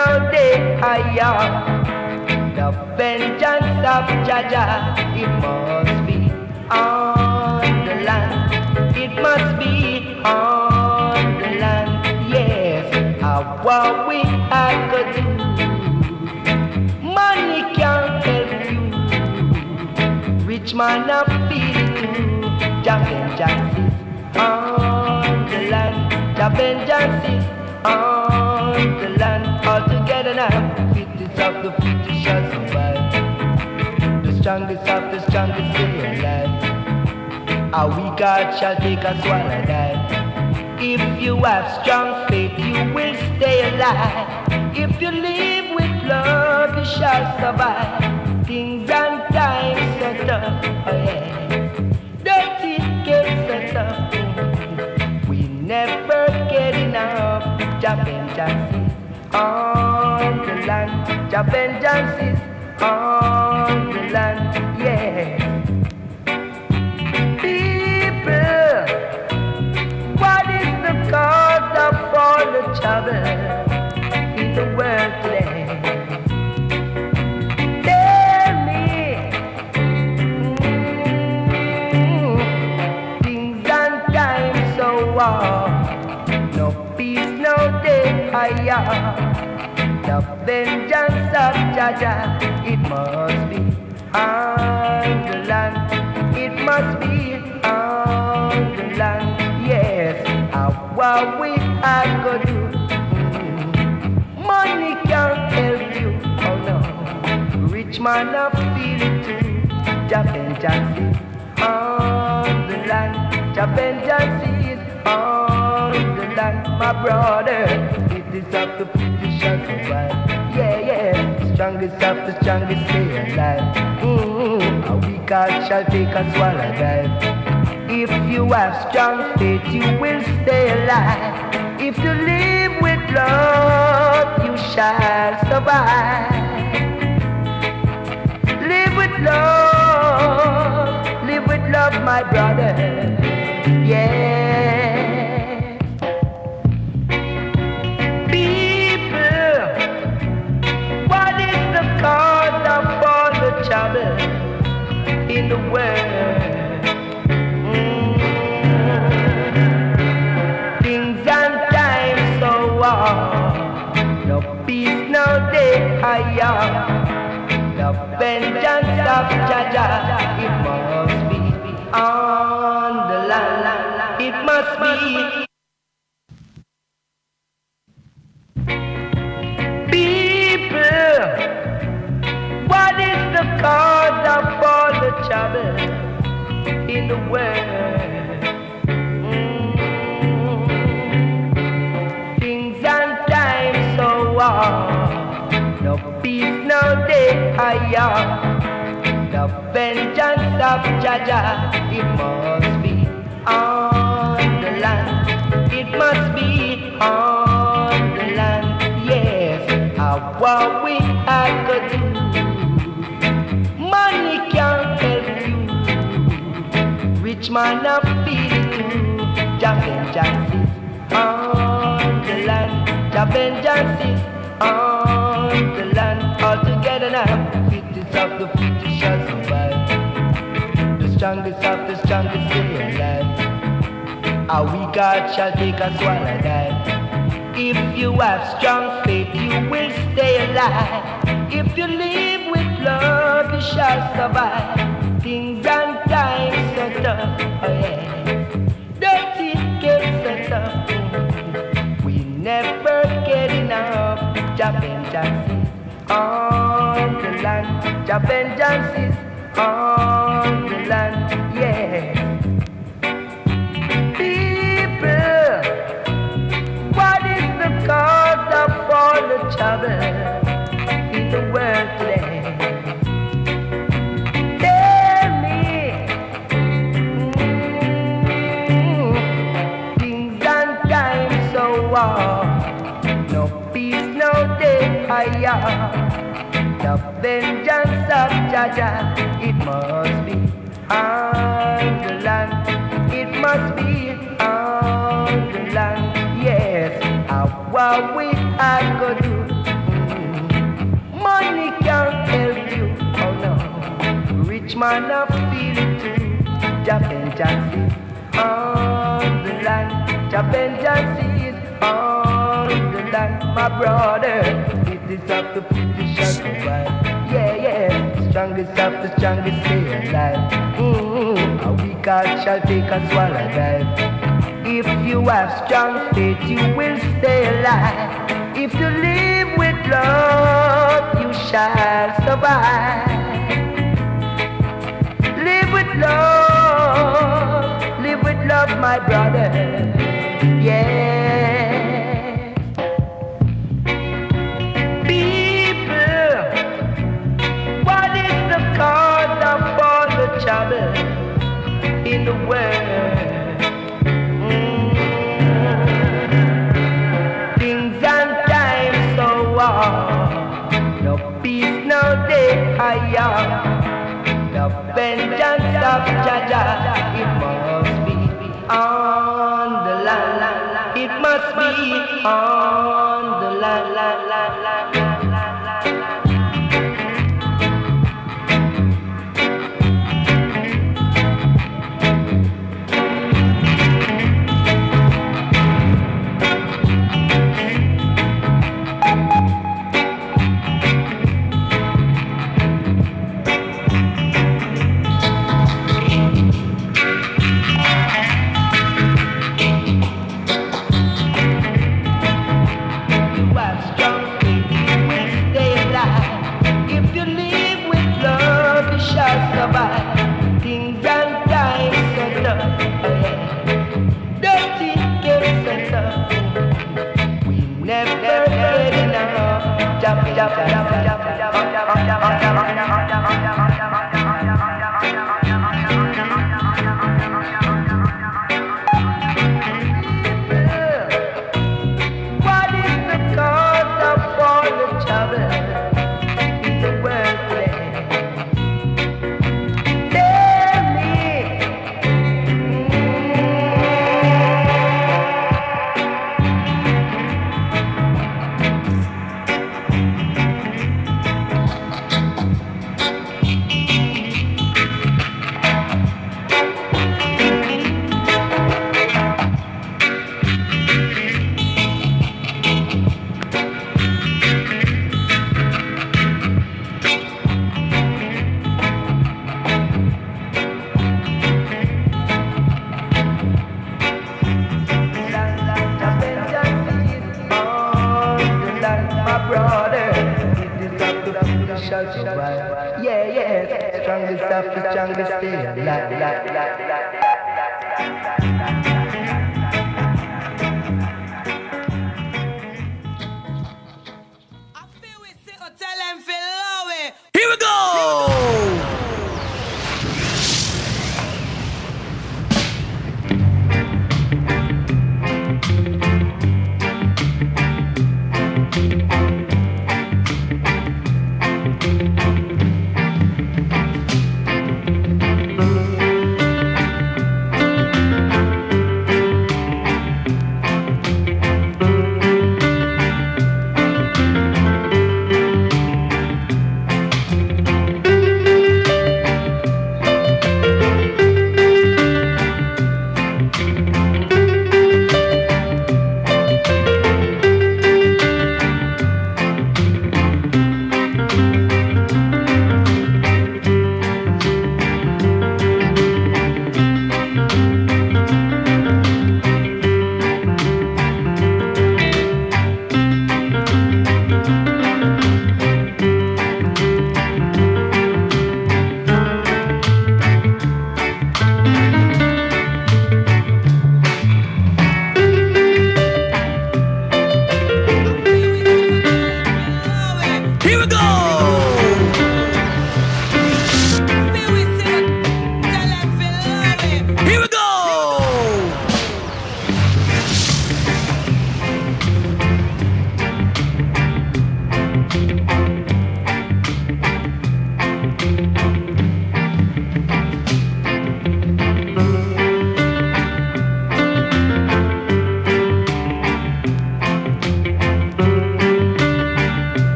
no day higher. The vengeance of Jaja, it must be on the land. It must be on the land. Yes, what we have to do. Money can't help you. Rich man not feel it too. The vengeance is on the land. The vengeance is on the land. All together now, fittest of the fittest shall survive. The strongest of the strongest stay alive. A weak heart shall take a swallow dive. If you have strong faith, you will stay alive. If you live with love, you shall survive. Things and times so tough, oh yes. Dirty gets so tough. We never get enough. The vengeance is on the land. The vengeance is on the land, yeah. People, what is the cause of all the trouble in the world today? Tell me. Things and times so warm. No peace, no day higher. The vengeance of Jaja, it must be on the land. It must be on the land. Yes, what we have to do. Money can't help you. Oh no, rich man not feel it too. The vengeance is on the land. The vengeance is on the land, my brother. It is up to people shall survive. Yeah, yeah. Strongest of the strongest stay alive. A weak heart shall take a swallow dive. If you have strong faith, you will stay alive. If you live with love, you shall survive. Live with love, my brother. Yeah. People, what is the cause of all the trouble in the world? Things and times so warm. No peace, no day higher. The vengeance of Jaja, it must be on the land. It must be. People, what is the cause of all the trouble in the world? Things and times so warm. No peace, no day higher. The vengeance of Jaja, it must be on the land. It must be on the land. Yes, what we have to do. Money can't help you. Rich man not feel it too. The vengeance is on the land. The vengeance is on the land. All together now, fittest of the fittest shall survive. The strongest of the strongest stay alive. A weak heart shall take a swallow dive. If you have strong faith, you will stay alive. If you live with love, you shall survive. Things and times so tough, oh yes. Dirty gets so tough. We never get enough. The vengeance is on the land. The vengeance is on the land, yeah. People, what is the cause of all the trouble in the world today? Tell me. Things and times so warm. No peace, no day higher. The vengeance of Jaja, it must be on the land. It must be on the land. Yes, what we have to do. man I feel it too. Jah vengeance is on the land. Jah vengeance is on the land. My brother, it is up to British shall survive. Yeah, yeah, strongest of the strongest stay alive. A weak heart shall take a swallow dive. If you have strong faith, you will stay alive. If you live with love, you shall survive. Live with love, my brother. Yeah. People, what is the cause of all the trouble in the world? Things and times so hard. No peace, no day, the vengeance of Jaja, it must be on the land. It must be on the land. Things and times so tough, dirty days so tough. We never get enough. Jump, jump, jump, jump, jump, jump, what is the cause of all the trouble in the world? Yeah, yeah, strongest of the strongest stay alive. Here we go!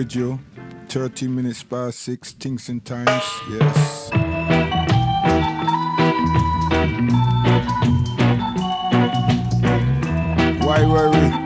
Radio, 13 minutes past 6, Kingston Times, yes. Why worry?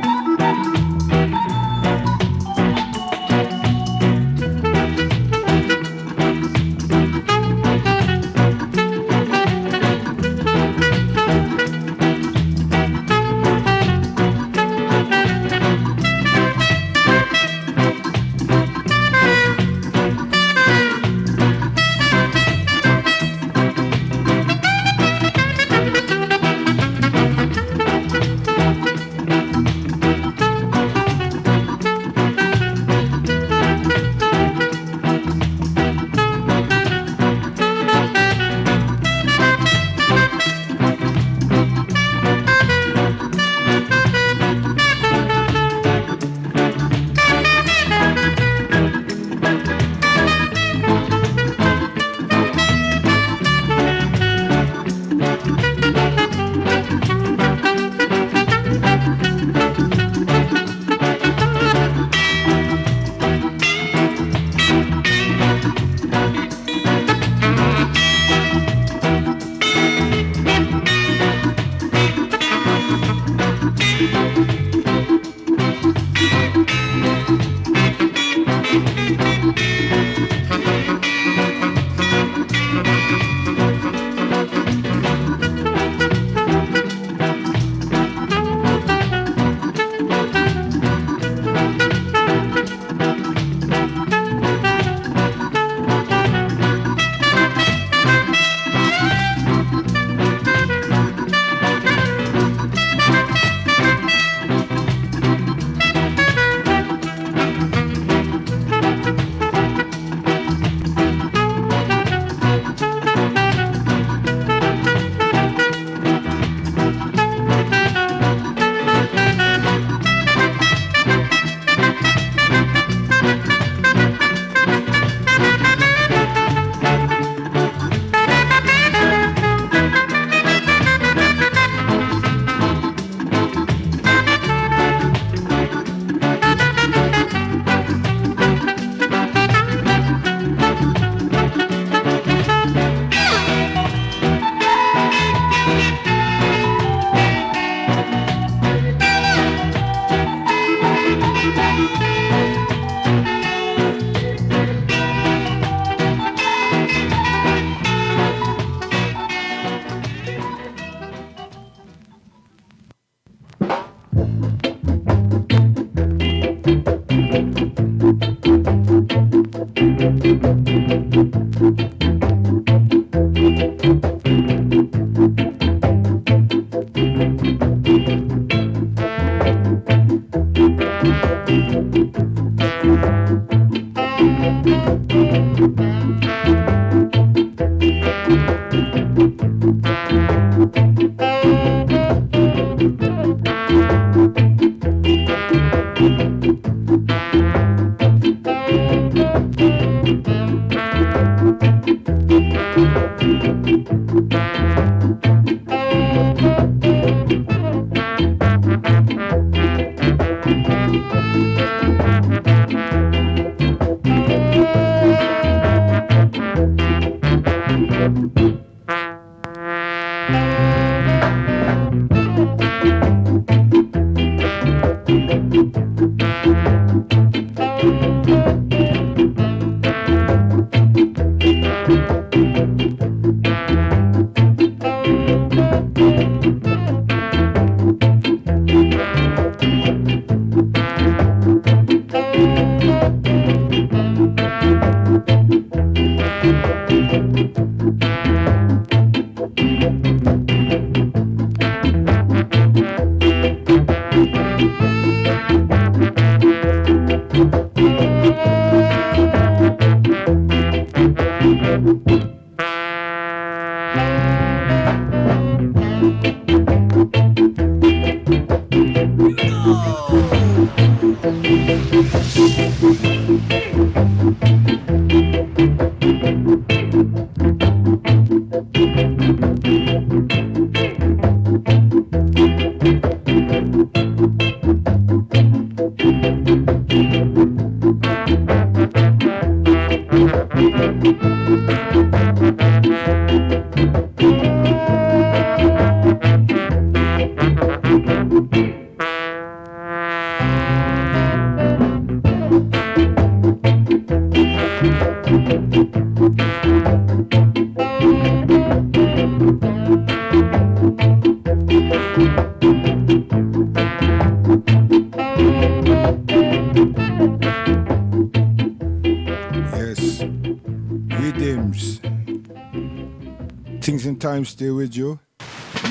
time stay with you.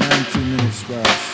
90 minutes past.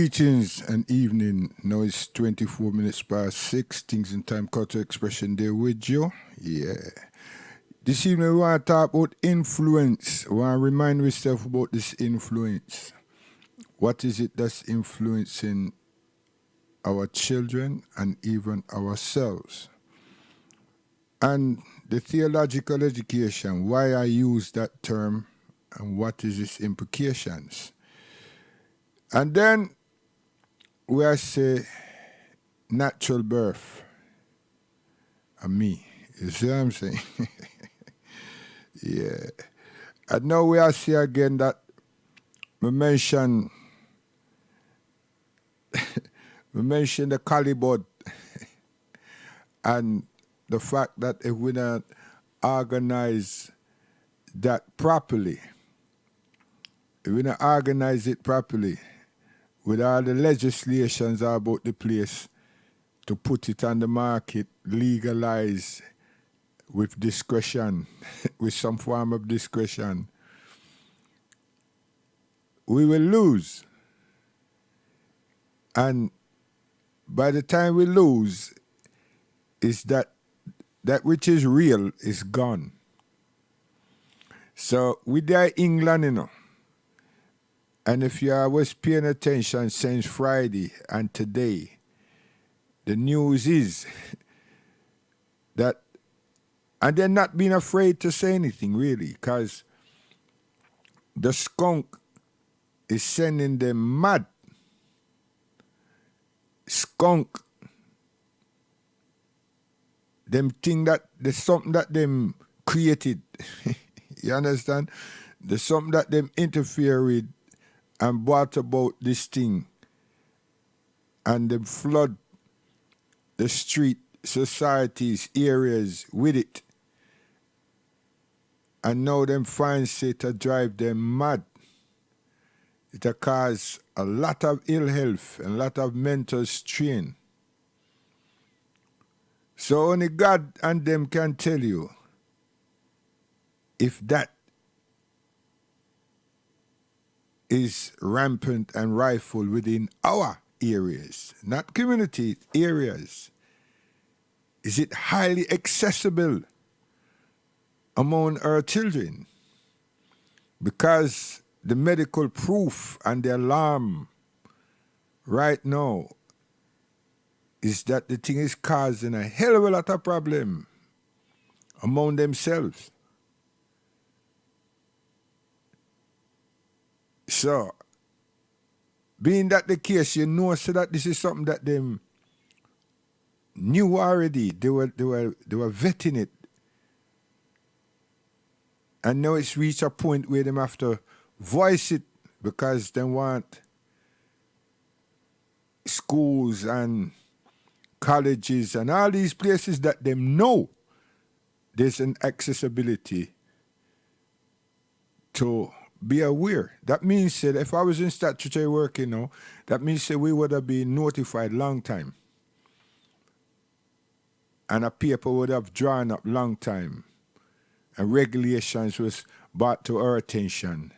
Greetings and evening. Now it's 24 minutes past 6. Things in time, culture expression there with you. Yeah. This evening we want to talk about influence. We want to remind ourselves about this influence. What is it that's influencing our children and even ourselves? And the theological education, why I use that term and what is its implications. And then where I say natural birth and me. You see what I'm saying? Yeah. And now we are see again that we mention the Calibod and the fact that if we don't organize that properly, if we don't organize it properly, with all the legislations about the place to put it on the market, legalize with discretion, with some form of discretion, we will lose. And by the time we lose, is that which is real is gone. So we there England, you know. And if you was paying attention since Friday and today, the news is that, and they're not being afraid to say anything really, because the skunk is sending them mad. Skunk, them think that there's something that them created. You understand? There's something that them interfere with and brought about this thing, and them flood the street, societies, areas with it. And now them finds it to drive them mad. It'll cause a lot of ill health and a lot of mental strain. So only God and them can tell you if that is rampant and rightful within our areas, not community areas. Is it highly accessible among our children? Because the medical proof and the alarm right now is that the thing is causing a hell of a lot of problem among themselves. So, being that the case, you know, so that this is something that them knew already. They were vetting it, and now it's reached a point where them have to voice it because they want schools and colleges and all these places that them know there's an accessibility to be aware. That means that if I was in statutory work, you know, that means that we would have been notified long time. And a paper would have drawn up long time. And regulations was brought to our attention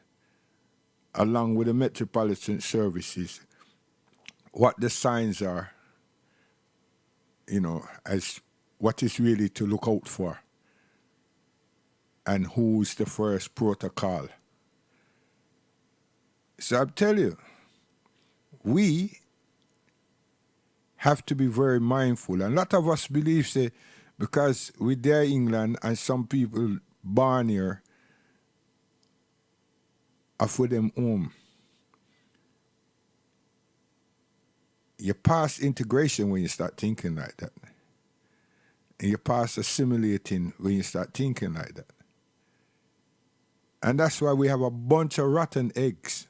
along with the Metropolitan Services. What the signs are, you know, as what is really to look out for. And who's the first protocol. So I tell you, we have to be very mindful. And a lot of us believe, say, because we're there in England and some people born here are for them home. You pass integration when you start thinking like that. And you pass assimilating when you start thinking like that. And that's why we have a bunch of rotten eggs.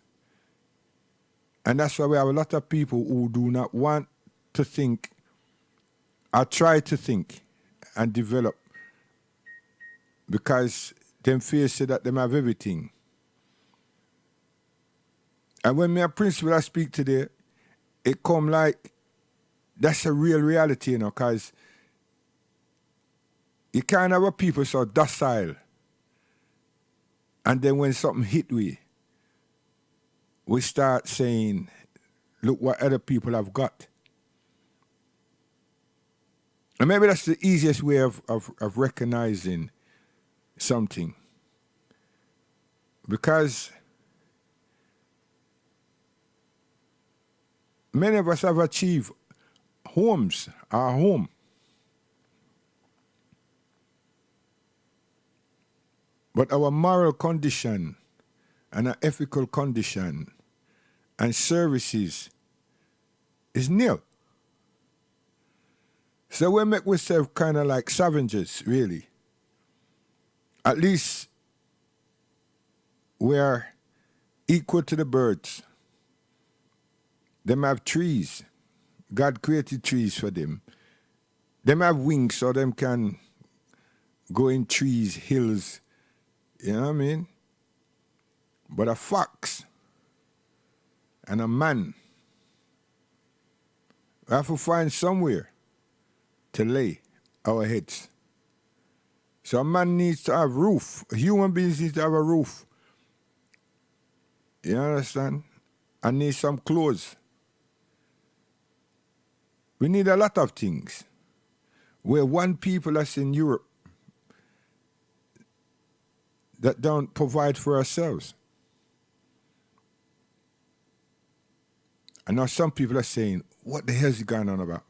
And that's why we have a lot of people who do not want to think or try to think and develop because them feel say that them have everything. And when me a principal I speak today, it come like that's a real reality, you know, because you can't have a people so docile. And then when something hit we start saying, look what other people have got. And maybe that's the easiest way of recognizing something. Because many of us have achieved homes, our home. But our moral condition and our ethical condition and services is nil. So we make ourselves kind of like savages, really. At least we're equal to the birds. Them have trees. God created trees for them. Them have wings so them can go in trees, hills. You know what I mean? But a fox and a man, we have to find somewhere to lay our heads. So a man needs to have roof. Human beings need to have a roof. You understand? I need some clothes. We need a lot of things. We're one people that's in Europe that don't provide for ourselves. I know some people are saying, what the hell is he going on about?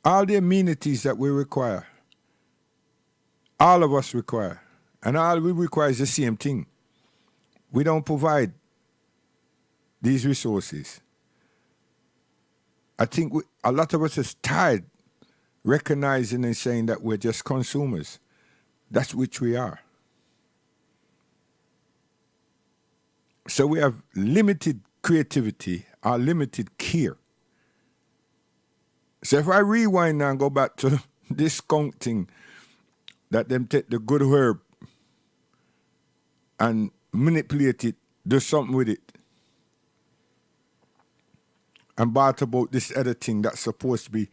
All the amenities that we require, all of us require, and all we require is the same thing. We don't provide these resources. I think a lot of us is tired recognizing and saying that we're just consumers. That's which we are. So we have limited creativity or limited care. So if I rewind now and go back to this skunk thing, that them take the good herb and manipulate it, do something with it, and brought about this other thing that's supposed to be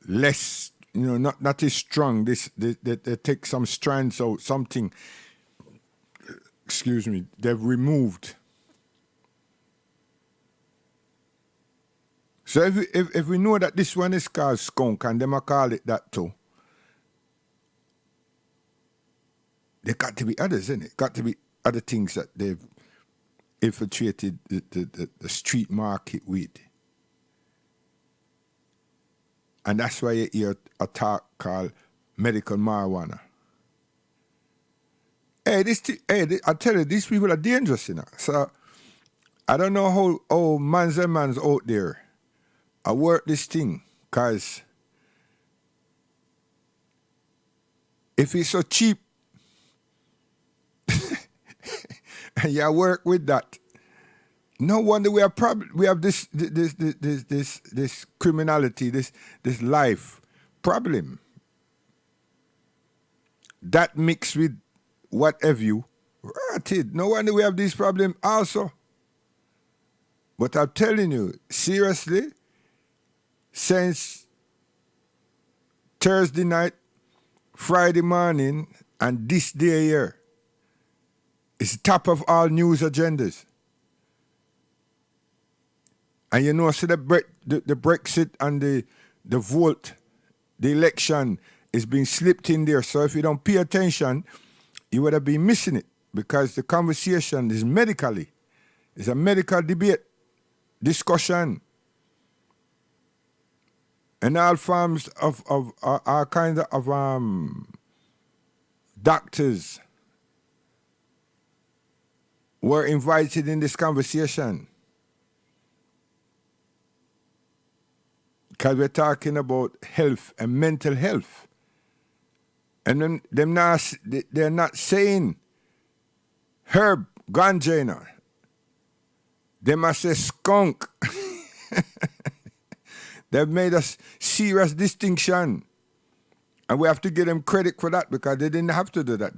less, not as strong. They take some strands out, something, excuse me, they've removed. So if we know that this one is called skunk and them call it that too, there got to be others, isn't it? Got to be other things that they've infiltrated the street market with. And that's why you hear a talk called medical marijuana. I tell you, these people are dangerous, So I don't know how mans and mans out there I work this thing, because if it's so cheap and you work with that, no wonder we have this criminality, this life problem. That mixed with whatever you rotted. No wonder we have this problem also. But I'm telling you, seriously, since Thursday night, Friday morning, and this day here, it's top of all news agendas. And so the Brexit and the vote, the election is being slipped in there. So if you don't pay attention, you would have been missing it, because the conversation is medically. It's a medical debate, discussion. And all forms of all kinds of doctors were invited in this conversation. Because we're talking about health and mental health. And they're not saying herb, ganja. They must say skunk. They've made a serious distinction. And we have to give them credit for that, because they didn't have to do that.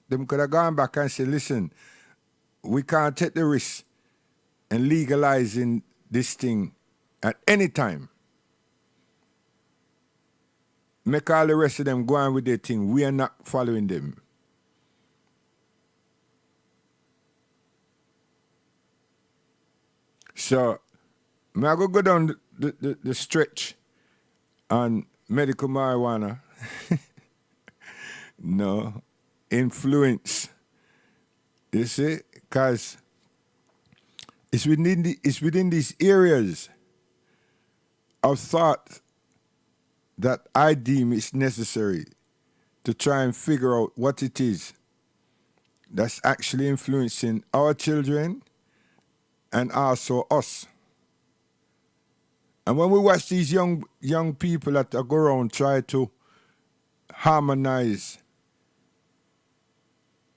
They could have gone back and said, listen, we can't take the risk in legalizing this thing at any time. Make all the rest of them go on with their thing. We are not following them. So, I go down the stretch on medical marijuana. No, influence. You see, because it's within these areas of thought that I deem is necessary to try and figure out what it is that's actually influencing our children and also us. And when we watch these young people that go around try to harmonize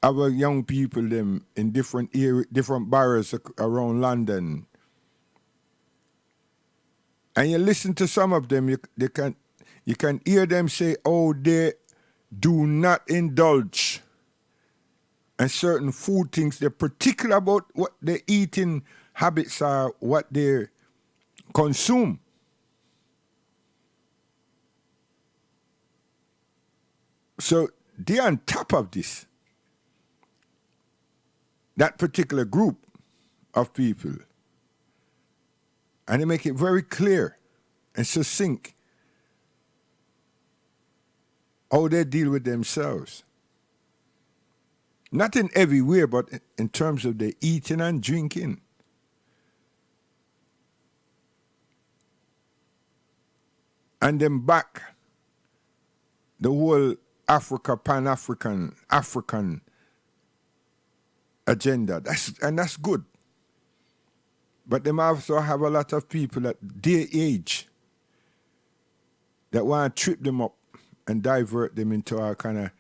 our young people them in different boroughs around London, and you listen to some of them, you can hear them say, "Oh, they do not indulge," and certain food things. They're particular about what their eating habits are, what they consume. So they're on top of this. That particular group of people. And they make it very clear and succinct how they deal with themselves. Not in every way, but in terms of their eating and drinking. And then back the whole Pan-African, African agenda. That's good. But they also have a lot of people at their age that want to trip them up and divert them into all kind of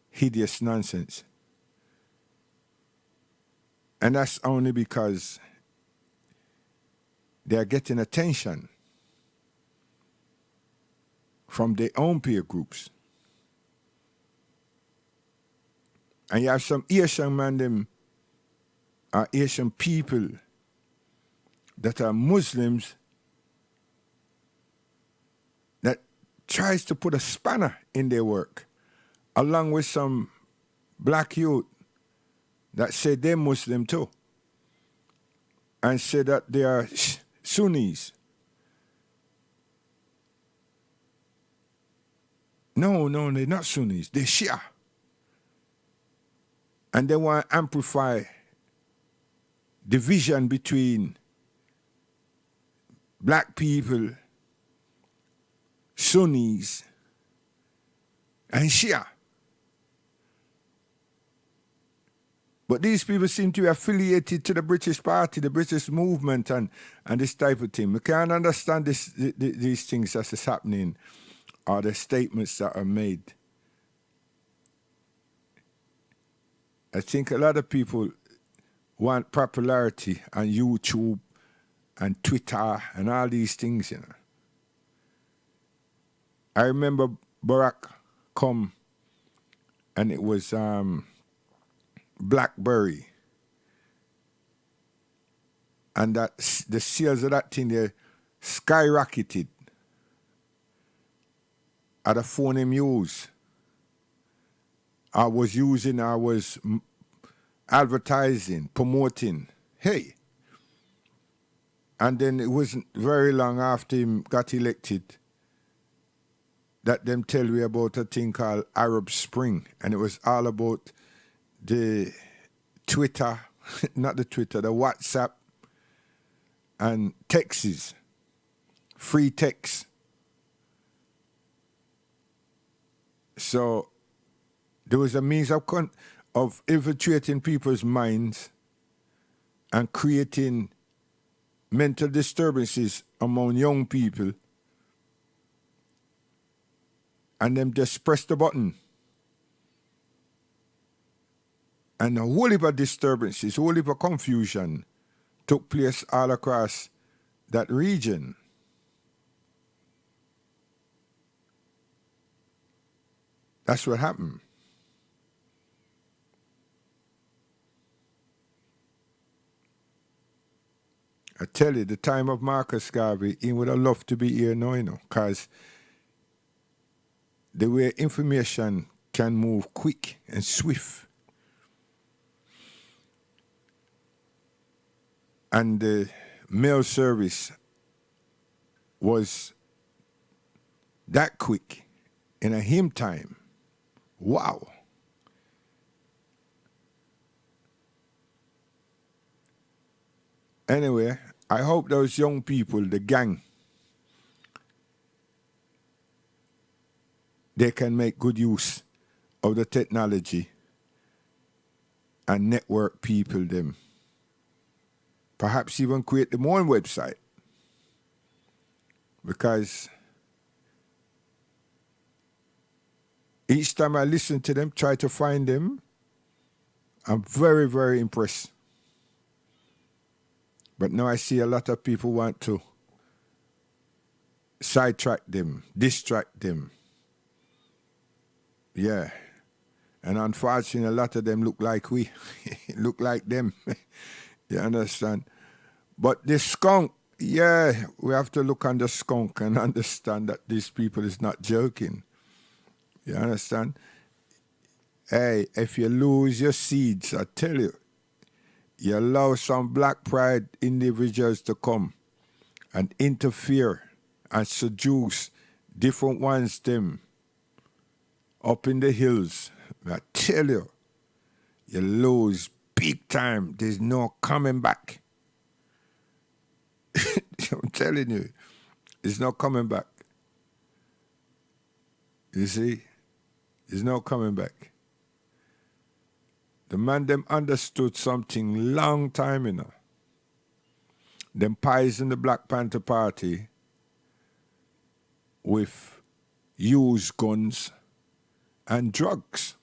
hideous nonsense. And that's only because they're getting attention from their own peer groups. And you have some Asian man, them are Asian people that are Muslims that tries to put a spanner in their work, along with some black youth that say they're Muslim too, and say that they are Sunnis. No, they're not Sunnis, they're Shia. And they want to amplify division between black people, Sunnis, and Shia. But these people seem to be affiliated to the British Party, the British movement, and this type of thing. We can't understand these things as is happening, or the statements that are made. I think a lot of people want popularity on YouTube and Twitter and all these things, you know. I remember Barack come and it was BlackBerry. And that the sales of that thing, they skyrocketed at the phone him use. I was advertising, promoting. Hey. And then it wasn't very long after him got elected that them tell me about a thing called Arab Spring. And it was all about the Twitter, not the Twitter, the WhatsApp and texts, free text. So there was a means of infiltrating people's minds and creating mental disturbances among young people, and them just press the button. And a whole heap of disturbances, a whole heap of confusion took place all across that region. That's what happened. I tell you, the time of Marcus Garvey, he would have loved to be here now, you know, because the way information can move quick and swift. And the mail service was that quick in a him time. Wow. Anyway, I hope those young people, the gang, they can make good use of the technology and network people them. Perhaps even create their own website. Because each time I listen to them, try to find them, I'm very, very impressed. But now I see a lot of people want to sidetrack them, distract them. Yeah. And unfortunately, a lot of them look like we, look like them. You understand? But the skunk, yeah, we have to look on the skunk and understand that these people is not joking. You understand? Hey, if you lose your seeds, I tell you, you allow some black pride individuals to come and interfere and seduce different ones them up in the hills. I tell you, you lose big time. There's no coming back. I'm telling you, there's no coming back. You see? There's no coming back. The man them understood something long time, you know. Them pies in the Black Panther Party with used guns and drugs.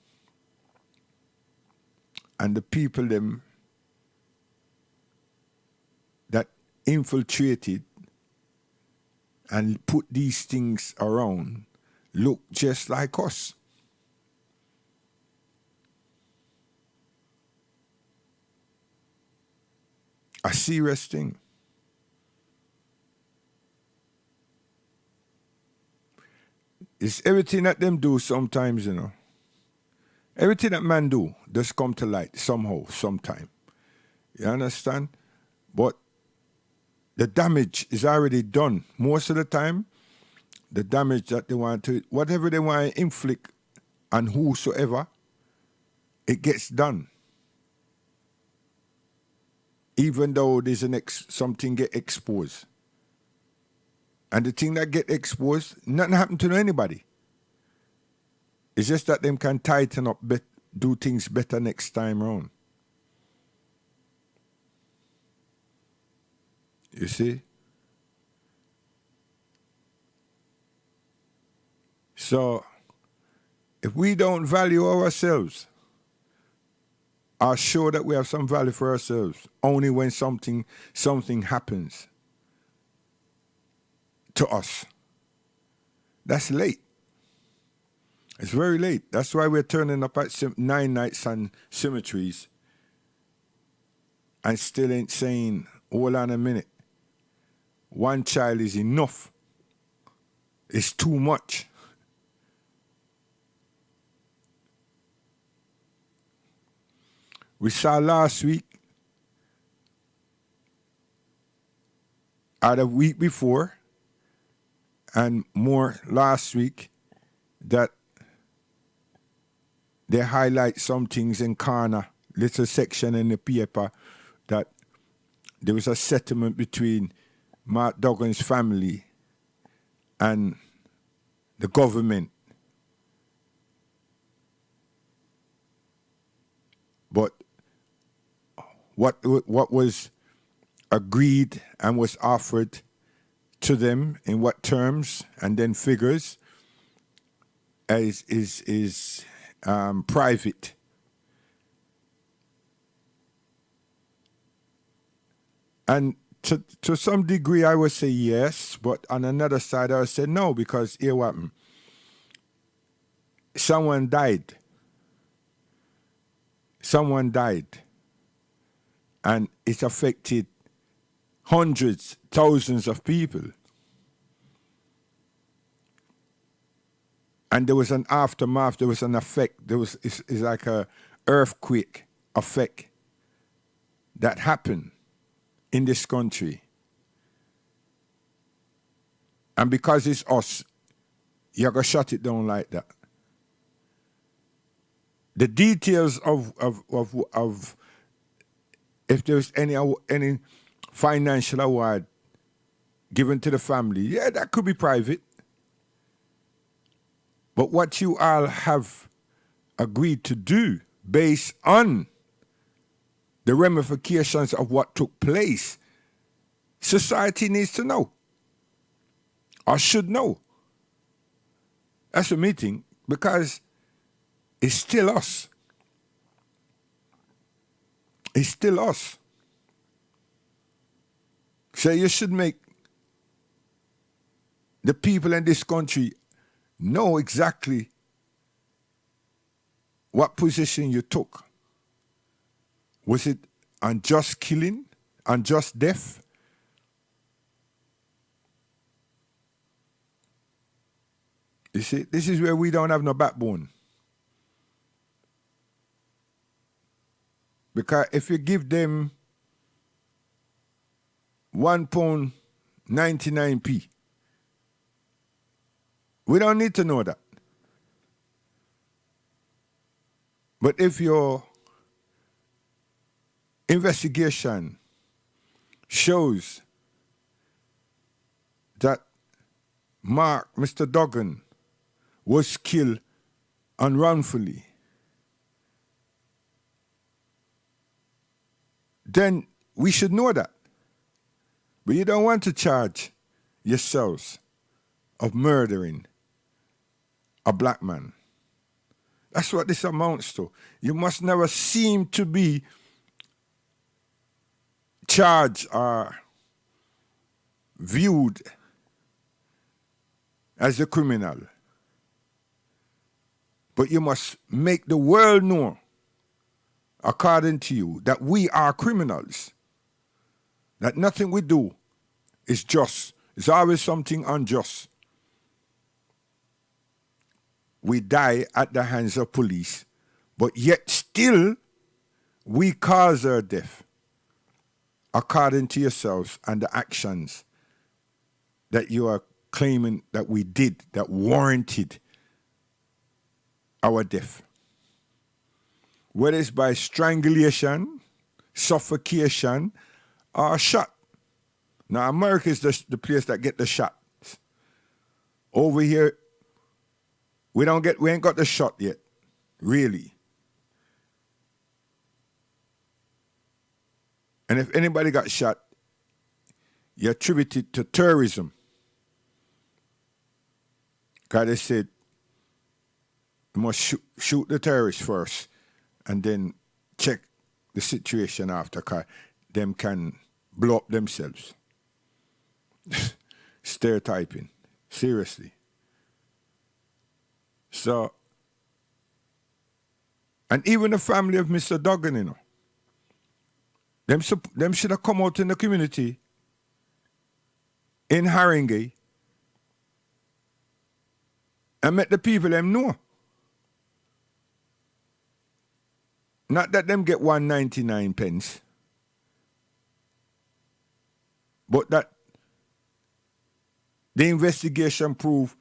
And the people them that infiltrated and put these things around look just like us. A serious thing. It's everything that them do sometimes, you know. Everything that man do does come to light somehow, sometime. You understand? But the damage is already done. Most of the time, the damage that they want to, whatever they want to inflict on whosoever, it gets done. Even though there's something get exposed. And the thing that get exposed, nothing happened to anybody. It's just that them can tighten up, do things better next time around. You see? So, if we don't value ourselves, or show that we have some value for ourselves, only when something happens to us, that's late. It's very late. That's why we're turning up at 9 nights on cemeteries and still ain't saying, hold on a minute. One child is enough. It's too much. We saw last week, or the week before, and more last week, that they highlight some things in corner, little section in the paper, that there was a settlement between Mark Duggan's family and the government. But what was agreed and was offered to them in what terms and then figures is private. And to some degree, I would say yes, but on another side, I would say no, because here what happened? Someone died. And it affected hundreds, thousands of people. And there was an aftermath, there was an effect, it's like a earthquake effect that happened in this country And because it's us, you're going to shut it down like that. The details of if there's any financial award given to the family, yeah, that could be private. But what you all have agreed to do based on the ramifications of what took place, society needs to know or should know. That's a meeting because it's still us. It's still us. So you should make the people in this country know exactly what position you took. Was it unjust killing, unjust death? You see, this is where we don't have no backbone. Because if you give them £1.99, we don't need to know that. But if your investigation shows that Mark, Mr. Duggan, was killed unwrongfully, then we should know that. But you don't want to charge yourselves of murdering a black man. That's what this amounts to. You must never seem to be charged or viewed as a criminal. But you must make the world know, according to you, that we are criminals. That nothing we do is just. It's always something unjust. We die at the hands of police, but yet still we cause our death according to yourselves and the actions that you are claiming that we did, that warranted our death. Whether it's by strangulation, suffocation, or shot. Now, America is the place that get the shots. Over here, we ain't got the shot yet, really. And if anybody got shot, you attribute it to terrorism. Because they said, you must shoot the terrorists first and then check the situation after, because them can blow up themselves. Stereotyping. Seriously. So, and even the family of Mr. Duggan, you know, them should have come out in the community in Haringey and let the people them know. Not that them get 199 pence, but that the investigation proved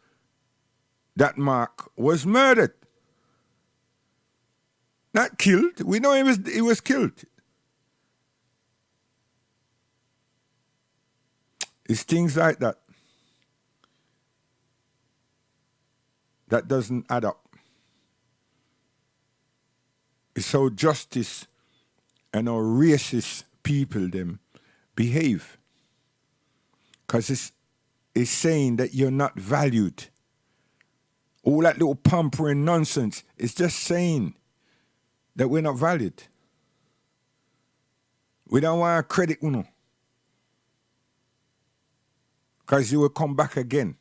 that Mark was murdered. Not killed. We know he was killed. It's things like that that doesn't add up. It's how justice and how racist people them behave. Because it's saying that you're not valued. All that little pampering nonsense is just saying that we're not valued. We don't want credit, you know. Because you will come back again.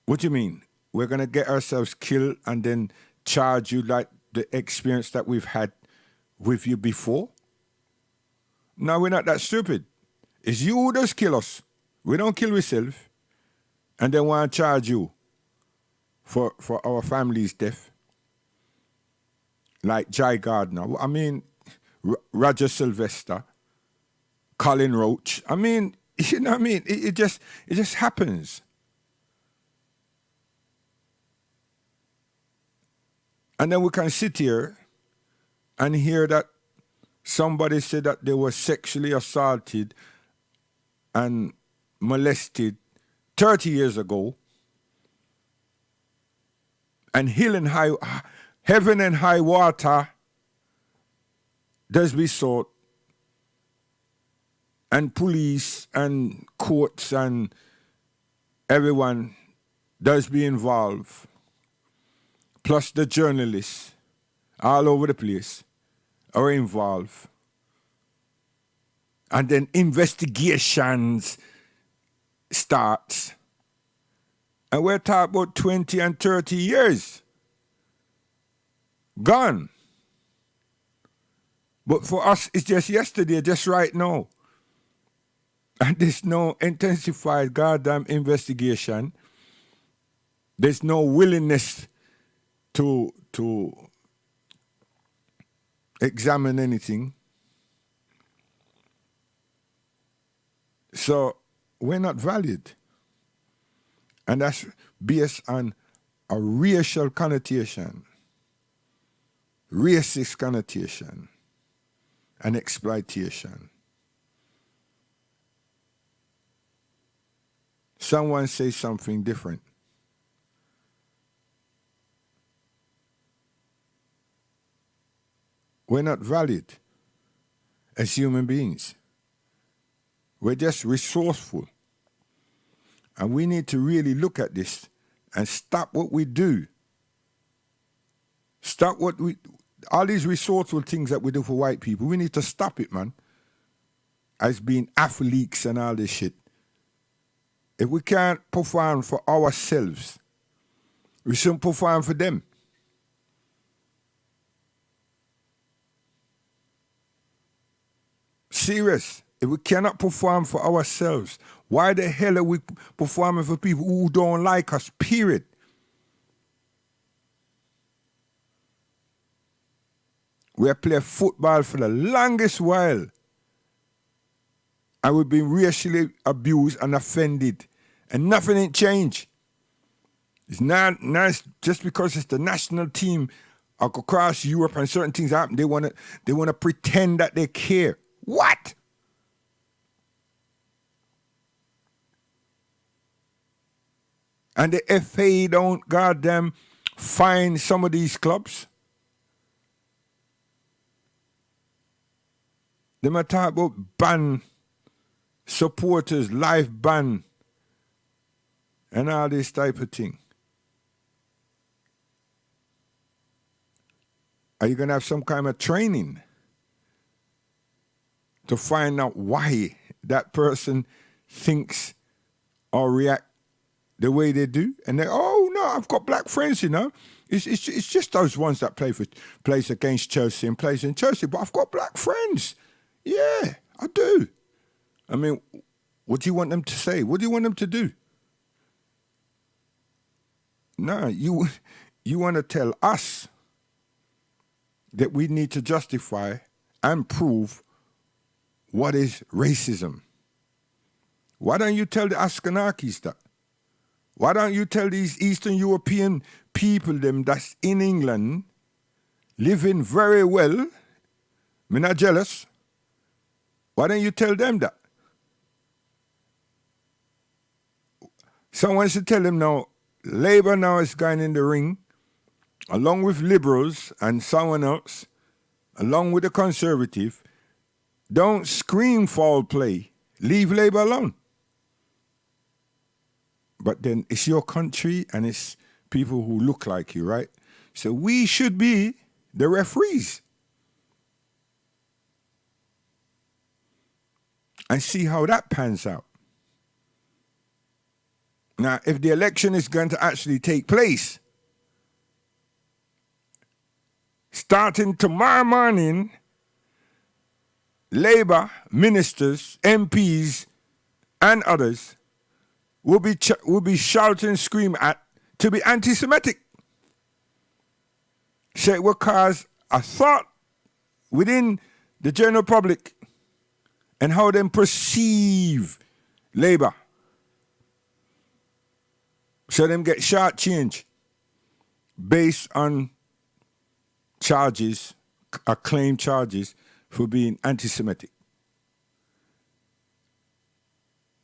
What do you mean? We're going to get ourselves killed and then charge you like the experience that we've had with you before? No, we're not that stupid. It's you who does kill us. We don't kill ourselves and then want to charge you for our family's death. Like Jai Gardner. I mean, Roger Sylvester, Colin Roach. I mean, You know what I mean? It just happens. And then we can sit here and hear that somebody said that they were sexually assaulted and molested 30 years ago. And heaven and high water does be sought. And police and courts and everyone does be involved. Plus the journalists all over the place are involved. And then investigations starts. And we're talking about 20 and 30 years. Gone. But for us, it's just yesterday, just right now. And there's no intensified goddamn investigation. There's no willingness to examine anything. So we're not valued. And that's based on a racial connotation, racist connotation, and exploitation. Someone says something different. We're not valued as human beings. We're just resourceful. And we need to really look at this and stop what we do. Stop all these resourceful things that we do for white people. We need to stop it, man. As being athletes and all this shit. If we can't perform for ourselves, we shouldn't perform for them. Serious. If we cannot perform for ourselves, why the hell are we performing for people who don't like us, period? We have played football for the longest while. And we've been racially abused and offended. And nothing ain't changed. It's not nice just because it's the national team across Europe and certain things happen. They wanna pretend that they care. What? And the FA don't goddamn fine some of these clubs. They might talk about ban supporters, live ban, and all this type of thing. Are you going to have some kind of training to find out why that person thinks or react the way they do? And they, oh no, I've got black friends, you know. It's just those ones that plays against Chelsea and plays in Chelsea, but I've got black friends. Yeah, I do. I mean, what do you want them to say? What do you want them to do? No, you want to tell us that we need to justify and prove what is racism. Why don't you tell the Ashkenazis that? Why don't you tell these Eastern European people them that's in England living very well? Me not jealous. Why don't you tell them that? Someone should tell them now, Labour now is going in the ring, along with Liberals and someone else, along with the Conservative. Don't scream foul play. Leave Labour alone. But then it's your country and it's people who look like you, right? So we should be the referees. And see how that pans out. Now, if the election is going to actually take place, starting tomorrow morning, Labour ministers, MPs, and others will be shouting and screaming at to be anti-Semitic. So it will cause a thought within the general public and how they perceive labor. So them get shortchanged based on charges, claimed charges for being anti-Semitic.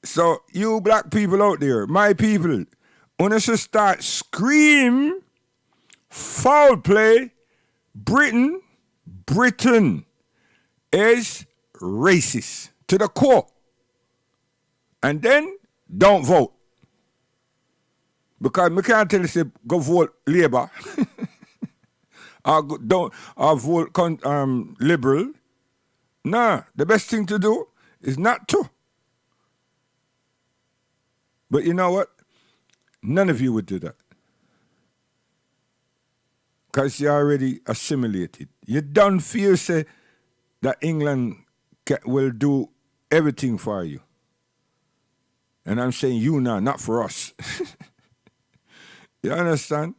So you black people out there, my people, when should start scream foul play, Britain is racist to the core. And then don't vote. Because I can't tell you say go vote Labour or vote Liberal. Nah, the best thing to do is not to. But you know what? None of you would do that. Because you're already assimilated. You don't feel say that England will do everything for you. And I'm saying you now, not for us. You understand?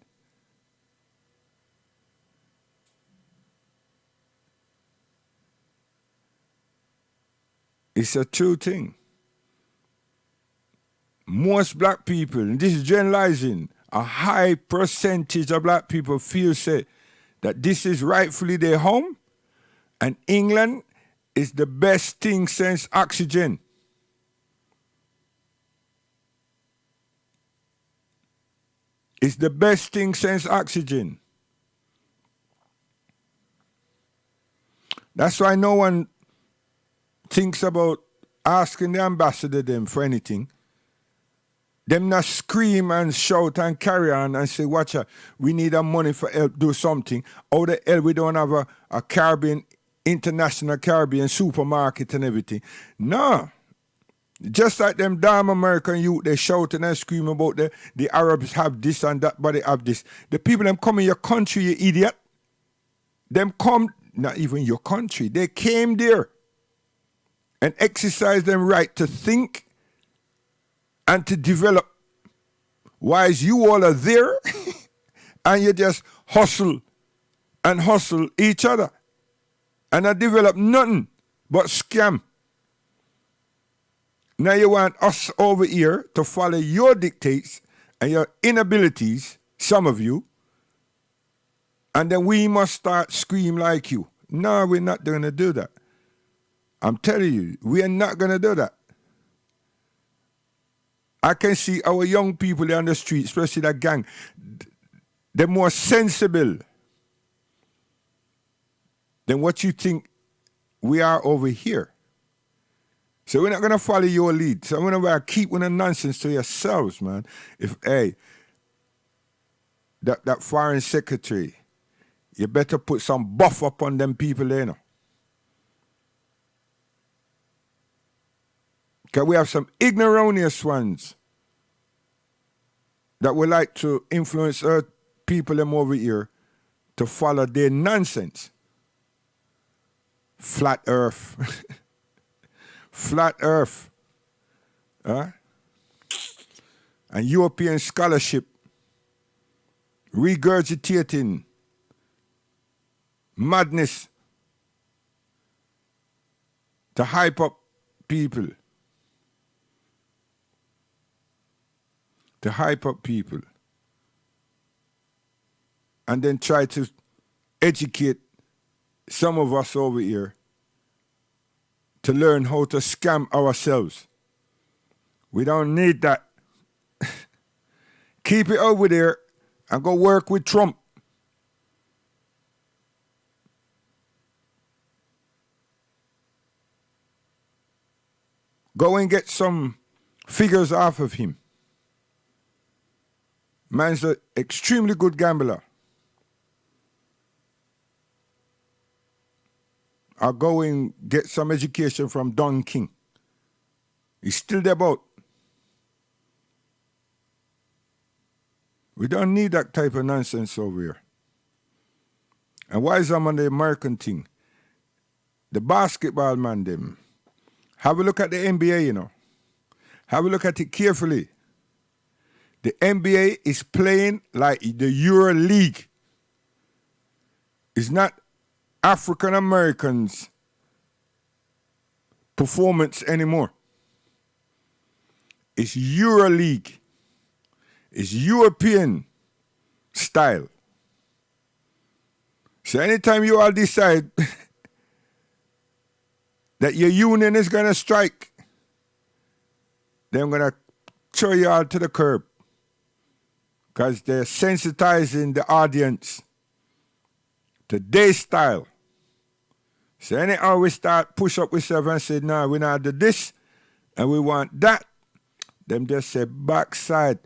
It's a true thing. Most black people, and this is generalizing, a high percentage of black people feel say that this is rightfully their home and England is the best thing since oxygen. It's the best thing since oxygen. That's why no one thinks about asking the ambassador them for anything. Them not scream and shout and carry on and say, watch out, we need our money for help, do something. How the hell we don't have a Caribbean, international Caribbean supermarket and everything. No. Just like them damn American youth, they shouting and screaming about the Arabs have this and that, but they have this. The people them come in your country, you idiot. Them come, not even your country, they came there and exercised them right to think and to develop. Whilst you all are there and you just hustle each other. And I develop nothing but scam. Now you want us over here to follow your dictates and your inabilities, some of you, and then we must start scream like you. No, we're not going to do that. I'm telling you, we are not going to do that. I can see our young people on the street, especially that gang, they're more sensible than what you think we are over here. So we're not going to follow your lead. So we're going to keep with the nonsense to yourselves, man. If, hey, that foreign secretary, you better put some buff up on them people there, you know. Because we have some ignoronious ones that would like to influence people them over here to follow their nonsense. Flat Earth. Flat Earth. And European scholarship. Regurgitating. Madness. To hype up people. To hype up people. And then try to educate some of us over here to learn how to scam ourselves. We don't need that. Keep it over there and go work with Trump. Go and get some figures off of him. Man's an extremely good gambler. I'll go and get some education from Don King. He's still there about. We don't need that type of nonsense over here. And why is I'm on the American thing? The basketball man them. Have a look at the NBA, you know. Have a look at it carefully. The NBA is playing like the Euro League. It's not African Americans' performance anymore. It's EuroLeague. It's European style. So anytime you all decide that your union is going to strike, they're going to throw you all to the curb because they're sensitizing the audience to their style. So anyhow we start push up with and say, no, we not do this and we want that. Them just say backside.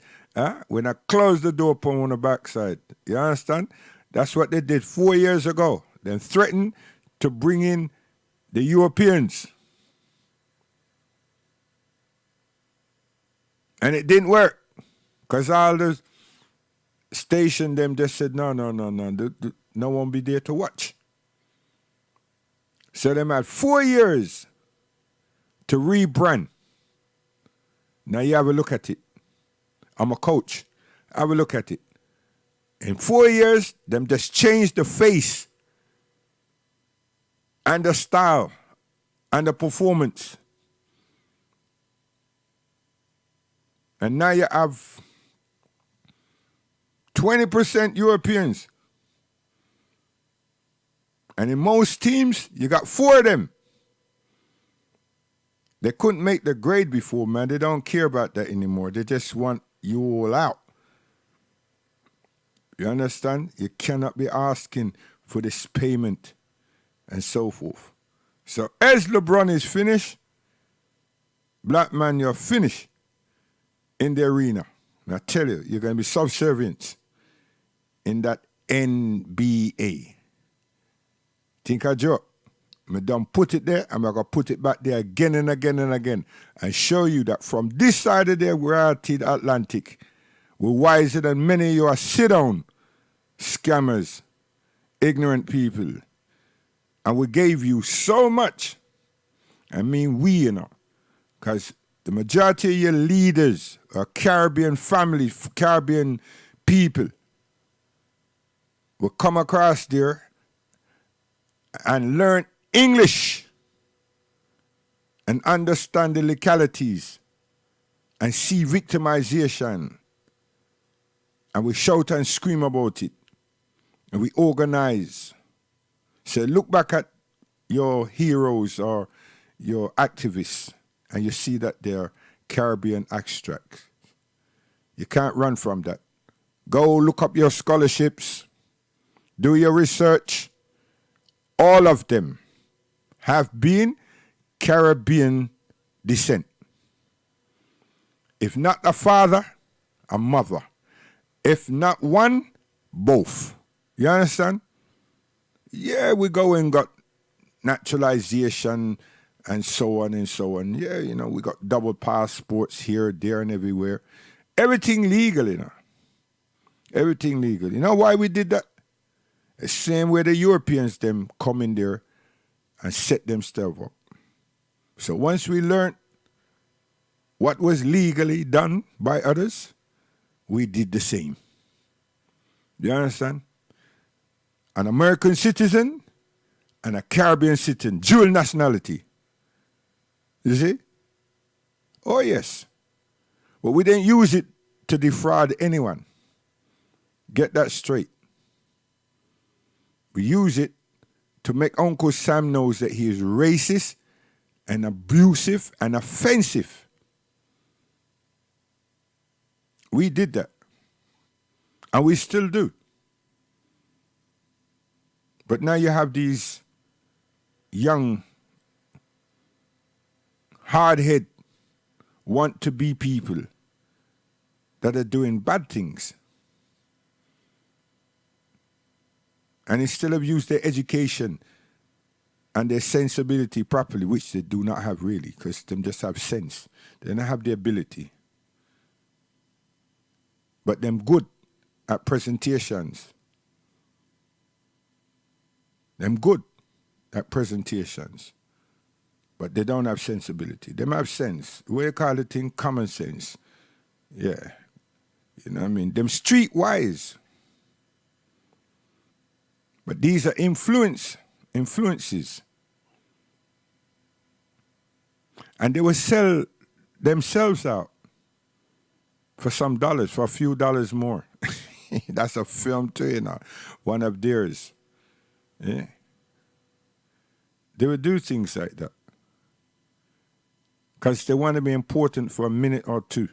We not close the door upon on the backside. You understand? That's what they did 4 years ago. They threatened to bring in the Europeans. And it didn't work. Because all the station them just said, no. No one be there to watch. So them had 4 years to rebrand. Now you have a look at it. I'm a coach. Have a look at it. In 4 years, them just changed the face and the style and the performance. And now you have 20% Europeans. And in most teams, you got 4 of them. They couldn't make the grade before, man. They don't care about that anymore. They just want you all out. You understand? You cannot be asking for this payment and so forth. So as LeBron is finished, black man, you're finished in the arena. And I tell you, you're going to be subservient in that NBA. Think I joke. I done put it there, I'm going to put it back there again and again and again and show you that from this side of the reality, the Atlantic, we're wiser than many of you are sit-down scammers, ignorant people. And we gave you so much. I mean we, you know, because the majority of your leaders are Caribbean families, Caribbean people will come across there and learn English and understand the localities and see victimization. And we shout and scream about it. And we organize. So look back at your heroes or your activists and you see that they're Caribbean extracts. You can't run from that. Go look up your scholarships. Do your research. All of them have been Caribbean descent. If not a father, a mother. If not one, both. You understand? Yeah, we go and got naturalization and so on and so on. Yeah, you know, we got double passports here, there, and everywhere. Everything legal, you know. Everything legal. You know why we did that? The same way the Europeans them come in there and set themselves up. So once we learned what was legally done by others, we did the same. You understand? An American citizen and a Caribbean citizen, dual nationality. You see? Oh, yes. But we didn't use it to defraud anyone. Get that straight. We use it to make Uncle Sam knows that he is racist and abusive and offensive. We did that. And we still do. But now you have these young, hard-headed, want-to-be people that are doing bad things. And instead of use their education and their sensibility properly, which they do not have really, because they just have sense. They don't have the ability. But them good at presentations. Them good at presentations. But they don't have sensibility. Them have sense. What you call the thing? Common sense. Yeah. You know what I mean? Them streetwise. But these are influences. And they will sell themselves out. for some dollars, for a few dollars more. That's a film too, you know, one of theirs. Yeah. They would do things like that because they want to be important for a minute or two.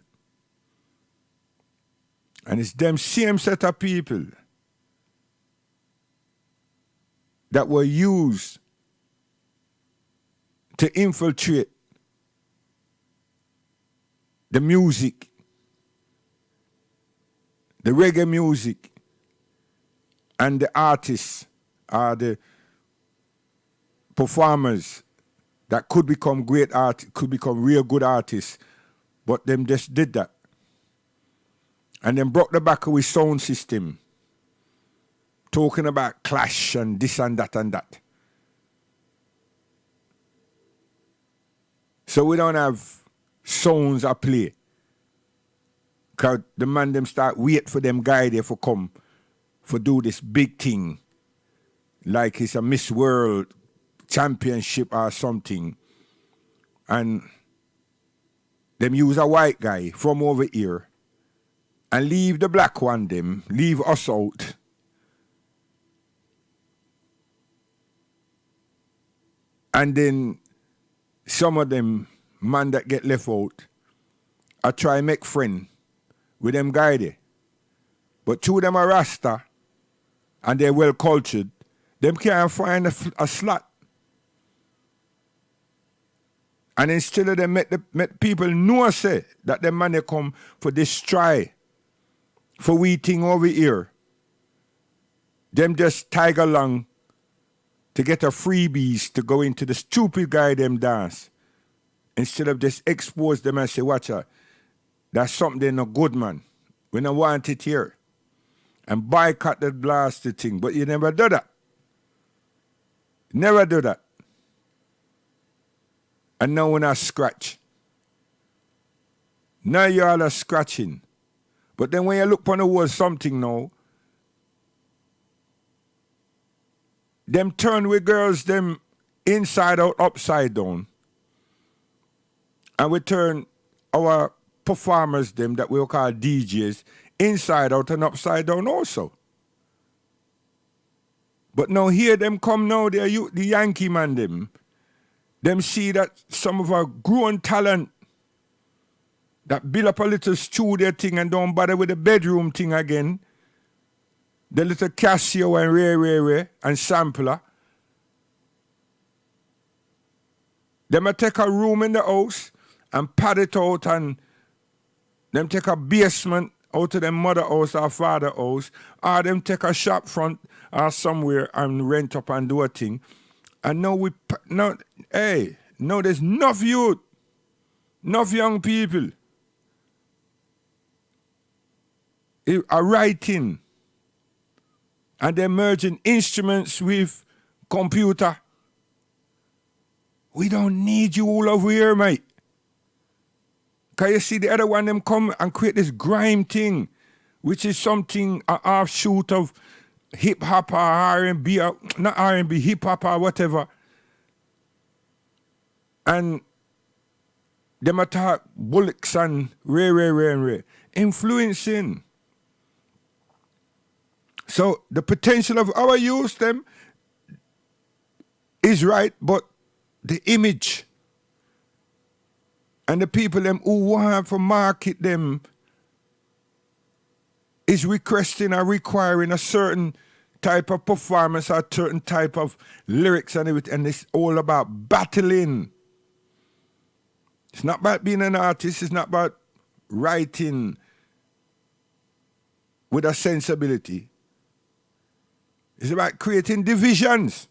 And it's them same set of people that were used to infiltrate the music, the reggae music, and the artists are the performers that could become great art, could become real good artists, but them just did that. And then brought the back with sound system, talking about clash and this and that and that. So we don't have sounds at play. Because the man them start wait for them guy there for come for do this big thing. Like it's a Miss World championship or something. And them use a white guy from over here and leave the black one them, leave us out. And then some of them man that get left out, I try make friend with them guy there. But two of them are Rasta and they're well cultured. Them can't find a slot. And instead of them make people know say that them man they come for destroy, for we thing over here, them just tag along to get a freebies to go into the stupid guy them dance. Instead of just expose them and say, watch out, that's something no good, man. We don't want it here. And boycott the blasted thing. But you never do that. Never do that. And now we're not scratch. Now you all are scratching. But then when you look upon the whole something now, them turn with girls, them inside out, upside down. And we turn our performers, them that we call DJs, inside out and upside down also. But now here them come now, the Yankee man them see that some of our grown talent that build up a little studio thing and don't bother with the bedroom thing again, the little Casio and Ray and sampler, them a take a room in the house and pad it out and them take a basement out of them mother house or father house, or them take a shop front or somewhere and rent up and do a thing. And now there's enough youth, enough young people are writing and they're merging instruments with computer. We don't need you all over here, mate. Can you see the other one them come and create this grime thing, which is something, an offshoot of hip-hop or R&B, or not R&B, hip-hop or whatever. And them attack Bullocks and Ray. Influencing. So the potential of our youth, them, is right, but the image and the people them who want to market them is requesting or requiring a certain type of performance or a certain type of lyrics and everything. And it's all about battling. It's not about being an artist. It's not about writing with a sensibility. It's about creating divisions.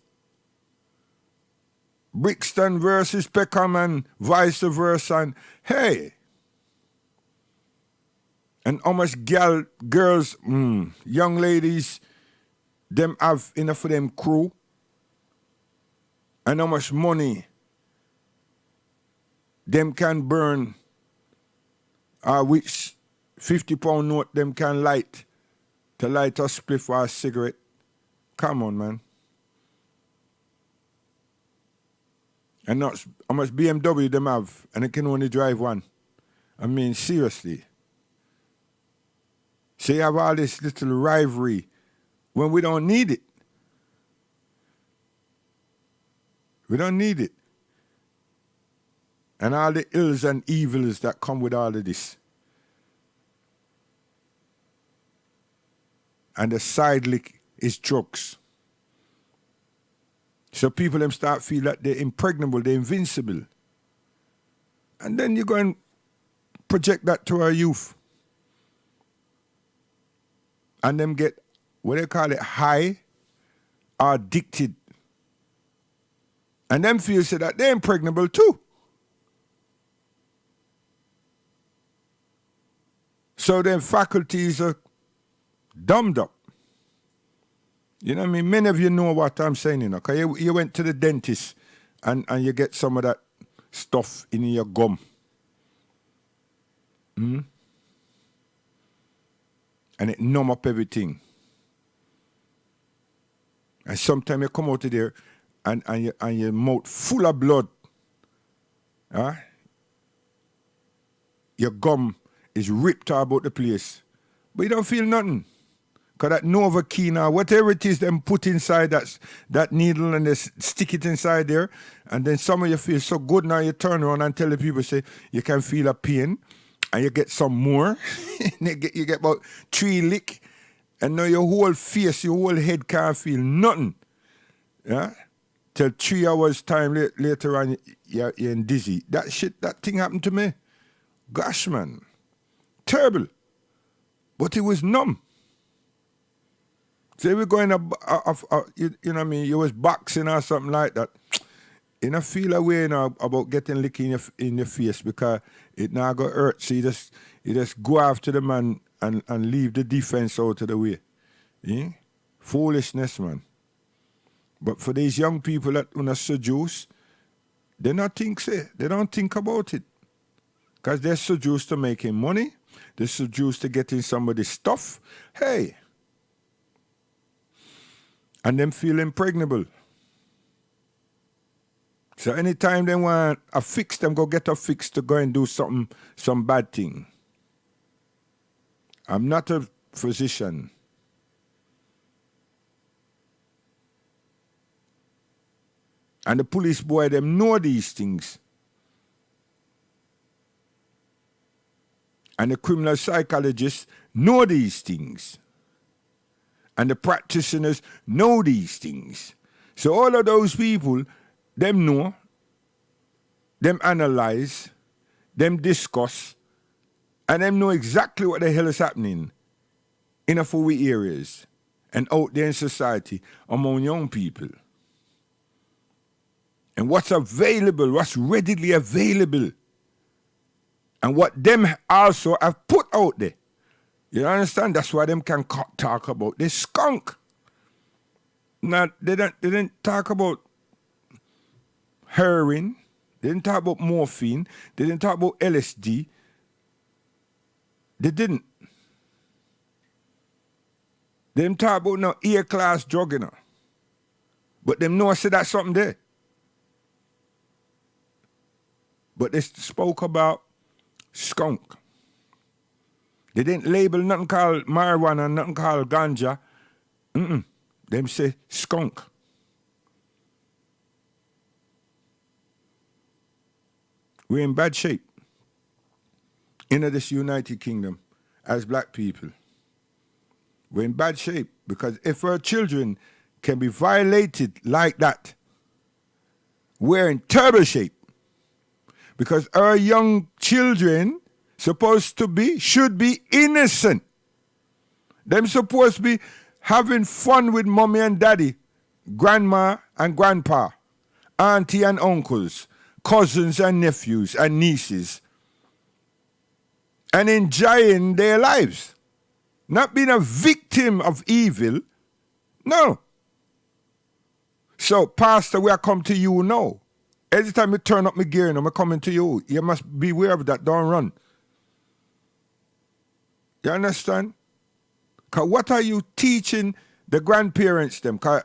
Brixton versus Peckham and vice versa. And hey, and how much girls, young ladies, them have enough for them crew, and how much money them can burn, which 50-pound note them can light to light a spliff or a cigarette. Come on, man. And not how much BMW them have, and they can only drive one. I mean, seriously. So you have all this little rivalry when we don't need it. We don't need it. And all the ills and evils that come with all of this. And the side lick is drugs. So people them start feel that they're impregnable, they're invincible. And then you go and project that to our youth. And them get, what they call it, high or addicted. And them feel say that they're impregnable too. So then faculties are dumbed up. You know what I mean? Many of you know what I'm saying, you know, because you went to the dentist and you get some of that stuff in your gum. And it numb up everything. And sometimes you come out of there and your mouth full of blood. Huh? Your gum is ripped out about the place. But you don't feel nothing. Because that Novocaine or whatever it is them put inside that needle and they stick it inside there. And then some of you feel so good now you turn around and tell the people, say, you can feel a pain. And you get some more. you get about 3 lick. And now your whole face, your whole head can't feel nothing. Yeah? Till 3 hours time later on, you're dizzy. That thing happened to me. Gosh, man. Terrible. But it was numb. Say we're going you know what I mean, you was boxing or something like that. You don't feel a way now about getting lick in your face because it now go hurt. So you just go after the man and leave the defense out of the way. Yeah? Foolishness, man. But for these young people that wanna seduce, they don't think about it. Because they're seduced to making money. They're seduced to getting somebody's stuff. Hey. And them feel impregnable. So anytime they want a fix, them go get a fix to go and do some bad thing. I'm not a physician. And the police boy, them know these things. And the criminal psychologists know these things. And the practitioners know these things. So all of those people, them know, them analyze, them discuss, and them know exactly what the hell is happening in a 4 areas and out there in society among young people. And what's available, what's readily available, and what them also have put out there. You understand? That's why them can talk about this skunk. Now, they didn't talk about heroin. They didn't talk about morphine. They didn't talk about LSD. They didn't. They didn't talk about no A-class drug, you know. But them know I said that's something there. But they spoke about skunk. They didn't label nothing called marijuana, nothing called ganja. Them say skunk. We're in bad shape in this United Kingdom as black people. We're in bad shape because if our children can be violated like that, we're in terrible shape. Because our young children should be innocent. Them supposed to be having fun with mommy and daddy, grandma and grandpa, auntie and uncles, cousins and nephews and nieces, and enjoying their lives. Not being a victim of evil. No. So, Pastor, we are come to you now. Every time you turn up my gear and I'm coming to you, you must be aware of that. Don't run. You understand? Because what are you teaching the grandparents them? Because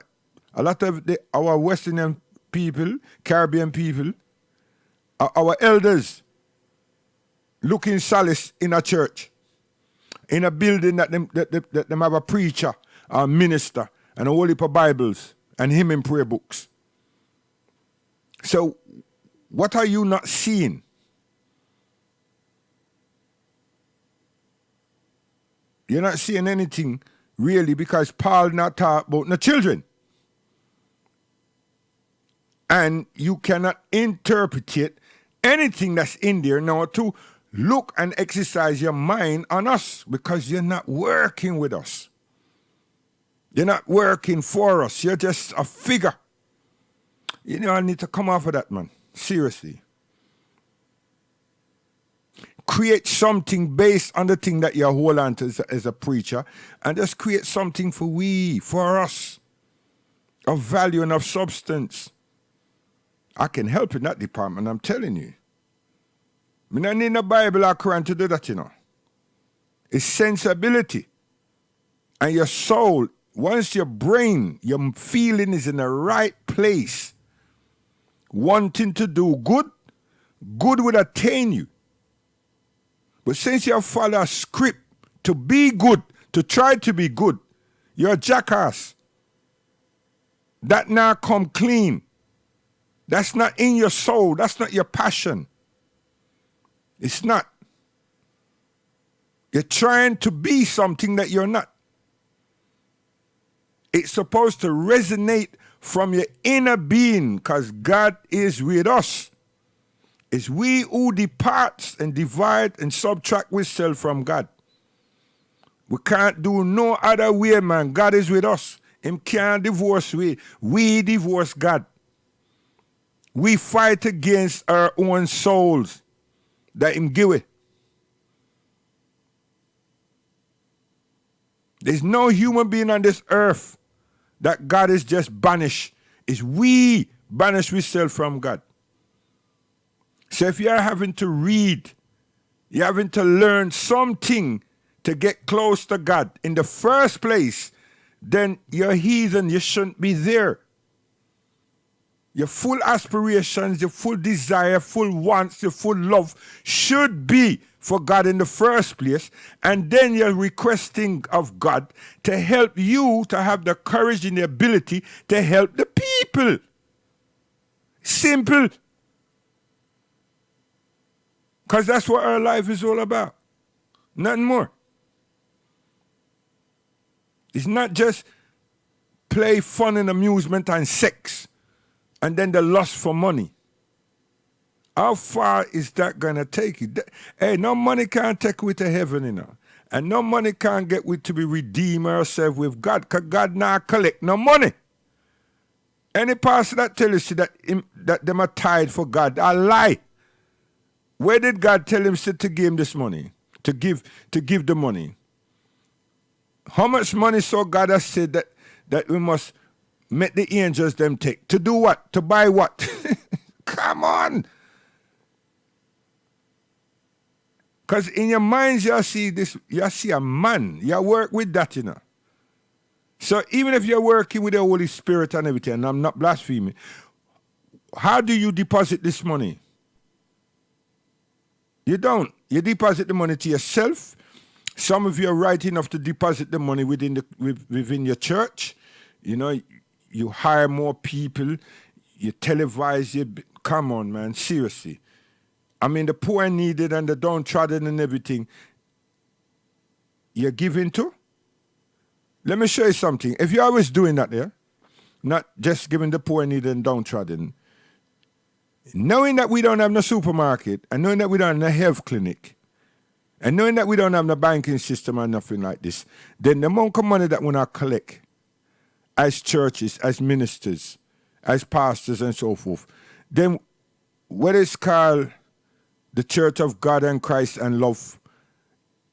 a lot of our Western people, Caribbean people, our elders looking solace in a church. in a building that them have a preacher, a minister, and a whole heap of Bibles and hymn and prayer books. So what are you not seeing? You're not seeing anything really, because Paul not talk about the children. And you cannot interpret anything that's in there now to look and exercise your mind on us, because you're not working with us. You're not working for us. You're just a figure. You know, I need to come off of that, man. Seriously. Create something based on the thing that you hold on to as a preacher, and just create something for us, of value and of substance. I can help in that department, I'm telling you. I don't need a Bible or Quran to do that, you know. It's sensibility. And your soul, once your brain, your feeling is in the right place, wanting to do good, good will attain you. But since you follow a script to be good, to try to be good, you're a jackass. That now come clean. That's not in your soul. That's not your passion. It's not. You're trying to be something that you're not. It's supposed to resonate from your inner being, because God is with us. It's we who departs and divide and subtract ourselves from God. We can't do no other way, man. God is with us. Him can't divorce we. We divorce God. We fight against our own souls that Him give it. There's no human being on this earth that God is just banished. It's we banish ourselves from God. So if you're having to read, you're having to learn something to get close to God in the first place, then you're heathen. You shouldn't be there. Your full aspirations, your full desire, full wants, your full love should be for God in the first place. And then you're requesting of God to help you to have the courage and the ability to help the people. Simple. Because that's what our life is all about. Nothing more. It's not just play, fun, and amusement and sex, and then the lust for money. How far is that going to take you? Hey, no money can't take you to heaven, you know. And no money can't get we to be redeem ourselves with God, because God now collect no money. Any pastor that tell you that them are tied for God, I lie. Where did God tell him to give him this money? To give the money? How much money so God has said that we must make the angels them take? To do what? To buy what? Come on. Because in your minds you see a man. You work with that, you know. So even if you're working with the Holy Spirit and everything, and I'm not blaspheming, how do you deposit this money? You don't. You deposit the money to yourself. Some of you are right enough to deposit the money within your church. You know, you hire more people. You televise. Come on, man. Seriously. I mean, the poor and needed and the downtrodden and everything, you're giving to? Let me show you something. If you're always doing that there, not just giving the poor and needed and downtrodden, knowing that we don't have no supermarket, and knowing that we don't have no health clinic, and knowing that we don't have no banking system or nothing like this, then the amount of money that we not collect as churches, as ministers, as pastors and so forth, then what is called the Church of God and Christ and Love,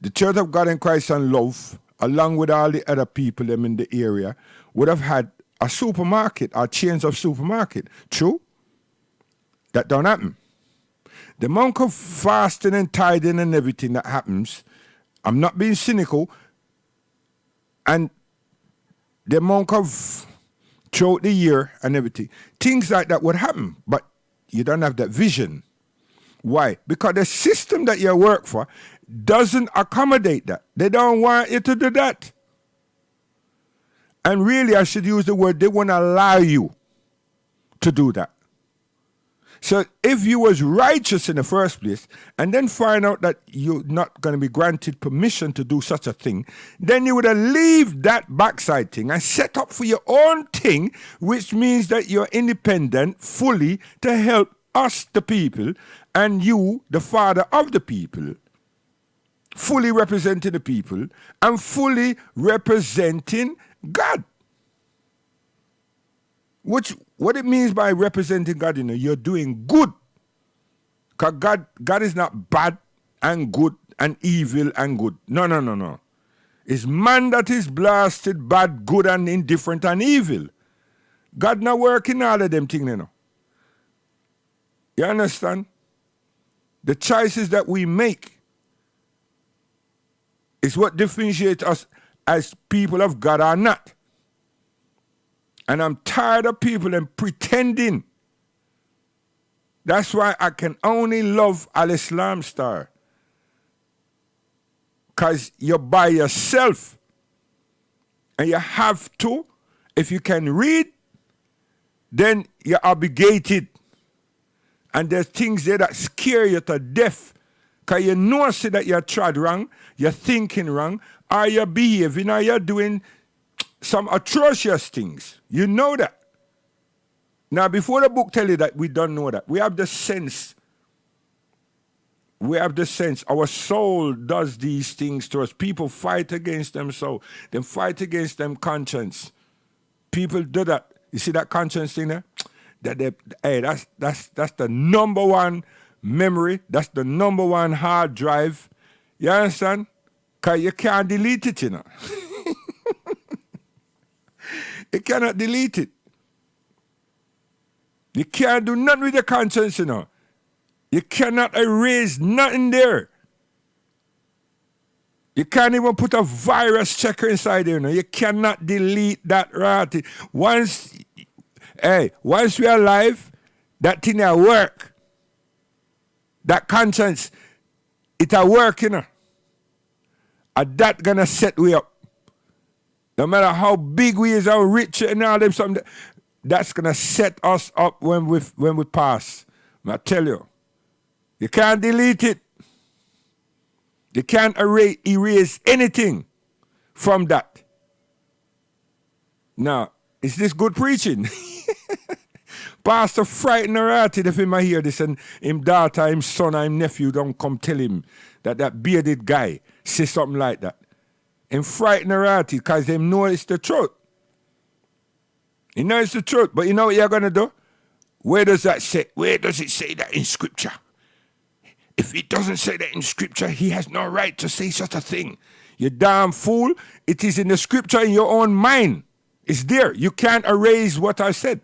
the Church of God and Christ and Love, along with all the other people them in the area, would have had a supermarket or chains of supermarket. True? That don't happen. The amount of fasting and tithing and everything that happens, I'm not being cynical, and the amount of throughout the year and everything, things like that would happen, but you don't have that vision. Why? Because the system that you work for, doesn't accommodate that. They don't want you to do that. And really, I should use the word, they won't allow you to do that. So if you was righteous in the first place and then find out that you're not going to be granted permission to do such a thing, then you would have leave that backside thing and set up for your own thing, which means that you're independent fully to help us, the people, and you, the father of the people, fully representing the people and fully representing God. What it means by representing God, you're doing good. Because God is not bad and good and evil and good. No. It's man that is blasted, bad, good, and indifferent and evil. God not working all of them things, You understand? The choices that we make is what differentiates us as people of God or not. And I'm tired of people and pretending. That's why I can only love Al Islam Star. Because you're by yourself. And you have to, if you can read, then you're obligated. And there's things there that scare you to death. Because you know see that you're trod wrong, you're thinking wrong, or you're behaving, or you're doing some atrocious things. You know that. Now, before the book tell you that, we don't know that. We have the sense. We have the sense. Our soul does these things to us. People fight against them soul. They fight against them conscience. People do that. You see that conscience thing there? That's the number one memory. That's the number one hard drive. You understand? Because you can't delete it, You cannot delete it. You can't do nothing with your conscience, You cannot erase nothing there. You can't even put a virus checker inside there, You cannot delete that rat. Once we're alive, that thing will work. That conscience, it'll work, And that gonna set we up. No matter how big we is, how rich and all them something, that's gonna set us up when we pass. I tell you, you can't delete it. You can't erase anything from that. Now, is this good preaching? Pastor frighten her out if him hear this and him daughter, him son, him nephew don't come tell him that bearded guy say something like that. And frighten her out because they know it's the truth. You know it's the truth, but you know what you're going to do? Where does that say? Where does it say that in Scripture? If it doesn't say that in Scripture, he has no right to say such a thing. You damn fool. It is in the Scripture in your own mind. It's there. You can't erase what I said.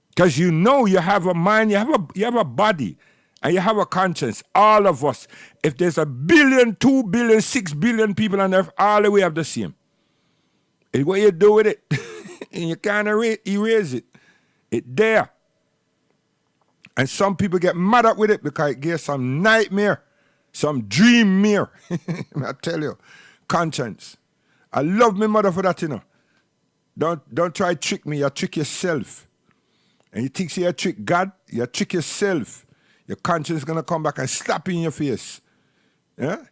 Because you know you have a mind, you have a body, and you have a conscience. All of us. If there's 1 billion, 2 billion, 6 billion people on earth, all we have the same. It's what you do with it. And you can't erase it. It's there. And some people get mad up with it because it gives some nightmare, some dream mirror. I tell you, conscience. I love my mother for that, Don't try to trick me, you trick yourself. And you think you trick God, you trick yourself. Your conscience is going to come back and slap you in your face. Yeah?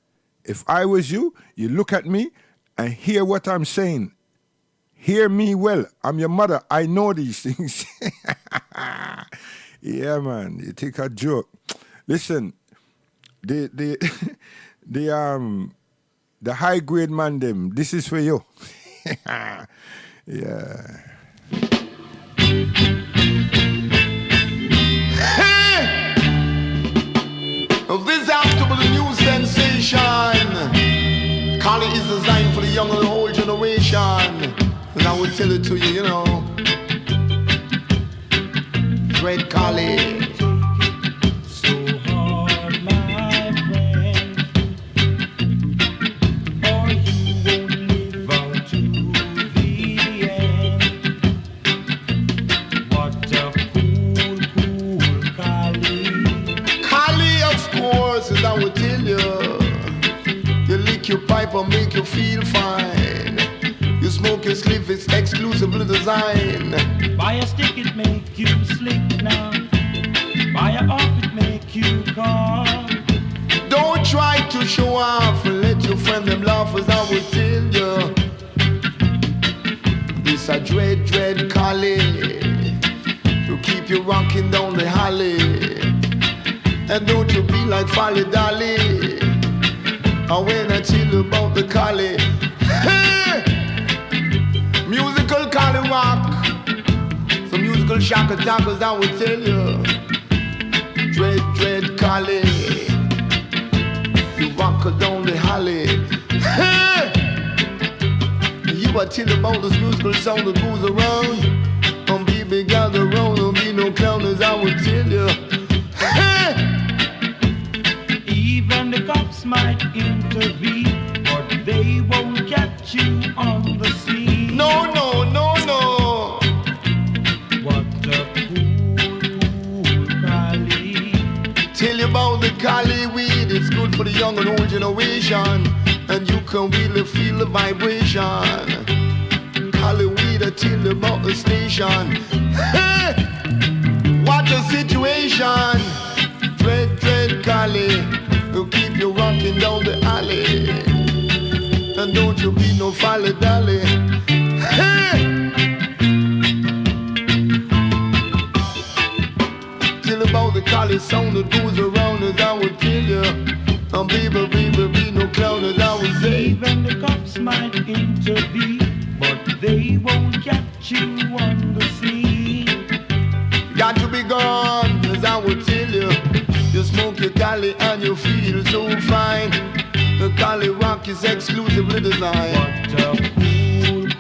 If I was you, you look at me and hear what I'm saying. Hear me well. I'm your mother. I know these things. Yeah, man. You take a joke. Listen, the high grade man them, this is for you. Yeah. This has to be the new sensation. Kali is designed for the young and old generation. And I will tell it to you, Fred Kali. So hard, my friend, or you won't live on to the end. What a cool Kali. Kali, of course, as I will tell you. and make you feel fine. You smoke your spliff, it's exclusively designed. Buy a stick, it make you slick now. Buy a off, it make you calm. Don't try to show off and let your friend them laugh, as I will tell you. This a dread collie to keep you rocking down the alley. And don't you be like Folly Dolly. And when I chill about the collie, hey! Musical collie rock. Some musical shock attackers, I will tell you. Dread collie. You walk down the alley. Hey! You are chill about this musical sound that goes around. And baby gather round, don't be no clown, as I will tell you. Hey! Even the cops might intervene, but they won't catch you on the scene. No. What a cool collie. Tell you about the Cali weed, it's good for the young and old generation. And you can really feel the vibration. Cali weed, I tell you about the station. Hey! What a situation. Dread Cali will keep you rocking down the alley. And don't you be no folly dally. Hey! Tell about the Cali sound that goes around, as I would tell you. And baby, be no clown, as I would say. Even the cops might intervene, but they won't catch you on the scene. Got to be gone, as I would tell you. You smoke your Cali and you feel so fine. The Cali rock is exclusively designed. What a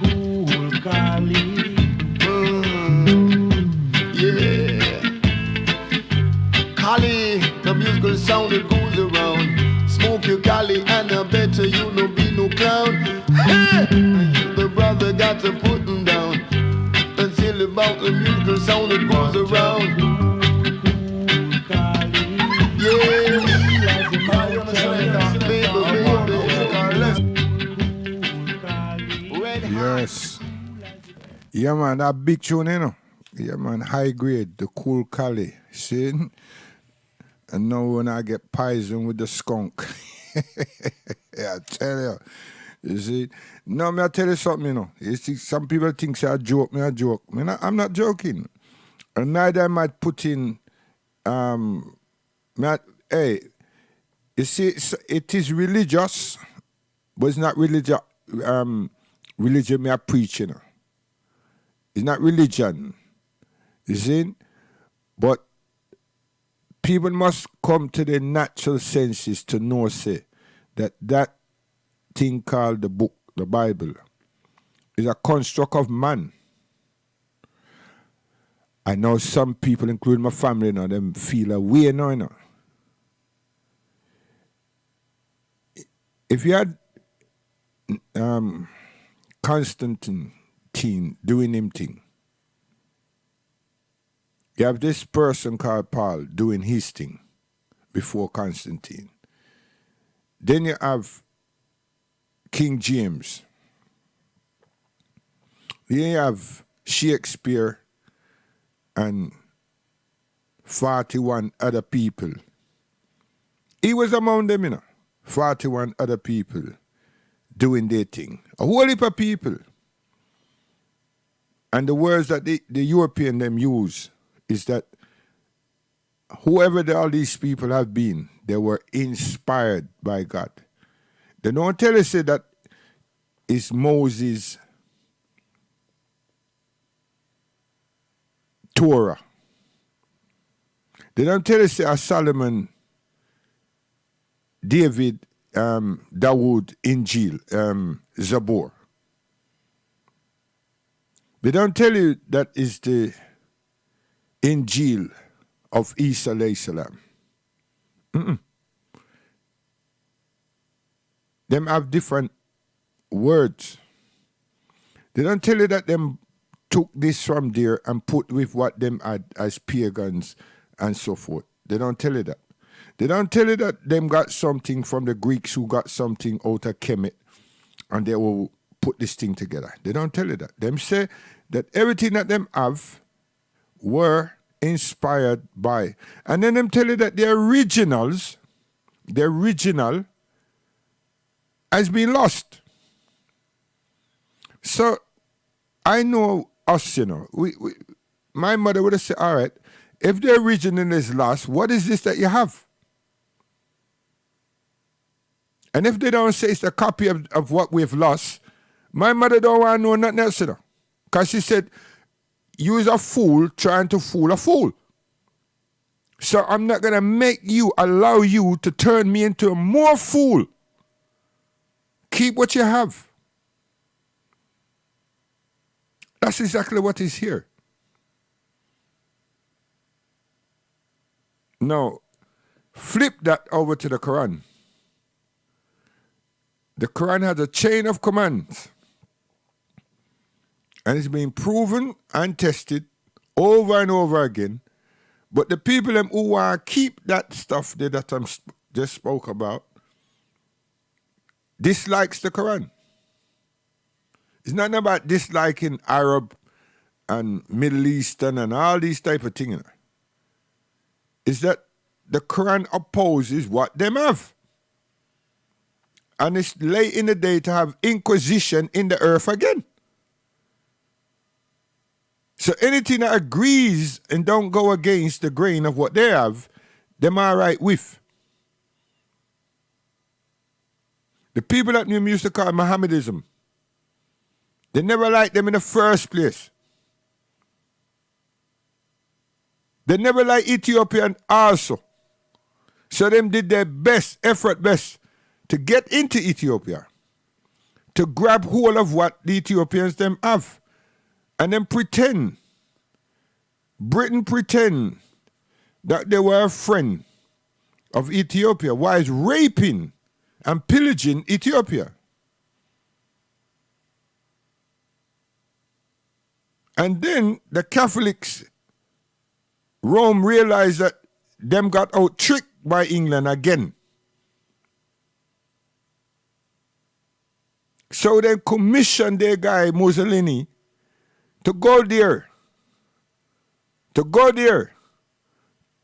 cool collie. Yeah. Cali, the musical sound that goes around. Smoke your Cali and I bet you no be no clown. Hey! And you the brother got to put him down. And tell about the musical sound that goes around. Yeah. Yes. Yeah, man, that big tune, you know. Yeah, man, high grade, the cool Cali. See? And now when I get poison with the skunk. Yeah, I tell you. You see? No, me I tell you something, you know. You see, some people think say I joke, me I joke. I'm not joking. And neither am I put in, hey, you see, it is religious, but it's not religious. Religion me I preach, you know. It's not religion. You see? But people must come to their natural senses to know, say, that thing called the book, the Bible, is a construct of man. I know some people, including my family, you know, them feel a way now, you know. If you had Constantine doing him thing, you have this person called Paul doing his thing before Constantine. Then you have King James. Then you have Shakespeare and 41 other people. He was among them, you know. 41 other people doing their thing. A whole heap of people. And the words that the European them use is that whoever all these people have been, they were inspired by God. They don't tell us that it's Moses' Torah. They don't tell us it's Solomon, David, Dawood, Injil, Zabur. They don't tell you that is the Injil of Isa alayhi salam. Them have different words. They don't tell you that them took this from there and put with what them had as pagans and so forth. They don't tell you that. They don't tell you that them got something from the Greeks who got something out of Kemet and they will put this thing together. They don't tell you that. Them say that everything that them have were inspired by. And then them tell you that the original has been lost. So I know us, my mother would have said, all right, if the original is lost, what is this that you have? And if they don't say it's a copy of what we've lost, my mother don't want to know nothing else, because she said, you is a fool trying to fool a fool. So I'm not going to allow you to turn me into a more fool. Keep what you have. That's exactly what is here. Now, flip that over to the Quran. The Quran has a chain of commands. And it's been proven and tested over and over again. But the people who want to keep that stuff there that I just spoke about dislikes the Quran. It's not about disliking Arab and Middle Eastern and all these type of things. It's that the Quran opposes what them have. And it's late in the day to have inquisition in the earth again. So anything that agrees and don't go against the grain of what they have, them are right with. The people that we used to call Mohammedism, they never liked them in the first place. They never liked Ethiopian also. So them did their best to get into Ethiopia, to grab hold of what the Ethiopians them have. And then Britain pretend that they were a friend of Ethiopia while raping and pillaging Ethiopia. And then the Catholics, Rome realized that them got out tricked by England again. So they commissioned their guy Mussolini to go there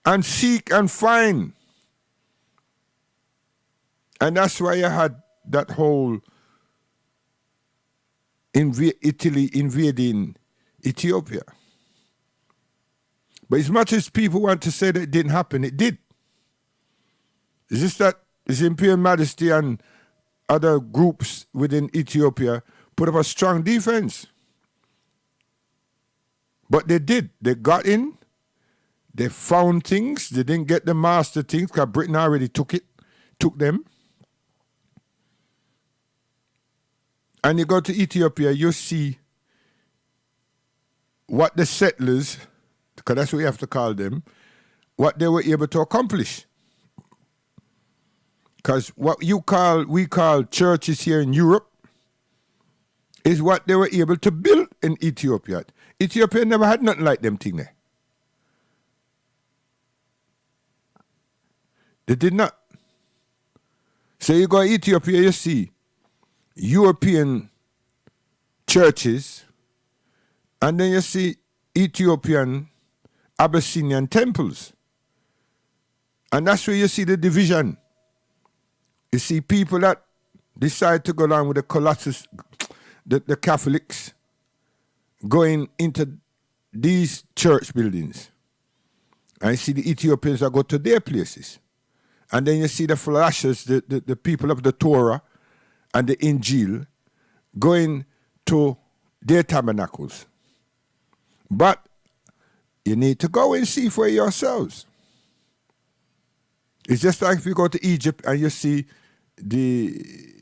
and seek and find. And that's why you had that whole Italy invading Ethiopia. But as much as people want to say that it didn't happen, it did. It's just that His Imperial Majesty and other groups within Ethiopia put up a strong defense. But they did. They got in. They found things. They didn't get the master things because Britain already took them. And you go to Ethiopia, you see what the settlers, because that's what you have to call them, what they were able to accomplish. Because what we call churches here in Europe is what they were able to build in Ethiopia. Ethiopia never had nothing like them thing there. They did not. So you go to Ethiopia, you see European churches, and then you see Ethiopian Abyssinian temples. And that's where you see the division. You see people that decide to go along with the Colossus, the Catholics, going into these church buildings. And you see the Ethiopians that go to their places. And then you see the flashes, the people of the Torah and the Injil going to their tabernacles. But you need to go and see for yourselves. It's just like if you go to Egypt and you see the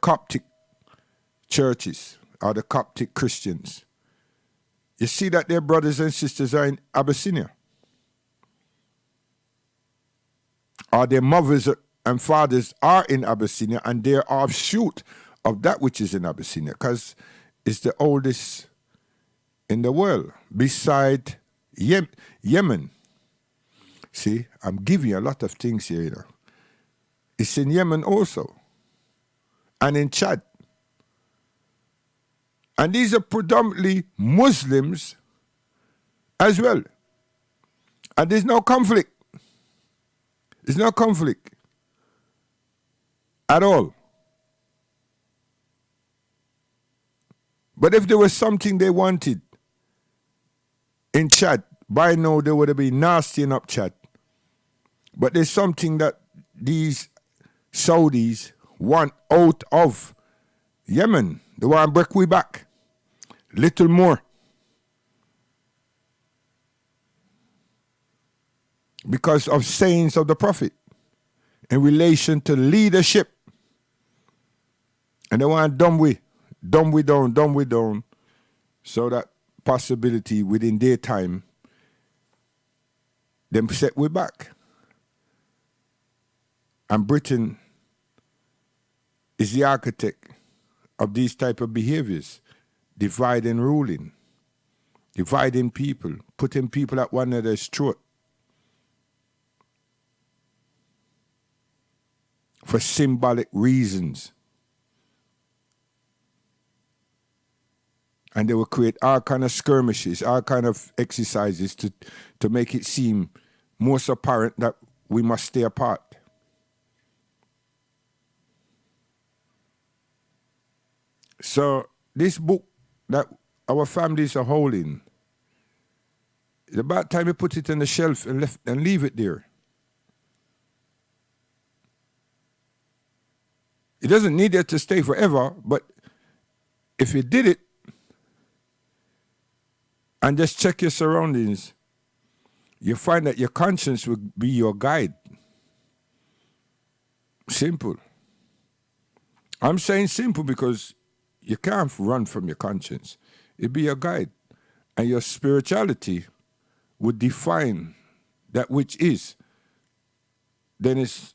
Coptic churches or the Coptic Christians. You see that their brothers and sisters are in Abyssinia. Or their mothers and fathers are in Abyssinia, and they're offshoot of that which is in Abyssinia, because it's the oldest in the world, beside Yemen. See, I'm giving you a lot of things here, It's in Yemen also. And in Chad. And these are predominantly Muslims as well. And there's no conflict. There's no conflict at all. But if there was something they wanted in Chad, by now they would have been nasty enough Chad. But there's something that these Saudis want out of Yemen. They want to break we back. Little more. Because of sayings of the Prophet in relation to leadership. And they want to dumb we down, so that possibility within their time, them set we back. And Britain is the architect of these type of behaviors, divide and ruling, dividing people, putting people at one another's throat for symbolic reasons. And they will create all kind of skirmishes, all kind of exercises to make it seem most apparent that we must stay apart. So this book that our families are holding, it's about time you put it on the shelf and leave it there. It doesn't need it to stay forever, but if you did it, and just check your surroundings, you find that your conscience will be your guide. Simple. I'm saying simple because you can't run from your conscience. It'll be your guide. And your spirituality would define that which is. Then it's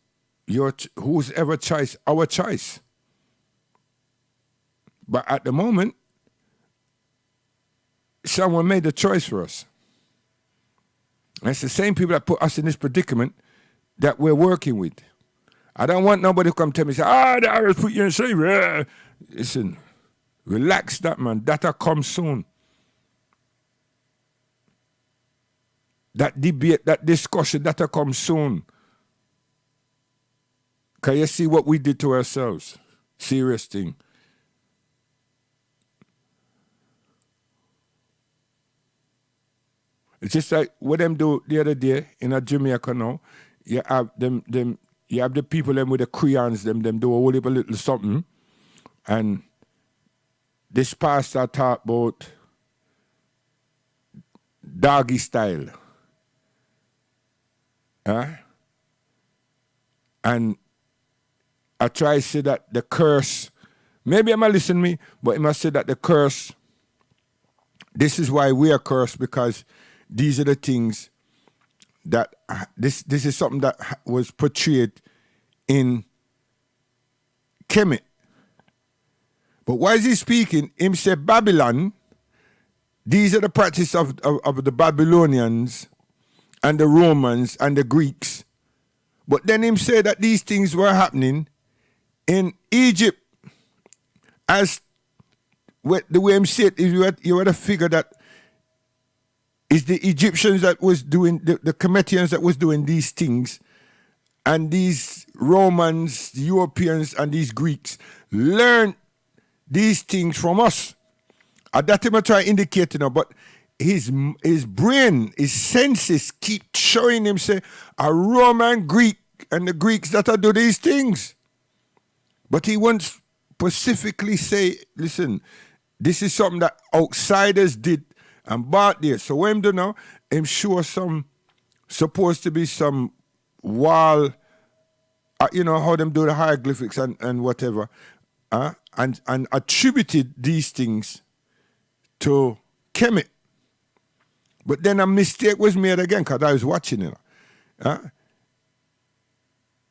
whose ever choice, our choice. But at the moment, someone made a choice for us. And it's the same people that put us in this predicament that we're working with. I don't want nobody to come tell me, say, the Irish put you in slavery. Listen, relax that, man. That'll come soon. That debate, that discussion, that'll come soon. Can you see what we did to ourselves? Serious thing. It's just like what them do the other day in a Jamaica now. You have you have the people them with the crayons, them do a whole heap of little something. And this pastor talk about doggy style. And I try to say that the curse, maybe I'm not listening to me, but I must say that the curse, this is why we are cursed, because these are the things that, this is something that was portrayed in Kemet. But why is he speaking? Him say Babylon, these are the practice of the Babylonians and the Romans and the Greeks. But then him say that these things were happening in Egypt. As the way him say it, you had to figure that it's the Egyptians that was doing, the Cometians that was doing these things, and these Romans, the Europeans, and these Greeks learned these things from us. And that him try indicating, but his brain, his senses keep showing him, say, a Roman, Greek, and the Greeks that do these things. But he won't specifically say, listen, this is something that outsiders did and bought there. So what him do now, him sure supposed to be some wall, how them do the hieroglyphics and whatever, and attributed these things to Kemet. But then a mistake was made again, because I was watching it.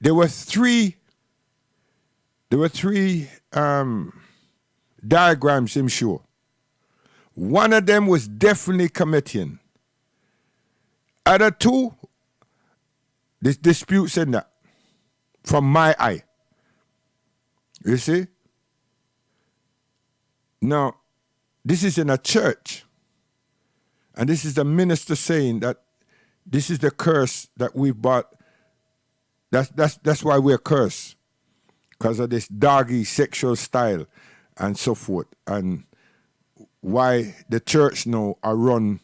There were three diagrams, I'm sure. One of them was definitely Cometian. Other two, there's disputes in that. from my eye. You see? Now, this is in a church. And this is the minister saying that this is the curse that we've bought. That's why we're cursed. Because of this doggy sexual style and so forth. And why the church now are run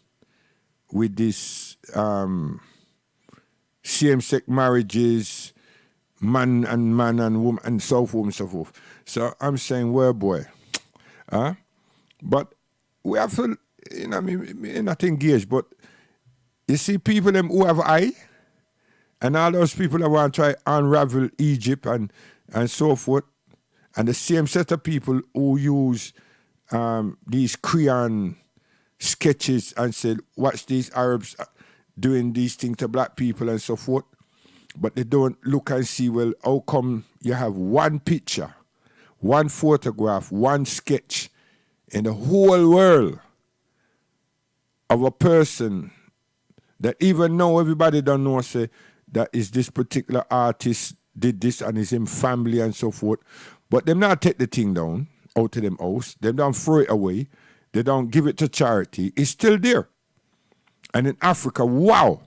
with this same-sex marriages, man and woman, and so forth and so forth. So I'm saying, well, boy. But we have to, not engaged, but you see people them who have eye, and all those people that want to try unravel Egypt and so forth, and the same set of people who use these crayon sketches and said, watch these Arabs doing these things to black people and so forth, but they don't look and see, well, how come you have one picture, one photograph, one sketch in the whole world of a person that even now everybody don't know, say, that is this particular artist did this and is in family and so forth, but them not take the thing down out of them house, them don't throw it away, they don't give it to charity, it's still there. And in Africa, wow,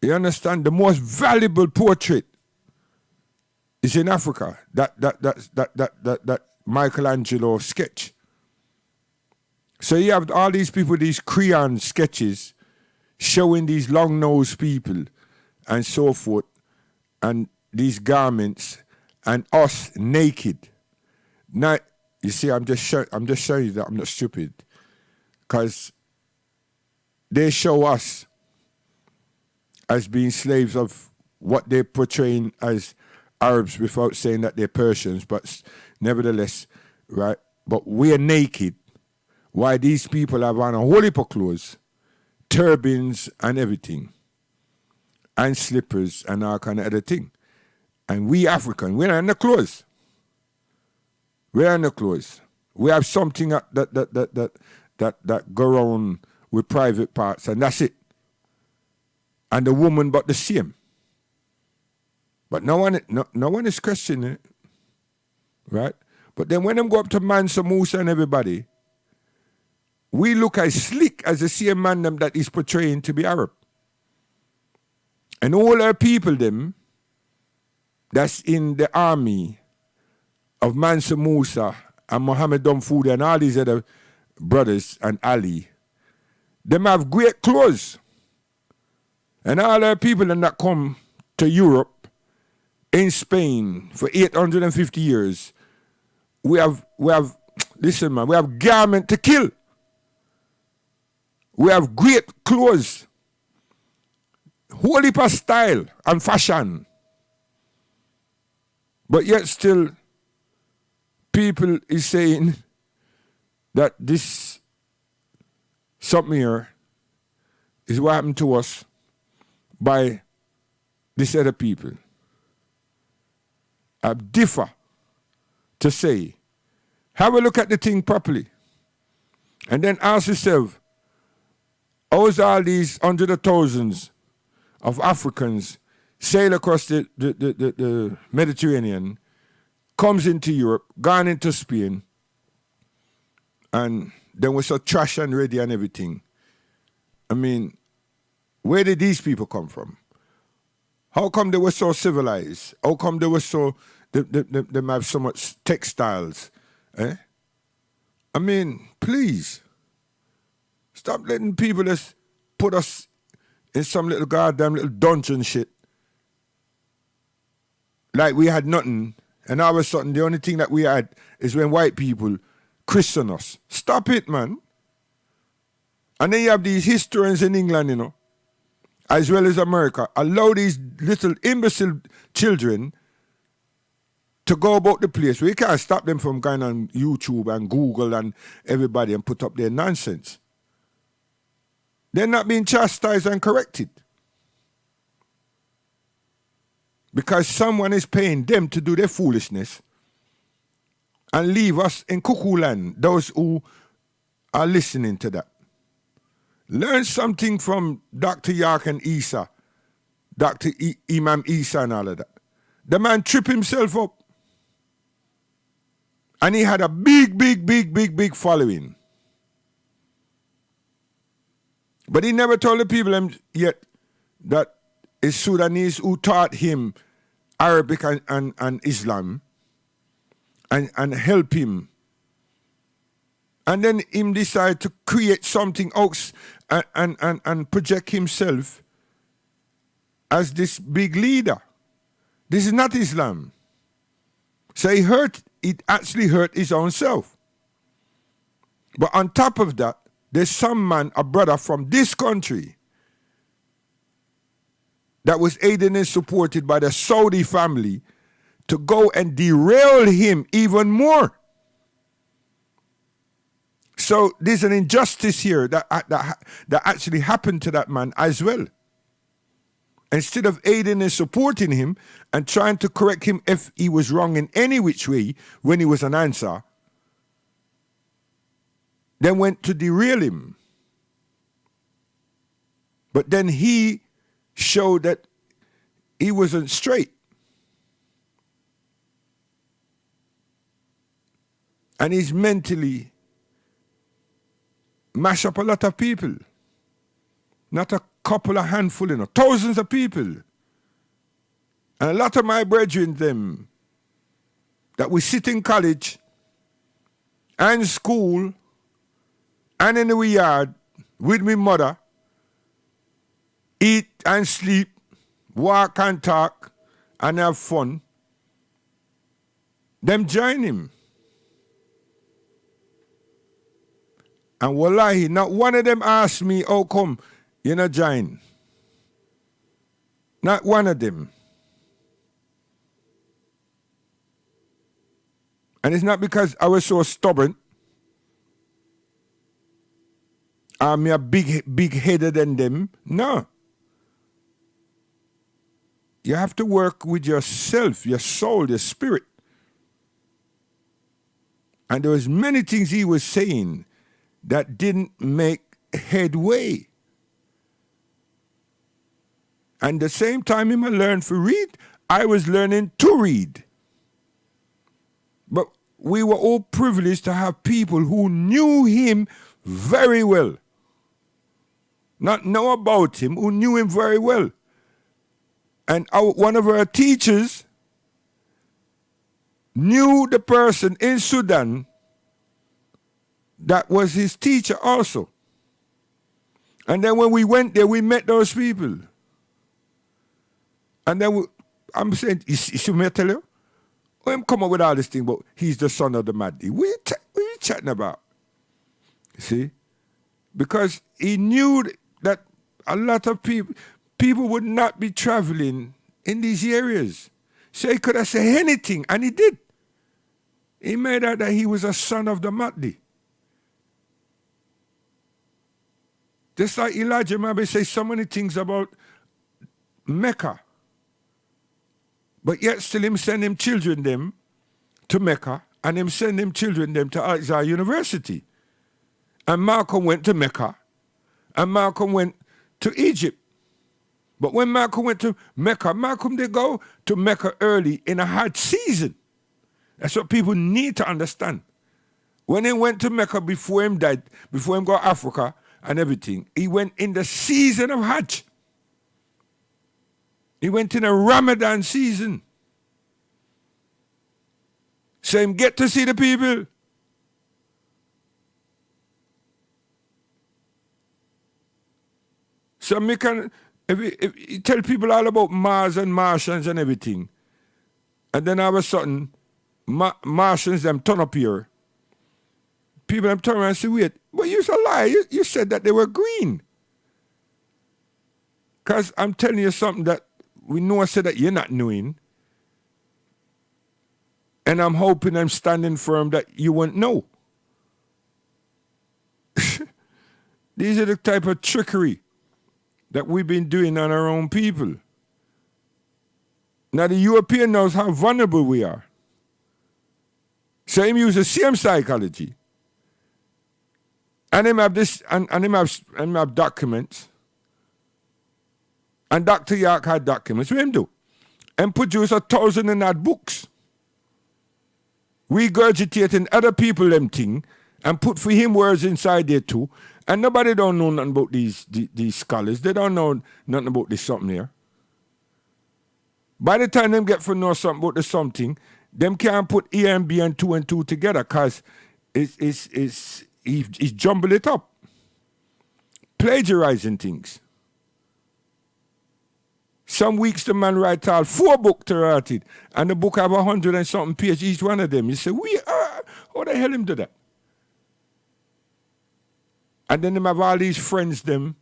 you understand, the most valuable portrait is in Africa, that Michelangelo sketch. So you have all these people, these crayon sketches, showing these long-nosed people and so forth, and these garments, and us naked. Now, you see, I'm just showing you that I'm not stupid, because they show us as being slaves of what they're portraying as Arabs without saying that they're Persians, but nevertheless, right? But we're naked. Why these people have on a whole heap of clothes, turbans and everything, and slippers and all kind of other thing. And we African, we're not in the clothes. We're in the clothes. We have something that go around with private parts, and that's it. And the woman but the same. But no one is questioning it. Right? But then when them go up to Mansa Musa and everybody, we look as slick as the same man them that is portraying to be Arab. And all our people them that's in the army of Mansa Musa and Mohammed Dumfoudi and all these other brothers and Ali, them have great clothes. And all our people that come to Europe, in Spain for 850 years, we have listen man, we have garment to kill. We have great clothes, whole heap of style and fashion. But yet still, people is saying that this something here is what happened to us by this other people. I differ to say, have a look at the thing properly, and then ask yourself, how's all these hundreds of thousands of Africans sail across the Mediterranean, comes into Europe, gone into Spain, and then we're so trash and ready and everything. I mean, where did these people come from? How come they were so civilized? How come they were so, they have so much textiles? Eh? I mean, please, stop letting people just put us in some little goddamn little dungeon shit. Like we had nothing, and all of a sudden the only thing that we had is when white people christen us. Stop it, man. And then you have these historians in England, you know, as well as America, allow these little imbecile children to go about the place. We can't stop them from going on YouTube and Google and everybody and put up their nonsense. They're not being chastised and corrected. Because someone is paying them to do their foolishness and leave us in cuckoo land, those who are listening to that. Learn something from Dr. Yark and Isa, Dr. Imam Isa and all of that. the man tripped himself up. And he had a big following. But he never told the people yet that it's Sudanese who taught him Arabic and Islam and help him. And then him decide to create something else and project himself as this big leader. This is not Islam. So it actually hurt his own self. But on top of that, there's some man, a brother from this country, that was aided and supported by the Saudi family to go and derail him even more. So there's an injustice here that actually happened to that man as well. Instead of aiding and supporting him and trying to correct him if he was wrong in any which way when he was an answer, then went to derail him. But then he showed that he wasn't straight. And he's mentally mashed up a lot of people. Not a couple of handful, thousands of people. And a lot of my brethren, them, that we sit in college and school and in the yard with me mother, eat and sleep, walk and talk, and have fun, them join him. And wallahi, not one of them asked me, how come you not join? Not one of them. And it's not because I was so stubborn. I'm a big-headed than them. No. You have to work with yourself, your soul, your spirit. And there was many things he was saying that didn't make headway. And the same time him I learned to read, I was learning to read. But we were all privileged to have people who knew him very well. Not know about him, who knew him very well. And one of our teachers knew the person in Sudan that was his teacher also. And then when we went there, we met those people. And then I'm saying, you see me tell you? I'm come up with all this thing, but he's the son of the Mahdi. What are you chatting about? You see? Because he knew that a lot of people would not be traveling in these areas. So he could have said anything, and he did. He made out that he was a son of the Mahdi. Just like Elijah maybe say so many things about Mecca. But yet still him send him children them to Mecca, and him send him children them to Al-Azhar University. And Malcolm went to Mecca, and Malcolm went to Egypt. But when Malcolm went to Mecca, Malcolm did go to Mecca early in a hard season. That's what people need to understand. When he went to Mecca before him died, before him go to Africa and everything, he went in the season of Hajj. He went in a Ramadan season. So him get to see the people. So me can, if you tell people all about Mars and Martians and everything, and then all of a sudden, Martians them turn up here, people them turn around and say, wait, but you a lie. You said that they were green. Because I'm telling you something that we know I said that you're not knowing. And I'm hoping I'm standing firm that you won't know. These are the type of trickery that we've been doing on our own people. Now the European knows how vulnerable we are. So him use the same psychology. And him have this, and him have documents. And Dr. York had documents. What him do? and produce 1,000 and odd books. Regurgitating other people them thing and put for him words inside there too. And nobody don't know nothing about these scholars. They don't know nothing about this something here. By the time them get to know something about the something, them can't put A and B and 2 together because he's jumble it up. Plagiarizing things. Some weeks the man write all 4 books to write it, and the book have 100 and something pages each one of them. You say, how the hell him do that? And then them have all these friends them,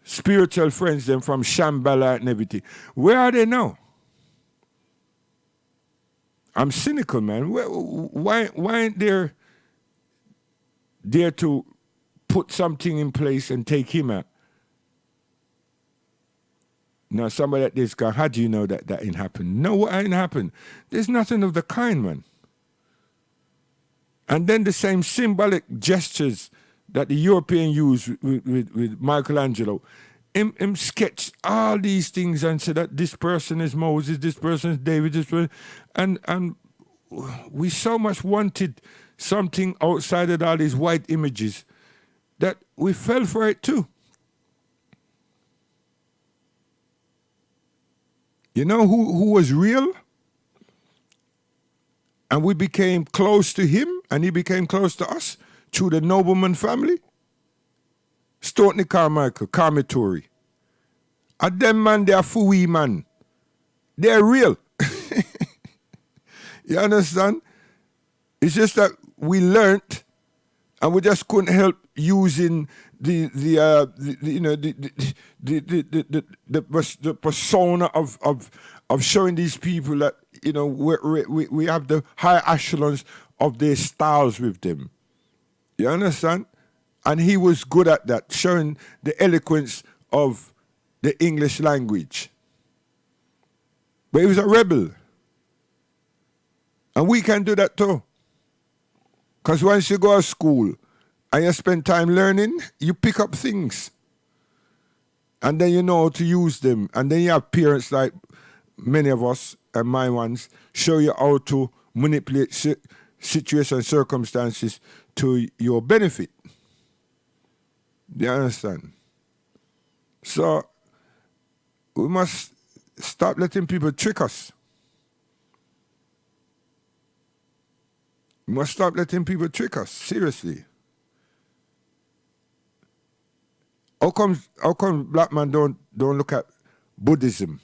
spiritual friends them from Shambhala and everything. Where are they now? I'm cynical, man. Why ain't there to put something in place and take him out? Now, somebody at this guy, how do you know that ain't happened? No, what ain't happened? There's nothing of the kind, man. And then the same symbolic gestures that the European used with Michelangelo, him sketched all these things and said that this person is Moses, this person is David, this person, and we so much wanted something outside of all these white images that we fell for it too. You know who was real? And we became close to him, and he became close to us through the Nobleman family? Stotney Carmichael, Carmitori. And them man, they are Fui man. They're real. You understand? It's just that we learnt, and we just couldn't help using the persona of showing these people that we have the high echelons of their styles with them. You understand? And he was good at that, showing the eloquence of the English language. But he was a rebel. And we can do that too. Because once you go to school and you spend time learning, you pick up things. And then you know how to use them. And then you have parents like many of us, and my ones, show you how to manipulate situations, circumstances to your benefit. Do you understand? So, we must stop letting people trick us. We must stop letting people trick us, seriously. How come black man don't look at Buddhism?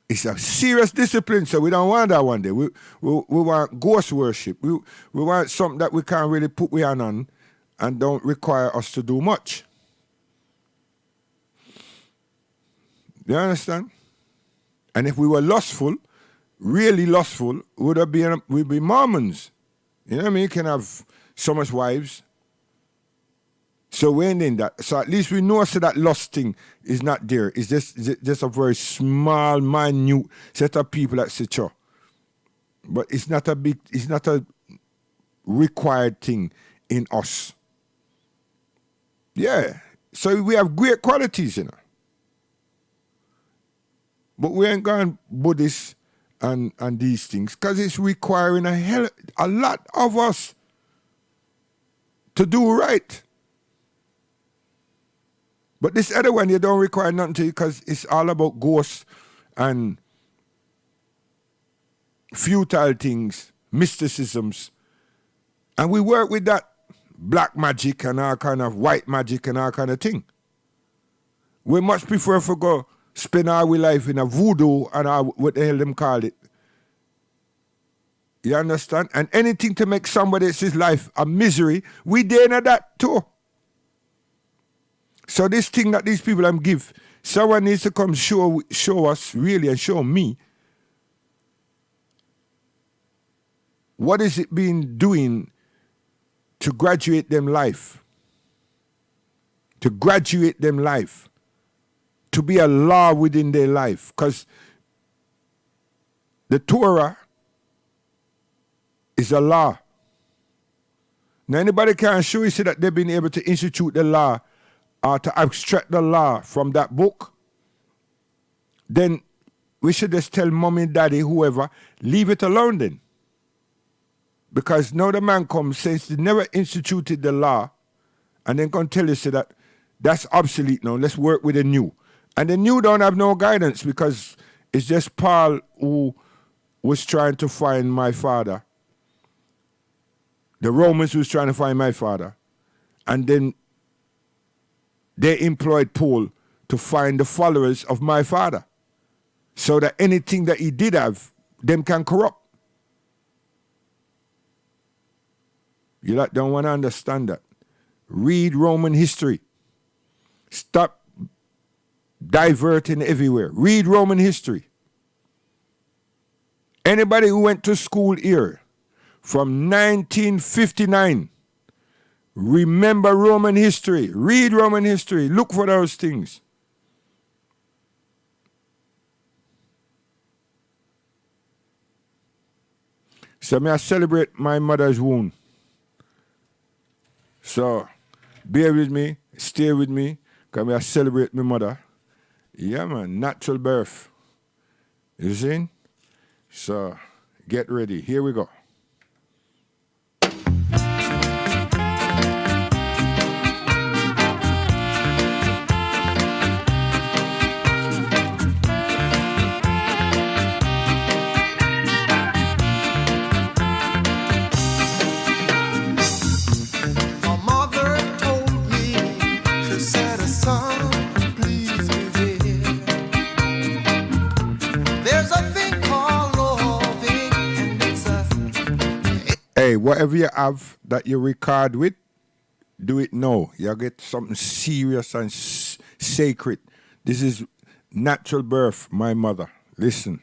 It's a serious discipline, so we don't want that one day. We want ghost worship. We want something that we can't really put we on and don't require us to do much. You understand? And if we were lustful, really lustful, we'd be Mormons. You know what I mean? You can have so much wives. So we ain't in that. So at least we know so that lust thing is not there. It's just a very small, minute set of people that say, sure. But it's not a required thing in us. Yeah. So we have great qualities, you know. But we ain't gone Buddhist and these things because it's requiring a lot of us to do right. But this other one, you don't require nothing to because it's all about ghosts and futile things, mysticisms. And we work with that black magic and all kind of white magic and all kind of thing. We much prefer to go spend our life in a voodoo and what the hell them call it. You understand? And anything to make somebody else's life a misery, we dare not that too. So this thing that these people give, someone needs to come show us really and show me what is it been doing to graduate them life. To graduate them life. To be a law within their life. Because the Torah is a law. Now anybody can show you that they've been able to institute the law or to abstract the law from that book? then we should just tell mommy, daddy, whoever, leave it alone then. Because now the man comes, says they never instituted the law, and then can tell you say that that's obsolete now, let's work with the new. And the new don't have no guidance because it's just Paul who was trying to find my father. The Romans was trying to find my father. And then they employed Paul to find the followers of my father. So that anything that he did have, them can corrupt. You lot don't want to understand that. Read Roman history. Stop diverting everywhere. Read Roman history. Anybody who went to school here from 1959, remember Roman history. Read Roman history. Look for those things. So may I celebrate my mother's wound. So bear with me, stay with me, because I celebrate my mother. Yeah, man, natural birth. You see? So get ready. Here we go. Hey, whatever you have that you record with, do it now. You get something serious and sacred. This is natural birth, my mother. Listen.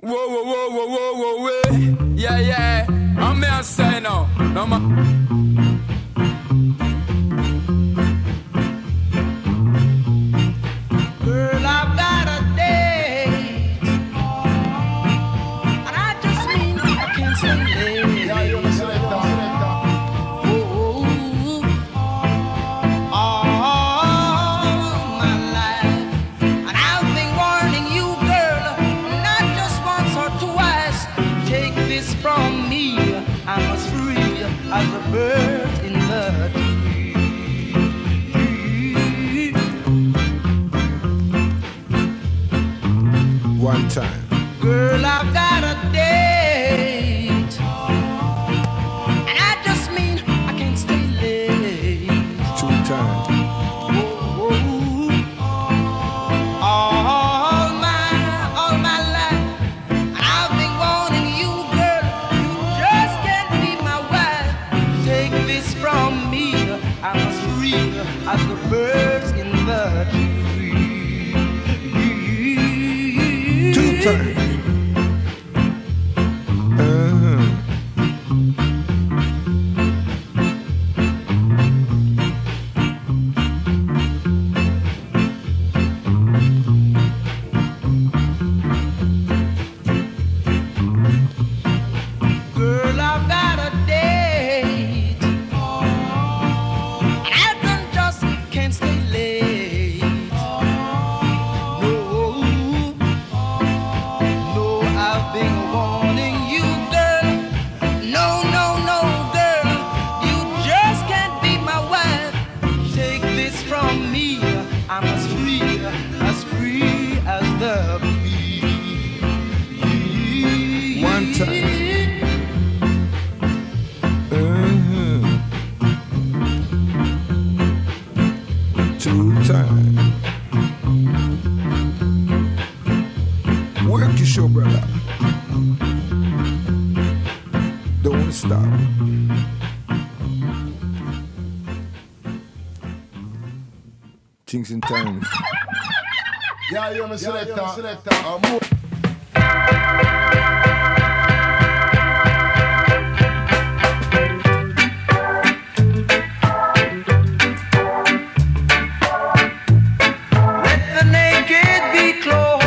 Whoa, whoa, whoa, whoa, whoa, whoa, Yeah, yeah. I'm me and say no. No man. Girl, I've got a date, and I just mean I can't stay late. Yeah, you listen to that. Ooh, all my life, and I've been warning you, girl, not just once or twice. Take this from me, I'm as free as a bird in the tree. One time. Girl, I've got a date, and I just mean I can't stay late. 2 times. Ooh, all my life, I've been wanting you, girl. You just can't be my wife. Take this from me, I'm as free as the birds in the tree. 2 times. Girl, I've got a date, and I done just can't stay late. No, I've been wanting you, girl. No, girl, you just can't be my wife. Take this from me, I'm as free as the bee. 1 time. 2 times. Work your show, brother. Don't stop. Things and times. Yeah, you me selector. Let the naked be clothed.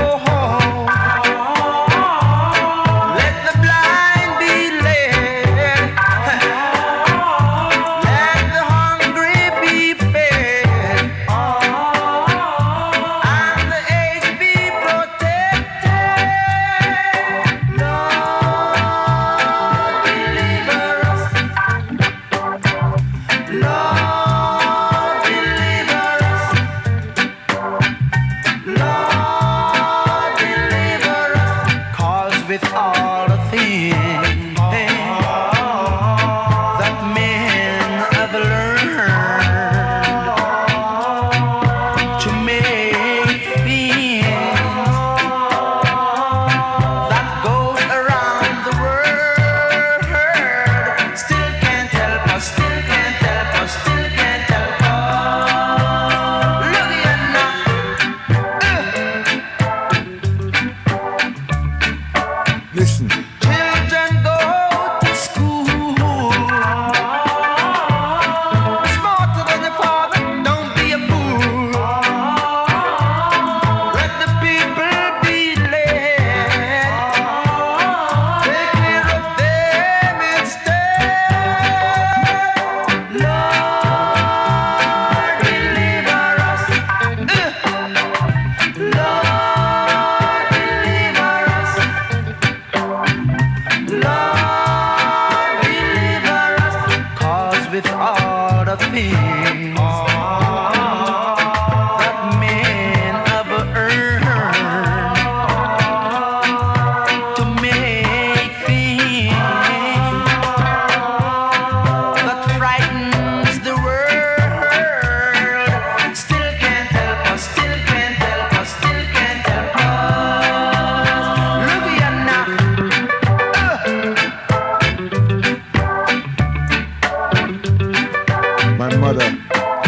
Let the blind be led. Let the hungry be fed. And the aged be protected. Lord, deliver us. Lord, deliver us. Lord, deliver us. 'Cause with all the things that men have learned to make things that goes around the world, still can't help us, still can't help us, still can't help us. Look at now. Listen. Children go to school. Smarter than your father, don't be a fool. Let the people be led. Take care of them instead. Lord, deliver us. Lord, deliver us. Lord, deliver us. 'Cause with all the things that men have earned to make things that frightens the world, still can't help us, still can't help us, still can't help us. Look at now. My mother,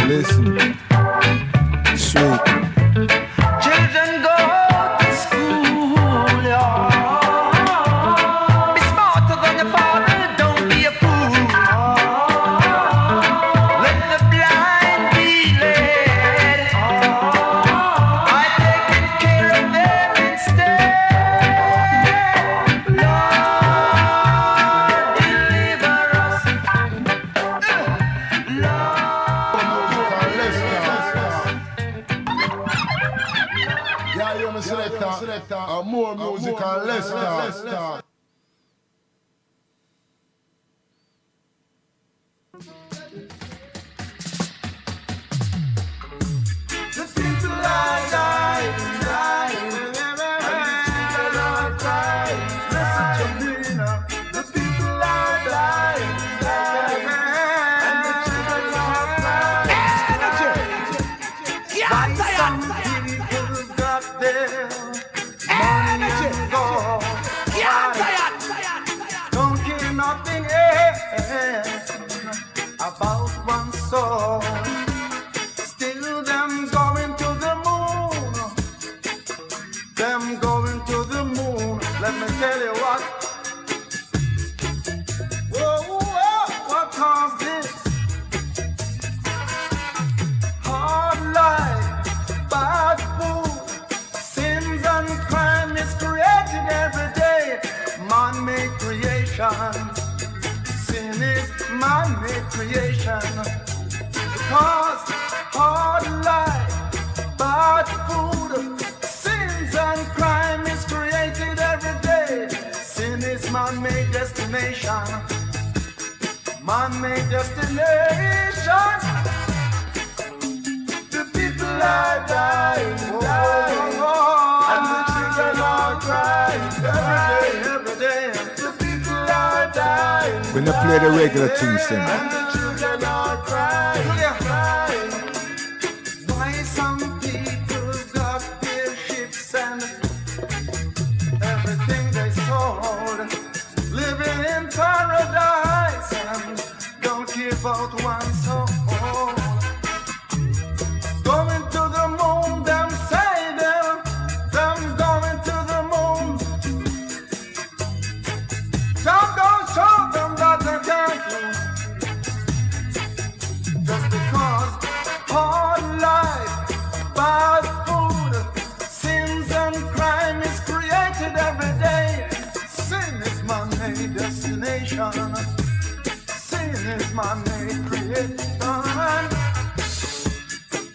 listen. Sweet. Children go to school, yeah. Be smarter than your me selector. More music and less talk. The people are dying, dying, listen to me now. The people are dying, dying, and the children are crying. Why some people got their money and gold, don't care nothing else about one soul. Still them going to the moon. Them going to the moon. Let me tell you what. Whoa, what caused this? Hard life, bad food, sins and crime is created every day. Man-made creation. Sin is man-made creation. Because hard life, bad food, sins and crime is created every day. Sin is man-made destination. Man-made destination. The people are dying, dying, and the children are crying every day. The people are dying. When they play the regular things, then. And the children are crying, crying. Why some people got their ships and everything they sold, living in paradise and don't care about one soul. Going to the moon, them say them going to the moon. Some don't show them that they can't do. Just because hard life, bad food, sins and crime is created every day. Sin is man-made destination. Sin is man-made creation.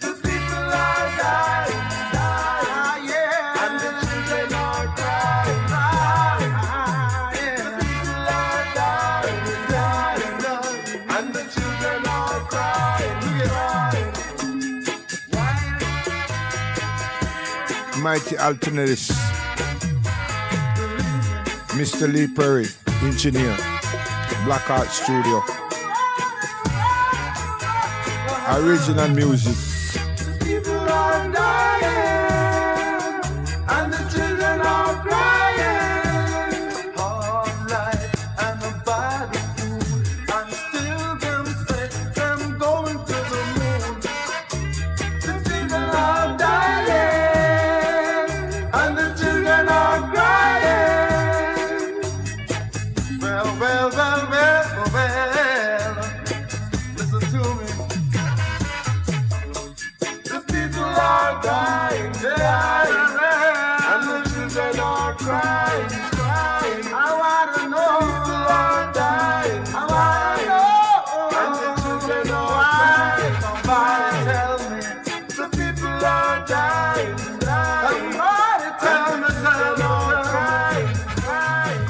The people are dying, dying, yeah, and the children are crying, crying, yeah. The people are dying, dying, dying, and the children are crying, crying. Mighty alternatist, Mr. Lee Perry, engineer, Black Art Studio. Original music. People are dying, and the children are crying. Hard life and a bad food, and still them say them going to the moon. The people are dying, and the children are crying. Well, listen to me. The people are dying, dying, and the children are crying, crying. I wanna know. People are dying, I wanna know. And the children are crying. Somebody tell me. The people are dying, dying. Somebody tell me, crying, crying.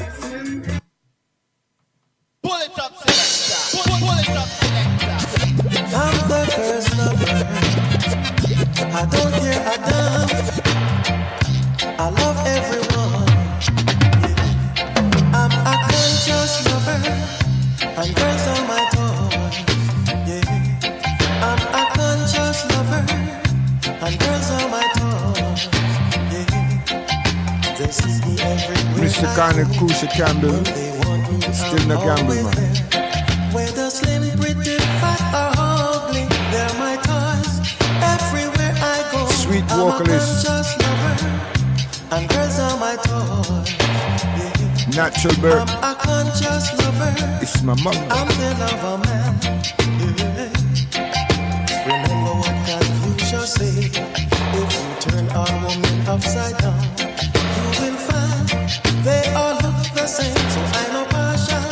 Pull it up, selector. Pull it up, selector. I'm the first lover. I don't care a damn. I love everyone. Yeah. I'm a conscious lover, and girls are my toys. Yeah. I'm a conscious lover, and girls are my toys. Yeah. They see me everywhere. Mr. Carney Crucial Campbell, still no gamble, man. Whether slim, pretty, fat or ugly, they're my toys. Everywhere I go, Sweet I'm vocalist. a conscious lover, and girls are my toys. Yeah. Natural birth. I'm a conscious lover. It's my mother. I'm the lover man. Yeah. Remember what Confucius said. If you turn a woman upside down, you will find they all look the same. So I know passion.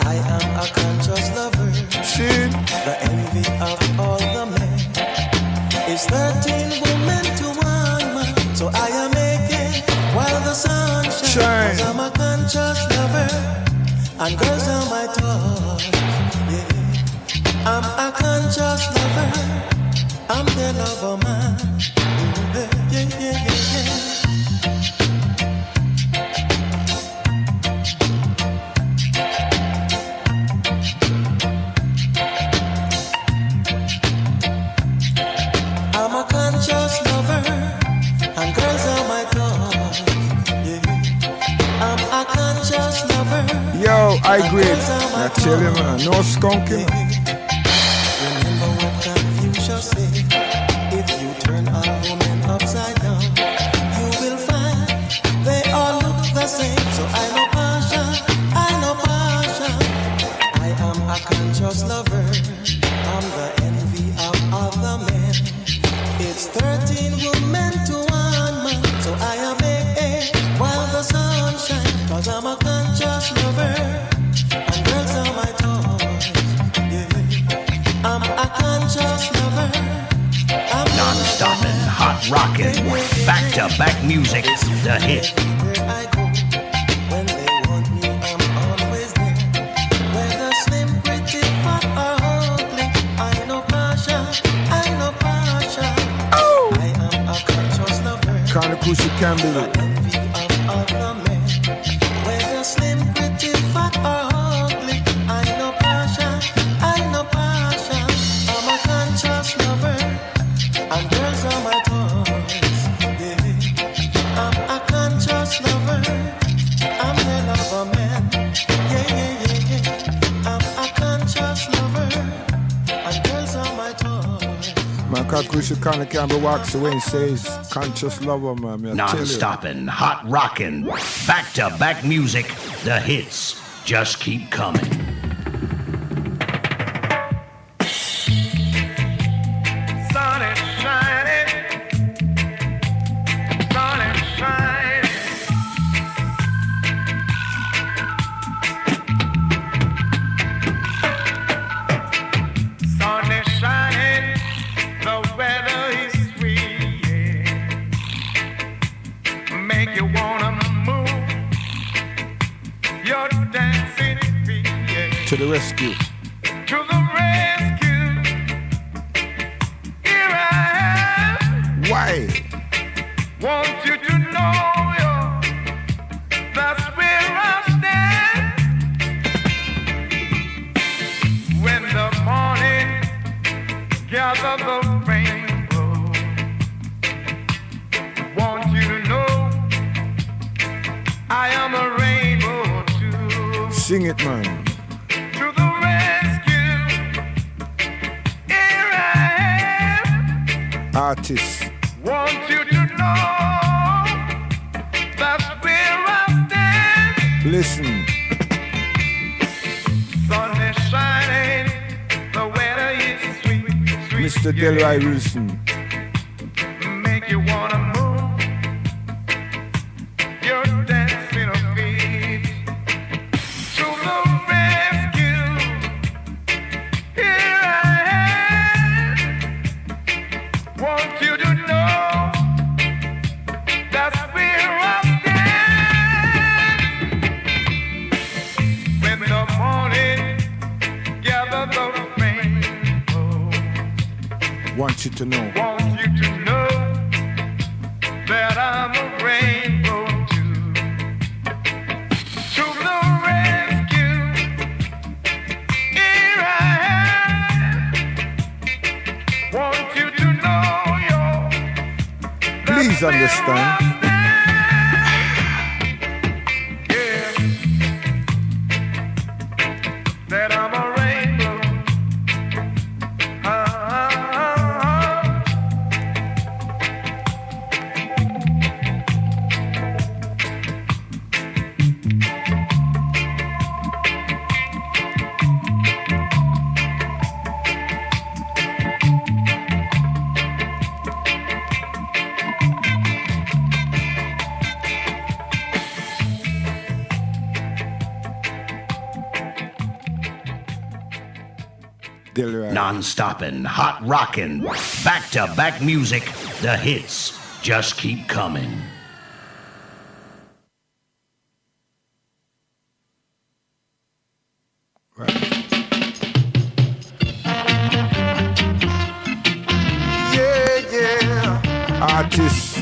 I am a conscious lover. Shit. The envy of all the men is 13 women to High grade. I tell you, man, no skunking. Remember what Confucius said. If you turn a woman upside down, you will find they all look the same. So I know passion, I know passion. I am a conscious lover. I'm the envy of other men. It's 13 women to one man. So I am while the sun shines. Cause I'm a conscious lover. And girls are my toys. Yeah. I'm a conscious lover. Non-stopping, hot rockin', back-to-back music, the hit. Where I go, when they want me, I'm always there. Whether slim, pretty, fat or ugly, I know passion, I know passion. I am a conscious lover. Kind of crucial can be. Envy of other men. Whether slim, pretty, fat or ugly, I know passion, I know passion. I'm a conscious lover. And girls are my toys, yeah. I'm a conscious lover. I'm the lover man, yeah, yeah, yeah, yeah. I'm a conscious lover. And girls are my toys. Man, Crucial Connor Campbell walks away and says, conscious lover, man. I tell you. Non-stopping, hot rockin', back-to-back music, the hits just keep coming. Sun is shining. Sun is shining. Sun is shining. The weather is sweet. Yeah. Make you wanna move. You're dancing feet. Yeah. To the rescue. To the rescue. Here I am. Why? Want you to know that's where I stand. When the morning gather the rainbow, want you to know I am a rainbow too. Sing it, man. To the rescue, here I am. Artists. Want you to know that's where I stand. Listen. Sun is shining, the weather is sweet, sweet. Mr. Delroy Wilson. Make you wanna move. You're dancing on feet. To the rescue, here I am. Want you to know that's where I stand. When the morning gather the rainbow, Want you to know. want you to know that I'm a rainbow too. To the rescue, here I am. Want you to know Please understand. Yeah, that I'm a rainbow. Delroy. Non-stopping, hot rockin', back-to-back music, the hits just keep coming. Yeah, yeah. Artists.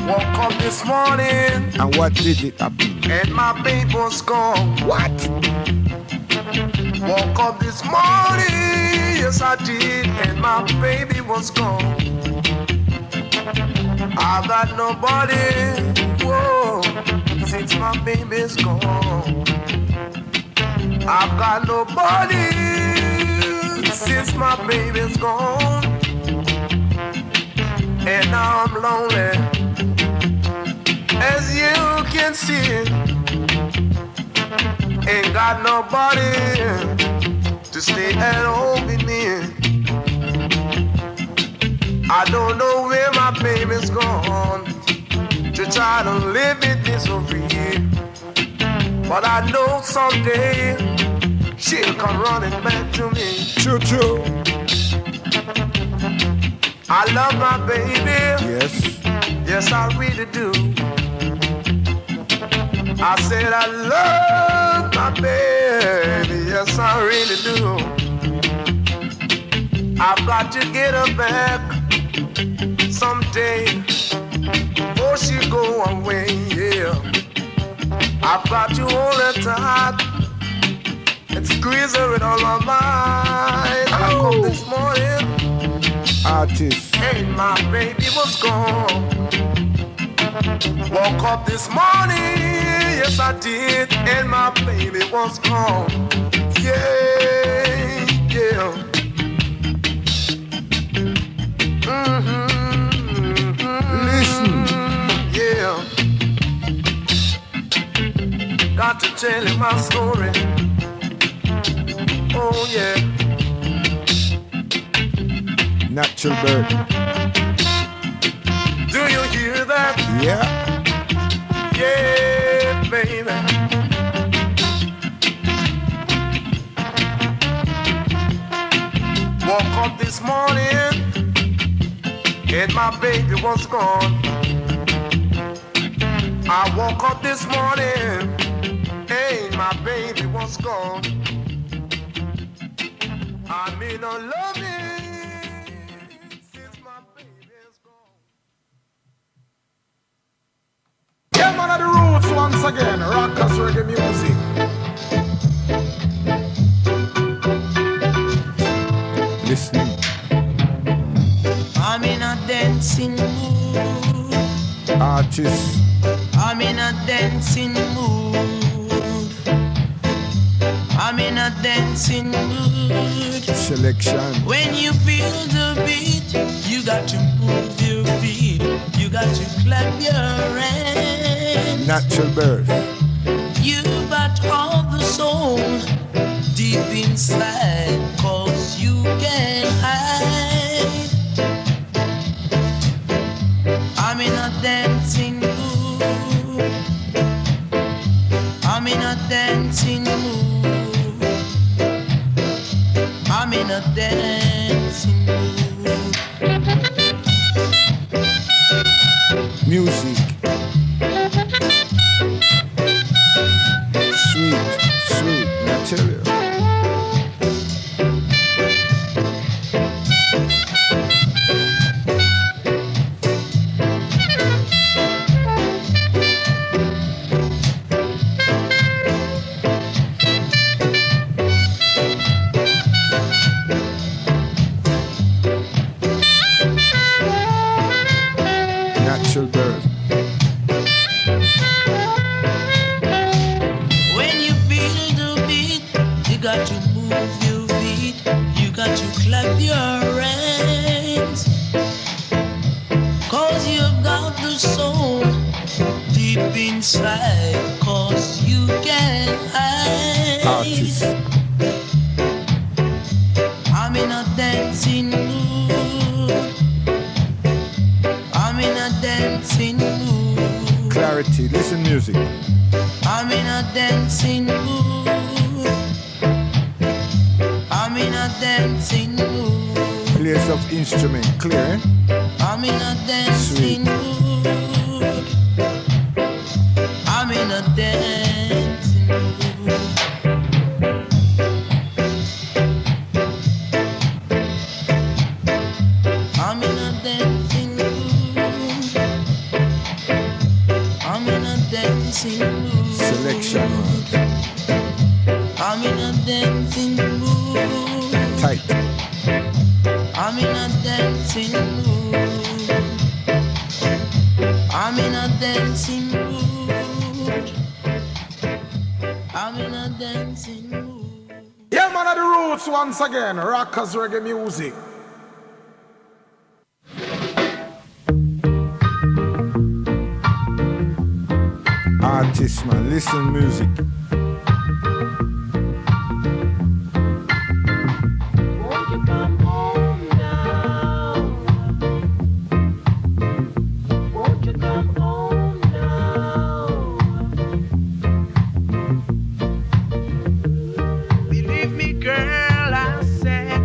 Woke up this morning And what did it happen? and my baby was gone. What? Woke up this morning, yes I did, and my baby was gone. I got nobody, whoa, since my baby's gone. I've got nobody since my baby's gone, and now I'm lonely, as you can see. Ain't got nobody to stay at home with me. I don't know where my baby's gone to try to live in misery, but I know someday she'll come running back to me. Choo choo. I love my baby. Yes. Yes, I really do. I said I love my baby. Yes, I really do. I've got to get her back someday before she go away. Yeah, I've got to hold her tight and squeeze her with all my might. I come this morning, artist, and my baby was gone. Woke up this morning, yes I did, and my baby was gone. Yeah, yeah. Listen. Yeah. Got to tell you my story. Oh yeah. Natural bird. Do you hear that? Yeah. Yeah, baby. Woke up this morning and my baby was gone. I woke up this morning and my baby was gone. I mean, I love it since my baby is gone. Yeah, man of the roots once again, rockers reggae music. Listening. I'm in a dancing mood. Artist. I'm in a dancing mood. I'm in a dancing mood. Selection. When you feel the beat, you got to move your feet. You got to clap your hands. Natural birth. You got all the soul deep inside, 'cause you can't hide. I'm in a dancing mood. I'm in a dancing mood. I'm in a dancing mood. Music. Sweet, sweet, I tell you. Natural birth. When you feel the beat, you got to move your feet. You got to clap your hands, 'cause you've got the soul deep inside, 'cause you can't hide. Artist. I'm in a dancing mood. I'm in a dancing mood. Clarity. Listen music. I'm in a dancing mood. I'm in a dancing mood. Place of instrument. Clear, eh? I'm in a dancing mood. I'm in a dancing mood. I'm in a dancing mood. I'm in a dancing mood. Selection. I'm in a dancing mood. Tight. I'm in a dancing mood. I'm in a dancing mood. I'm in a dancing mood. man of the roots once again. Rockers reggae music. Artist, man, listen music. Won't you come home now? Won't you come home now? Believe me, girl, I said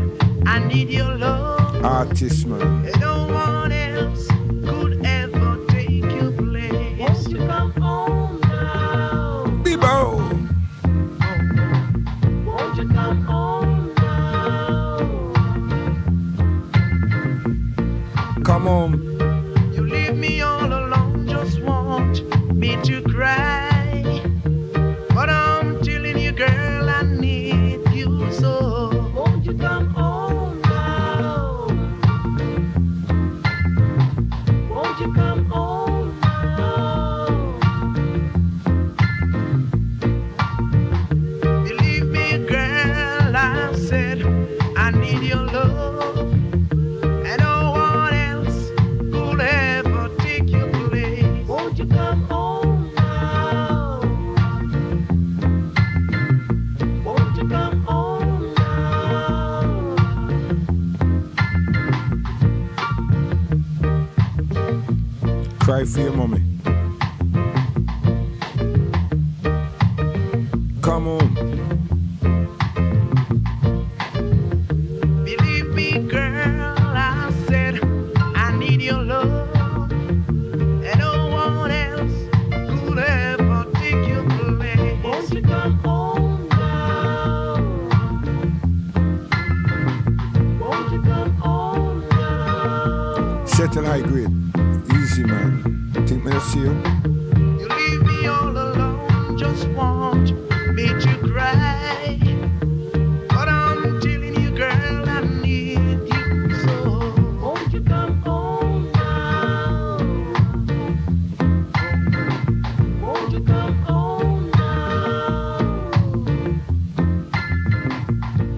I need your love. Artist, man. And no one else could ever take your place. Won't you come home now? Bebo. Won't you come home now? Come on. You leave me all alone, just want me to cry. But I'm telling you, girl, I need you so. Won't you come home now? Won't you come home now? Believe me, girl, I said I need your love. And no one else could ever take your place. Won't you come home now? Won't you come home now? Cry for your mommy. Come on. Believe me, girl, I said I need your love. And no one else could ever take your place. Won't you come home now? Won't you come home now? Settle high grade. Easy, man. Think me to see you? You leave me all alone, just want me to cry. But I'm telling you, girl, I need you so. Won't you come home now? Won't you come home now?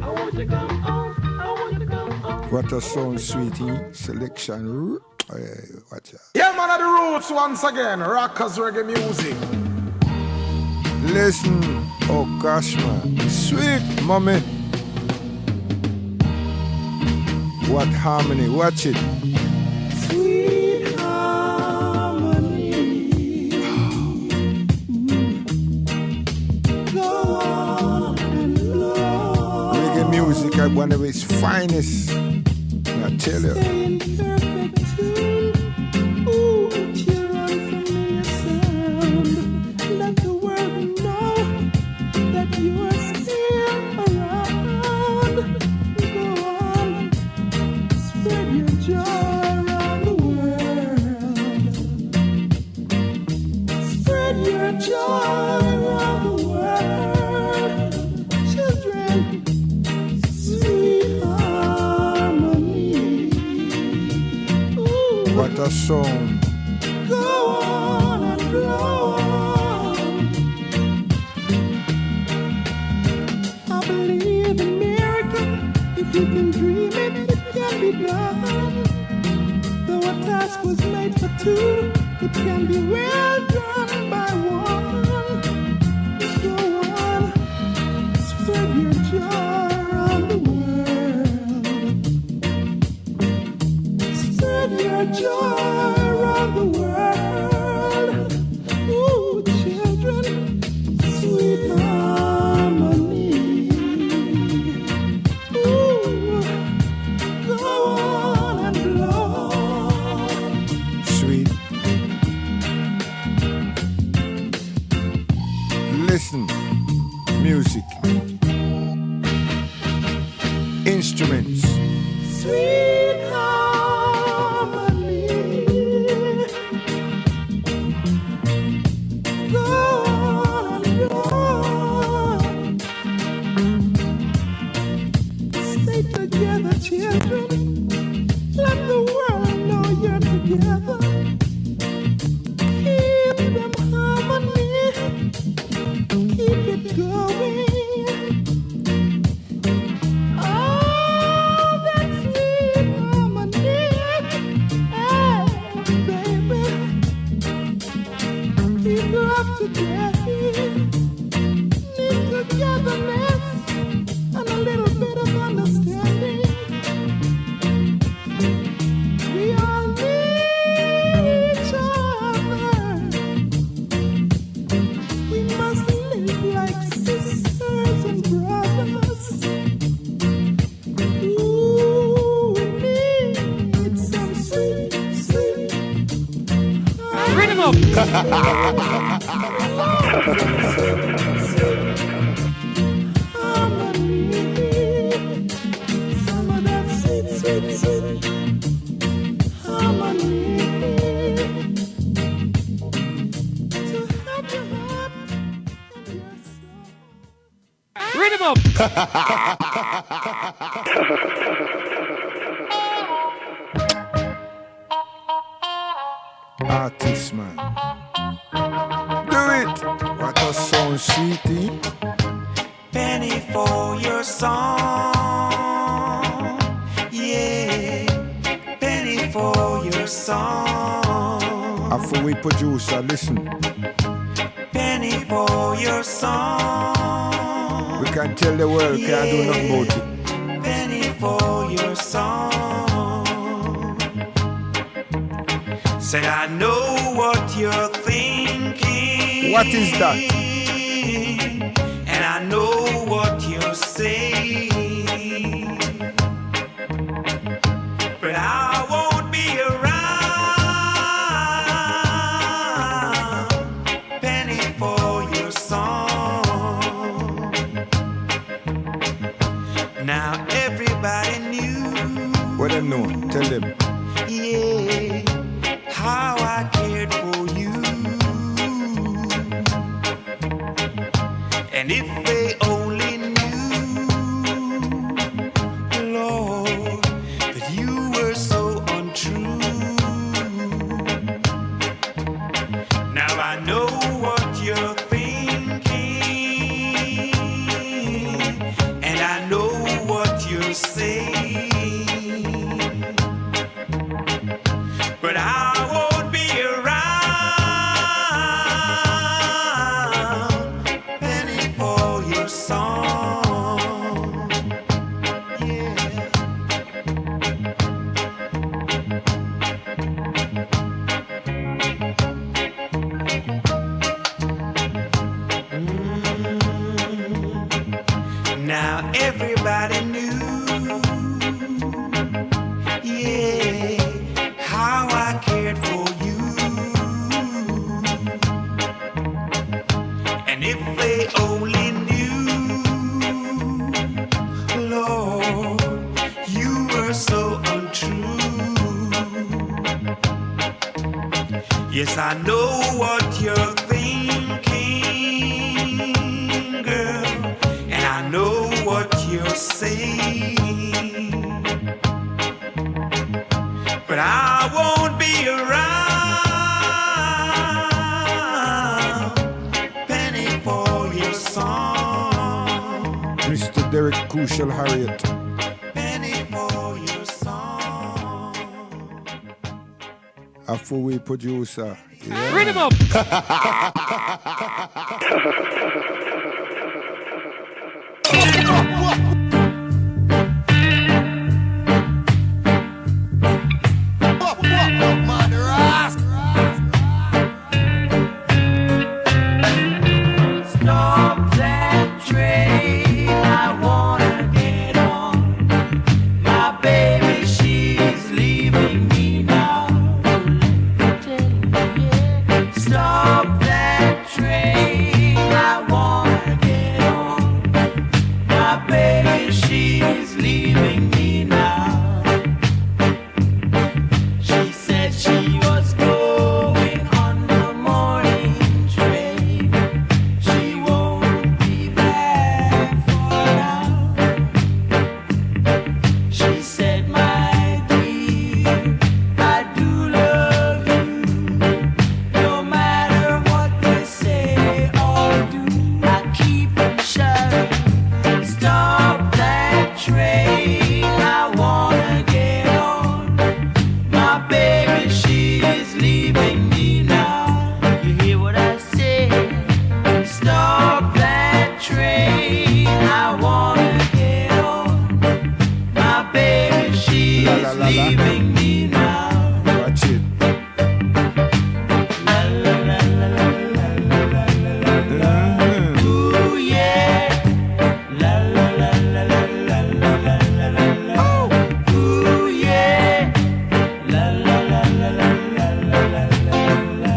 I want you to come home. I want you to come home. What a sound, sweetie. Selection. Watch out. Yeah, man of the roots once again. Rockers reggae music. Listen. Oh gosh, man. Sweet mommy. What harmony. Watch it. Sweet harmony. Go on and blow. Reggae music at one of its finest. I tell you. Stay in perfect tune. Ooh, children, familiar sound. Let the world know that you are still around. Go on, spread your joy around the world. Spread your joy around the world. Children, sweet harmony. Ooh, What a song. go on and blow on. I believe in miracle. If you can dream it, it can be done. Though a task was made for two, it can be well done by one. Go on, spread your joy around the world. Spread your joy around the world. Ooh, children, sweet harmony. Ooh, go on and blow. Sweet. Listen. Music. Instruments. Sweet harmony. Go on and blow. Stay together, children. Let the world know you're together. Keep them harmony. Keep it going. Artist, man. Do it. What a sound, sweetie. Penny for your song. Yeah. Penny for your song. After we producer, listen. Penny for your song. We can tell the world, can't do nothing about it. Penny for your song. Said I know what you're thinking. What is that? And I know what you're saying. But I won't be around. Penny for your song. Now everybody knew. What I know, tell them. Yeah, how I cared for you. And if they only knew, Lord, that you were so untrue. Now I know what you're thinking, and I know what you're saying. But I won't be around. Penny for your song. Yeah. Now everybody knew. Yeah, how I cared for you. And if they only knew, Lord, you were so untrue. Yes, I know what you're thinking, girl, and I know what you're saying. But I won't be around. Penny for your song. Mr. Derek Kushel Harriet. Penny for your song. After we producer. Yeah. Read him up. Stop that train, I wanna get on. My baby, she's leaving me now. Stop that train, I wanna get on. My baby, she's leaving me now. She said she was going on the morning train. She won't be back for now. She said, my dear, I do love you. No matter what they say or do, I keep on shouting. Stop that train, I wanna get on. My baby, she's leaving me now. You hear what I say? Stop that train, I wanna get on. My baby, she's La, la, la, la. leaving me now. Watch it. La la la la la la la la la. Ooh yeah. La la la la la la la la la la. Ooh yeah. La la la la la la la la la.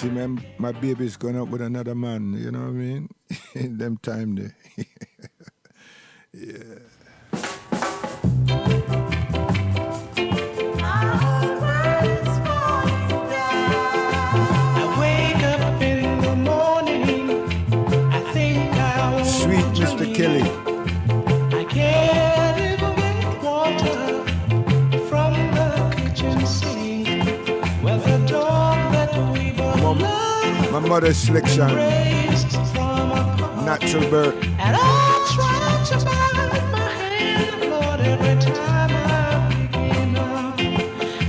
See, my baby's gone up with another man, you know what I mean? In them time there. Yeah. I wake up in the morning, I think I want Sweet Mr. Kelly. I can't even get water from the kitchen sink. Well, the dog that we both love, My mother's selection. raised from a Natural birth. and I try to bite my hand, Lord, every time I begin up.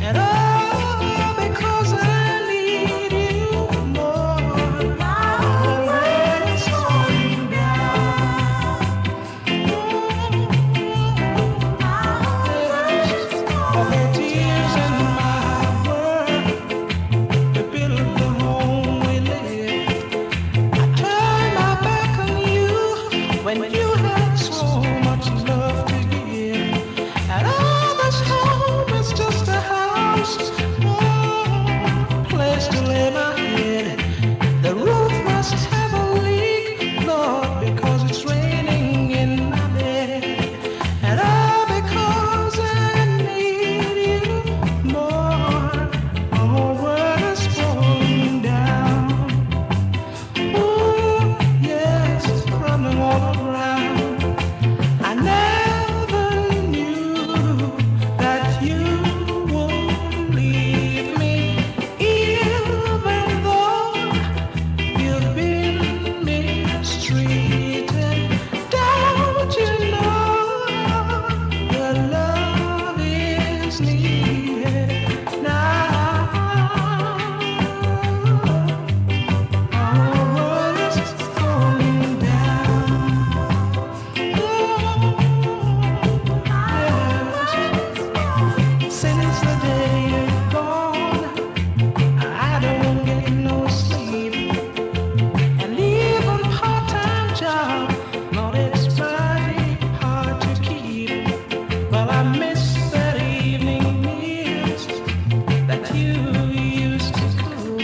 And all because I need you more. My world is falling down. All the tears in my world, they build the home we live. I turn my back on you when you have so much love to give. And all this home is just a house, place to lay my head. The roof must have a leak, Lord, because it's raining in my bed. And all because I need you more. My whole world is falling down. Ooh, yes, it's crumbling all around. I never knew that you would leave me, even though you've been mistreated. Don't you know your love is needed now? Our world is falling down. Since the day you're gone, I don't get no sleep. And even part-time job, Lord, it's mighty hard to keep. Well, I miss that evening meals that you used to cook.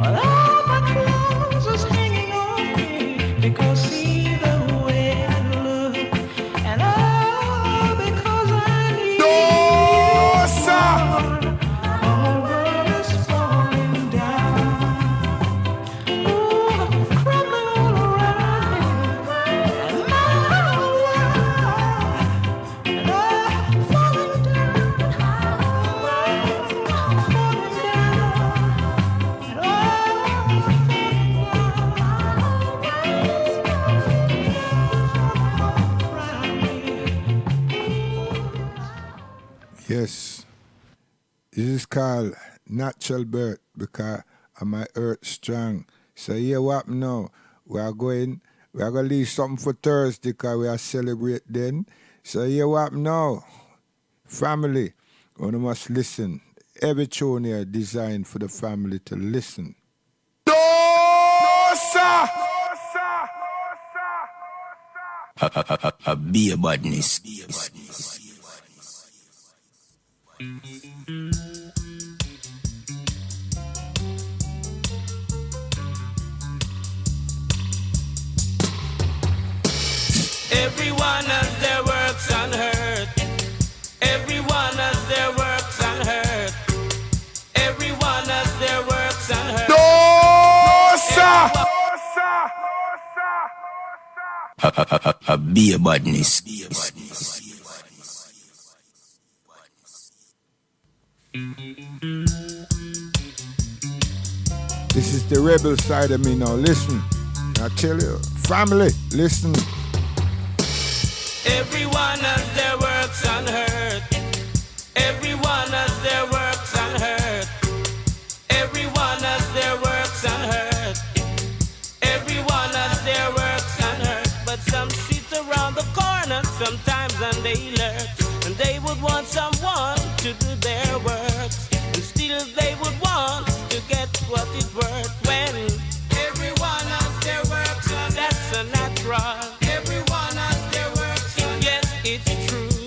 Well, all my clothes is hanging on me because see the way I look. And all because I need you more. Our world is falling down. Ooh, crumbling all around me. And my world, and all falling down. Our world is falling down. And all Yes. This is called natural birth because of my earth strong. So here what now? We are going to leave something for Thursday because we are celebrate then. So here what now? Family, you must listen. Every tune here designed for the family to listen. Be a badness. Everyone has their works unheard. Everyone has their works unheard. Everyone has their works unheard. Be a badness. This is the rebel side of me now. Listen. I tell you, family, listen. Everyone has their works unheard. Everyone has their works unheard. Everyone has their works unheard. Everyone has their works unheard. But some sit around the corner sometimes and they lurk. And they would want someone to do their works. And still they would want to get what is worth. When everyone has their works unheard. That's a natural. Everyone has their works unheard. Yes, it's true.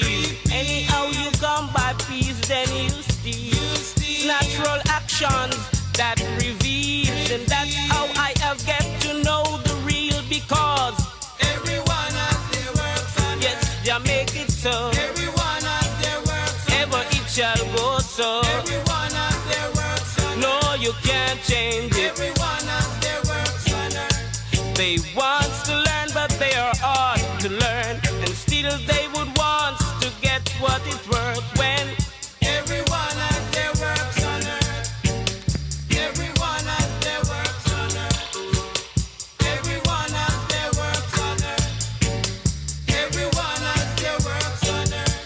peace. Anyhow you come by peace, then you steal. Natural actions that reveals, and that's how I have get to know the real, because everyone has their works on yes, Jah make it so. Everyone has their works on ever it shall go so. Everyone has their works on no, you can't change it. Everyone has their works on earth. They want to learn, but they are hard to learn, and still they would want to get what it's worth when everyone has their works on earth. Everyone has their works on earth. Everyone has their works on earth. Everyone has their works on earth.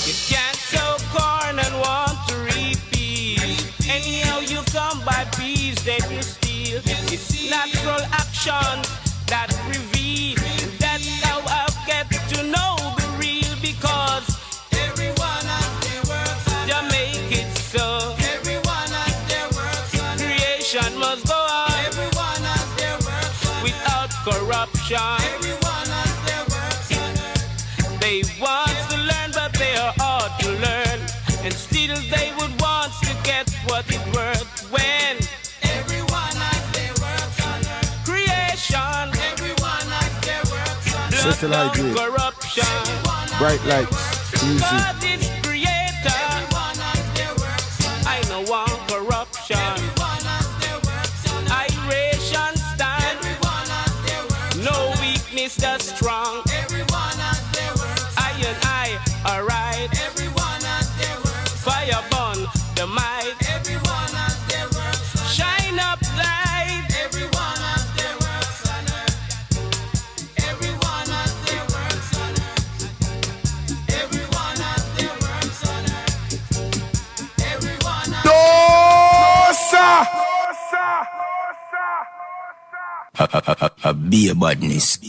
You can't sow corn and want to reap peas. Anyhow you come by peas, then you steal. It's natural action that reveal. That's how I get to know the real, because everyone has their works on Jah make it so. Everyone has their works on creation must go on. Everyone has their works on without corruption. Everyone has their works on earth. They want to learn, but they are hard to learn, and still they would want to get what it's worth when everyone has their works on earth. Creation, everyone has their works on earth. Settle high grade. Corruption, Bright lights. Easy. God is creator. Everyone has their works on earth. I know one corruption. Everyone has their works on earth. Iration stand. Everyone has their works on earth. No weakness that's strong. Everyone has their works on earth. I alright. Everyone has their works on earth. Fire burn the might. Everyone has their works on earth. Shine up light. Everyone has their works on earth. Everyone has their works on earth. Everyone has their works on earth. Everyone has A be a badness.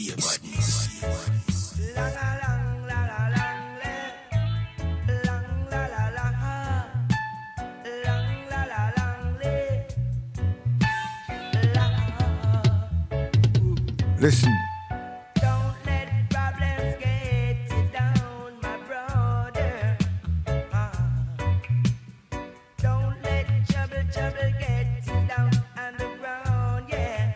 Listen. Don't let problems get you down, my brother. Don't let trouble get you down on the ground, yeah.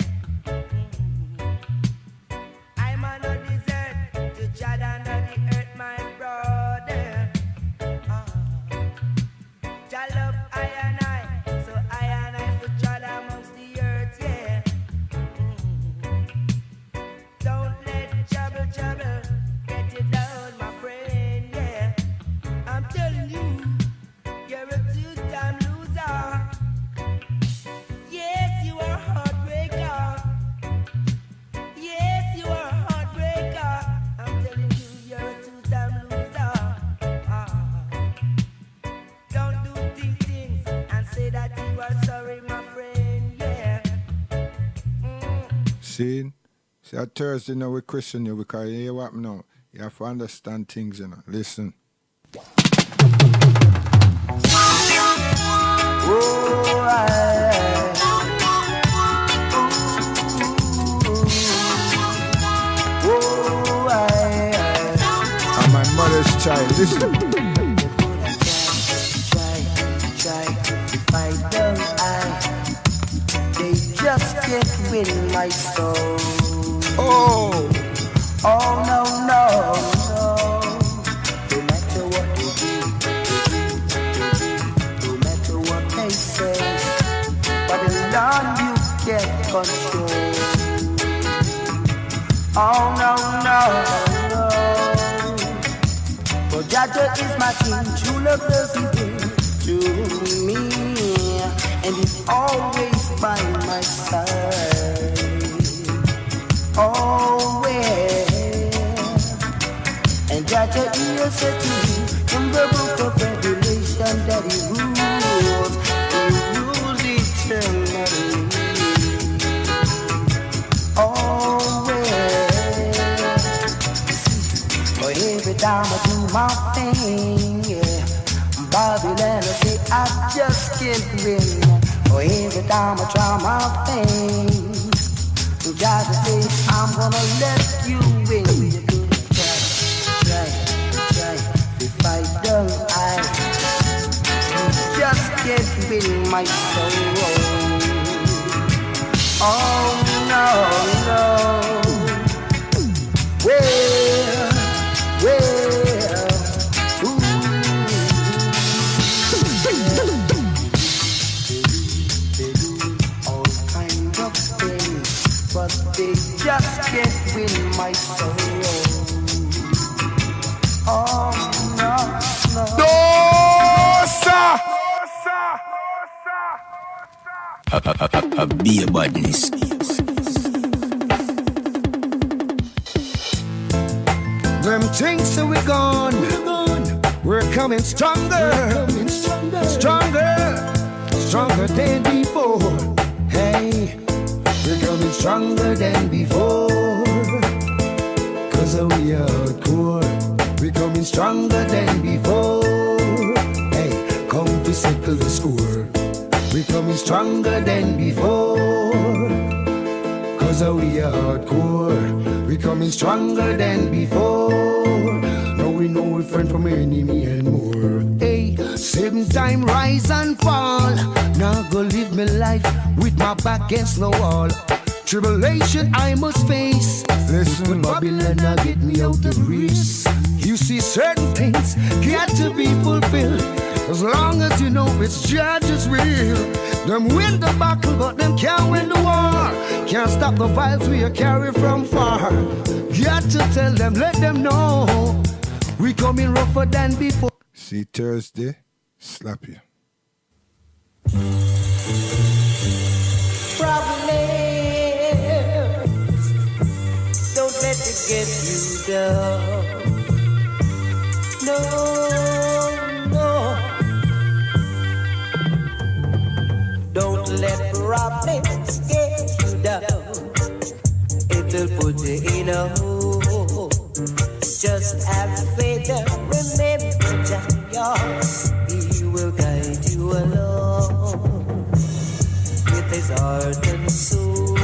I'm on a desert to tread under the earth, my brother. Jah love I and I, so I and I to tread amongst the earth, yeah. Don't let trouble get you down, my friend, yeah. I'm telling you, you're a two-time loser. Yes, you are a heartbreaker. Yes, you are a heartbreaker. I'm telling you, you're a two-time loser. Don't do things and say that you are sorry, my friend, yeah. See? See, at Thursday now we question you because you hear what now. You have to understand things, you know. Listen. I'm my mother's child. Listen. Try if I don't, they just can't win my soul. Oh, no. No matter what they do, no matter what they say, but as long you get control. Oh no. For Jaja is my king, true love doesn't do to me, and he's always by my side. Oh, and Jaja is said to me in the book of Revelation that he rules eternally. Oh, for every time I do my thing, yeah, Babylon, I say I just can't win. For every time I try my thing, gotta say I'm gonna let you in. You're gonna try to fight the eye. You just can't win my soul. Oh no, no. Well, ooh. They do all kinds of things, but they just can't win my soul. Oh no, no. No, sir. Be a badness. Them things that we're gone, we're coming stronger, stronger than before. Hey, we're coming stronger than before. Cause we are hardcore. We're coming stronger than before. Hey, come to settle the score. We're coming stronger than before. Cause we are hardcore. We're coming stronger than before. Now we know we're friend from enemy and more. Hey, 7 time rise and fall. Now go live my life with my back against the wall. Tribulation I must face. Listen, but Babylon now get me out the race. You see certain things got to be fulfilled. As long as you know it's judge's will. Them win the battle, but them can't win the war. Can't stop the vibes we carry from far. Got to tell them, let them know we coming rougher than before. See Thursday, slap you. Problems, don't let it get you down. No, no. Don't let problems get you down. It'll put you in a hole. Just have faith and remember that He will guide you along with His heart and soul.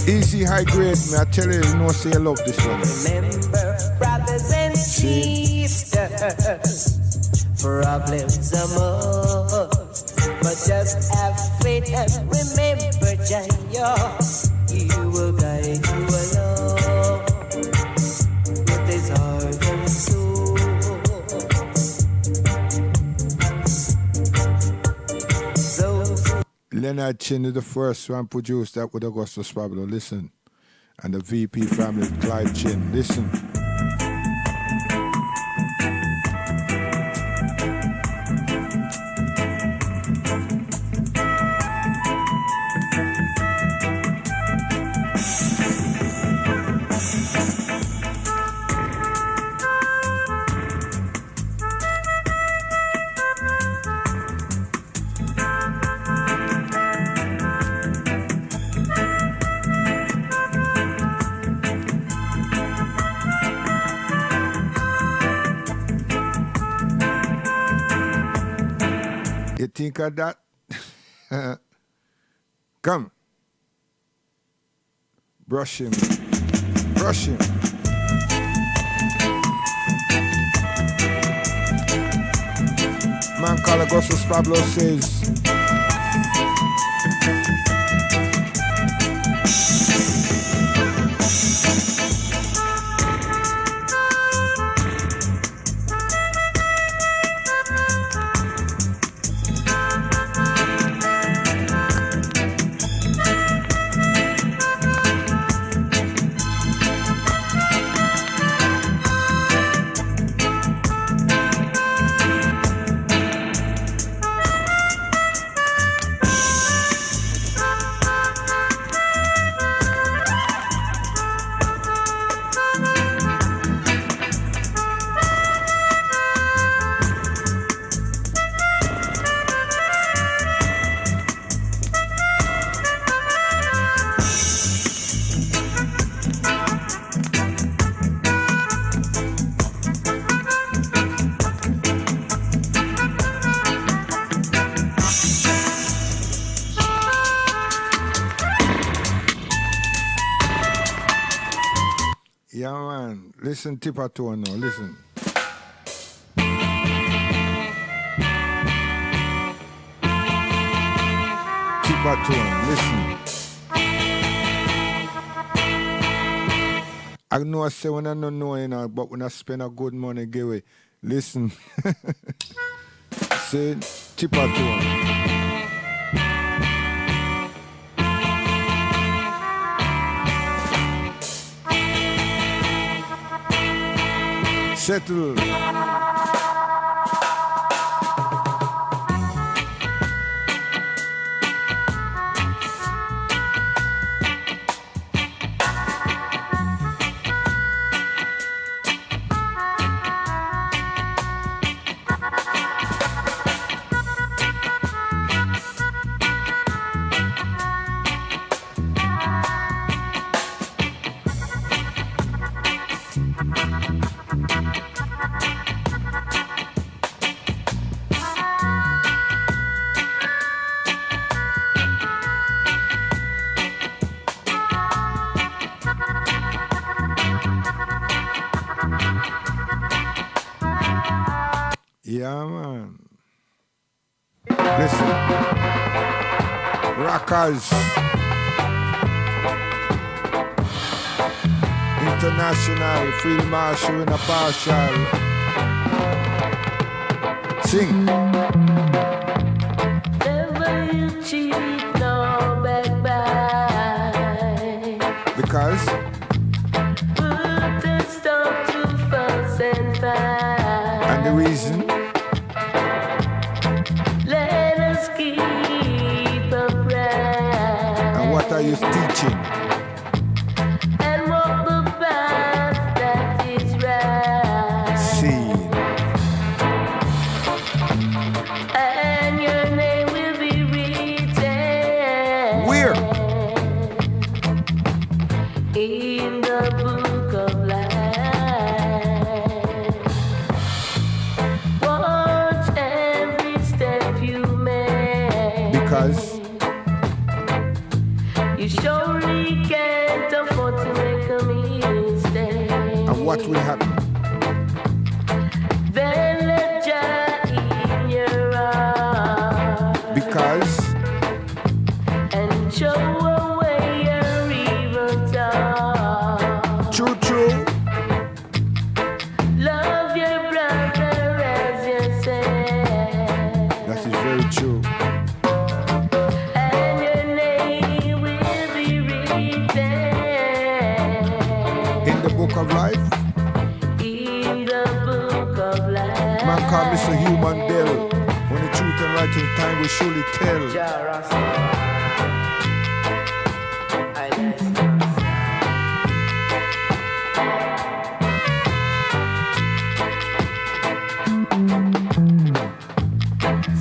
Easy high grade, me I tell you, you know say you love this one. Remember, brothers and sisters, problems are must, but just have faith and remember Jah, He will guide you along with His heart and soul. Leonard Chin is the first one produced that with Augustus Pablo. Listen. And the VP family, Clive Chin. Listen. You think of that? Come. Brush him. Brush him. Man called Augustus Pablo says, Yeah, man. Listen, Tipper Tone now. Listen. Tipper Tone. Listen. I know I say when I don't know, you know, but when I spend a good money, give away. Listen. Say Tipper Tone. Settle. Yeah, man. Listen. Rockers. International Field Marshal in a partial. Sing. Never you cheat, no backbite. Because? Put the stop to fuss and fight. And the reason? Let us keep upright. And what are you teaching? And walk the path that is right. See. And your name will be written. Where? In the book of life. Watch every step you make. Because? You surely can't afford to make a mistake. And what will happen? Then let Jah in your heart. Because? And show away your evil thoughts. True, true. Love your brother as yourself. That is very true. And your name will be written In the book of life, in the book of life. man called Mr. Human Bell. When the truth and right in time will surely tell.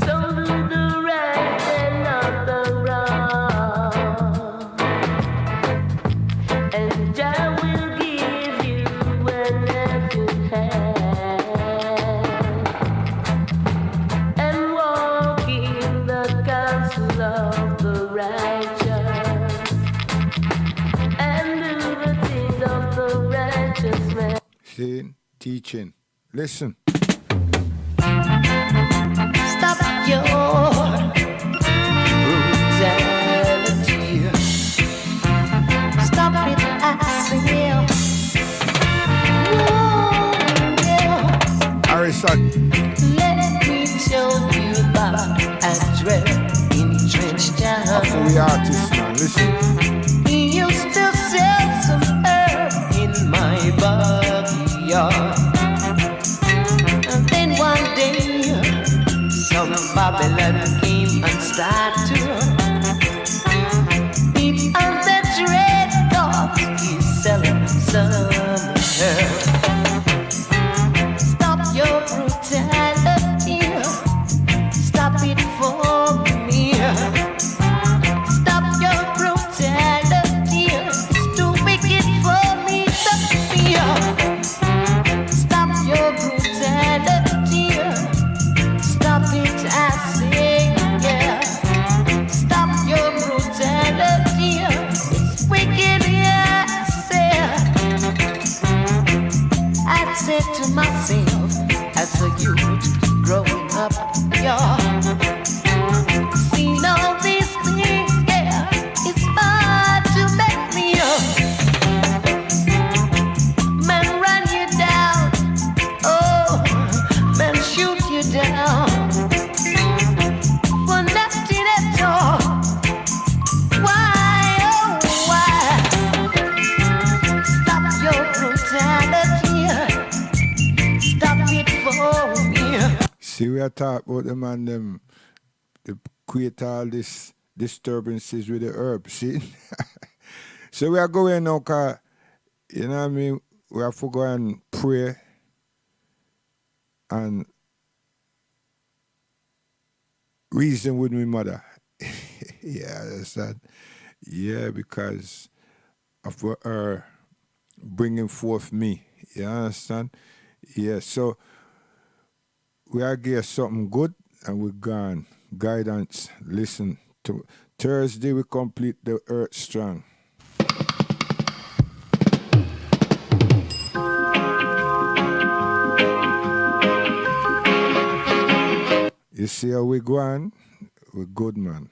So do the right and not the wrong. And Jah will give you an empty hand. And walk in the counsel of the righteous. And do the things of the righteous man. Saying, teaching. Listen. Stop your brutality. Stop it, I say. Harrison. Let me tell you about a dread in trench town. So we artists now. Listen. He used to sell some herb in my backyard. And then one day, some Babylon came and started eat on the dread dog. He's selling some herb. Stop your brutality. Stop it for me. Stop your brutality. I talk about them and them they create all this disturbances with the herb, see? So we are going now, cause, you know what I mean, we have to go and pray and reason with my mother. Yeah, that's that. Yeah, because of her bringing forth me. You understand? Yeah, so we are getting something good and we're gone. Guidance, listen. To Thursday we complete the Earth Strong. You see how we go on? We're good, man.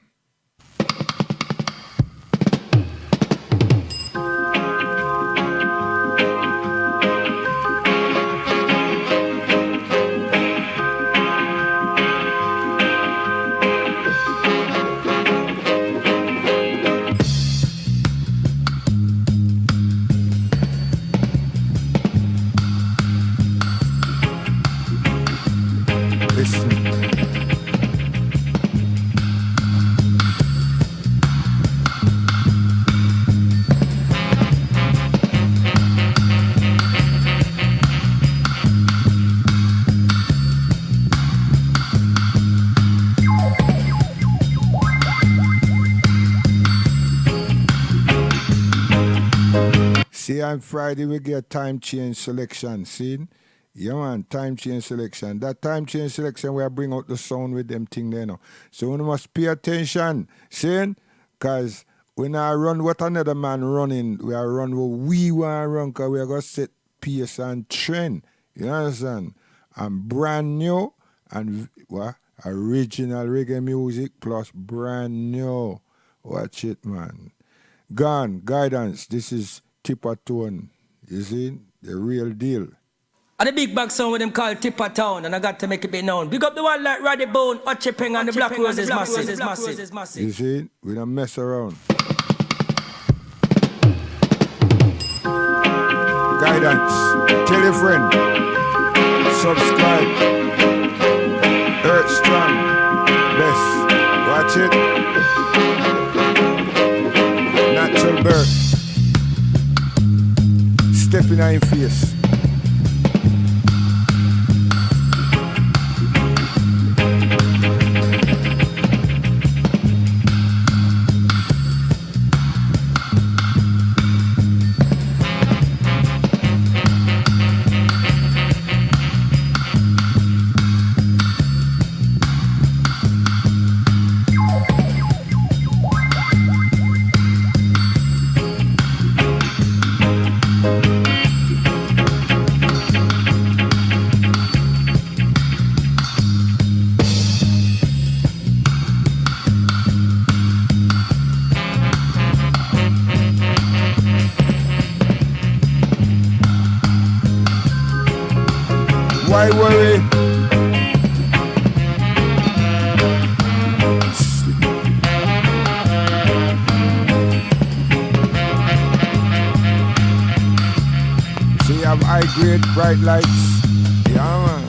See, on Friday we get time change selection, see? Yeah, man, time change selection. That time change selection, we bring out the sound with them thing there now. So we must pay attention, see? Because we not run what another man running. We are run what we want to run, because we are going to set pace and trend. You understand? And brand new and what? Original reggae music plus brand new. Watch it, man. Gone, guidance. This is Tipper Tone. You see? The real deal. And the big bag song with them called Tipper Town, and I got to make it be known. Big up the one like Roddy Bone, Ochi Peng, and the Black Roses massive. You see? We don't mess around. Guidance. Tell your friend. Subscribe. Earth Strong. Best. Watch it. Natural birth. Step in your face. Why worry? So you have high grade bright lights. Yeah, man.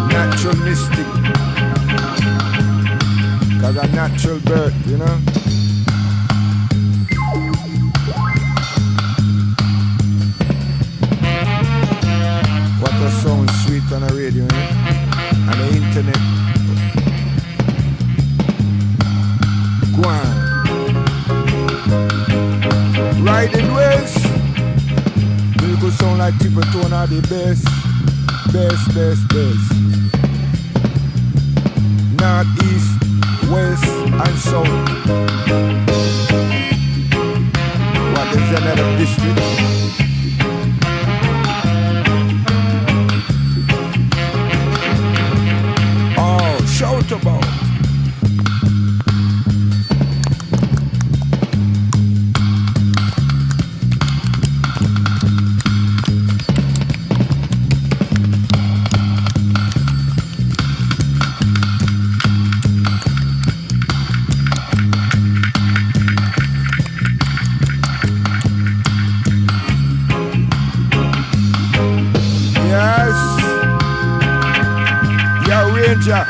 Natural mystic. Cause a natural birth, you know? Sounds sweet on the radio, and the internet. Go on. Riding west. People sound like Tipper Tone are the best. Best. North, east, west, and south. What is another district? Shout about. Jah.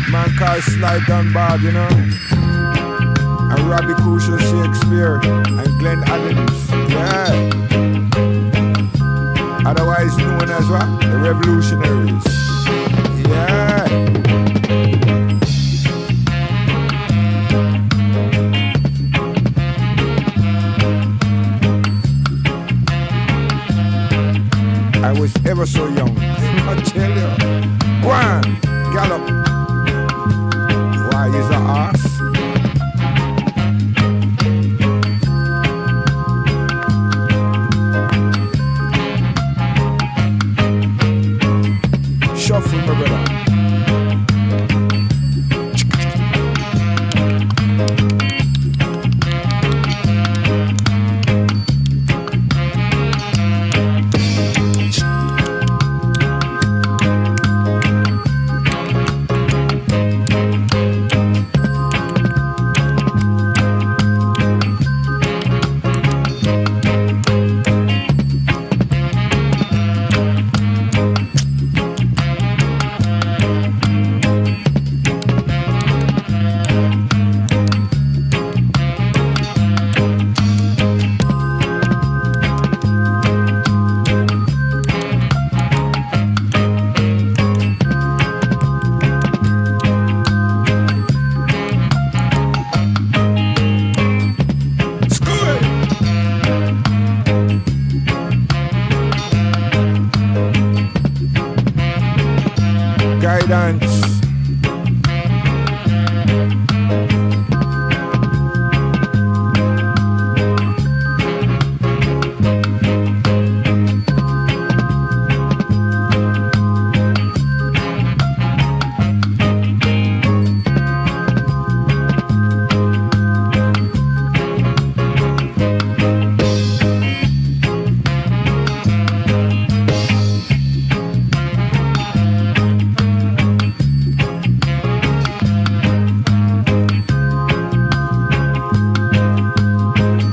Man called Sly Dunbar, you know. And Robbie Crucial Shakespeare and Glenn Adams. Yeah. Otherwise known as what? The Revolutionaries. Yeah. I was ever so young. I tell you. Go on, gallop. Why is the ass? Shuffle, my brother. Guidance.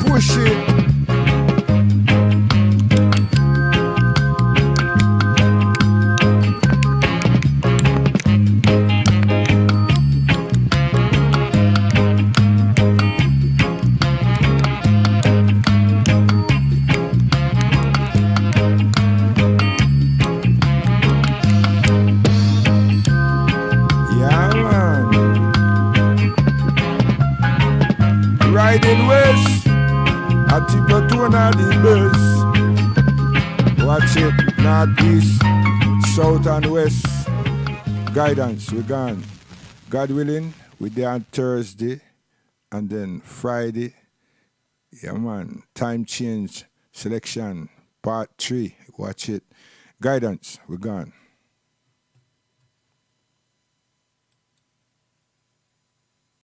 Push it. Yeah, man. Riding west. I tip your tone on the bus. Watch it, northeast, south and west. Guidance, we gone. God willing, we there on Thursday and then Friday. Yeah, man. Time change, selection, part 3. Watch it. Guidance, we gone.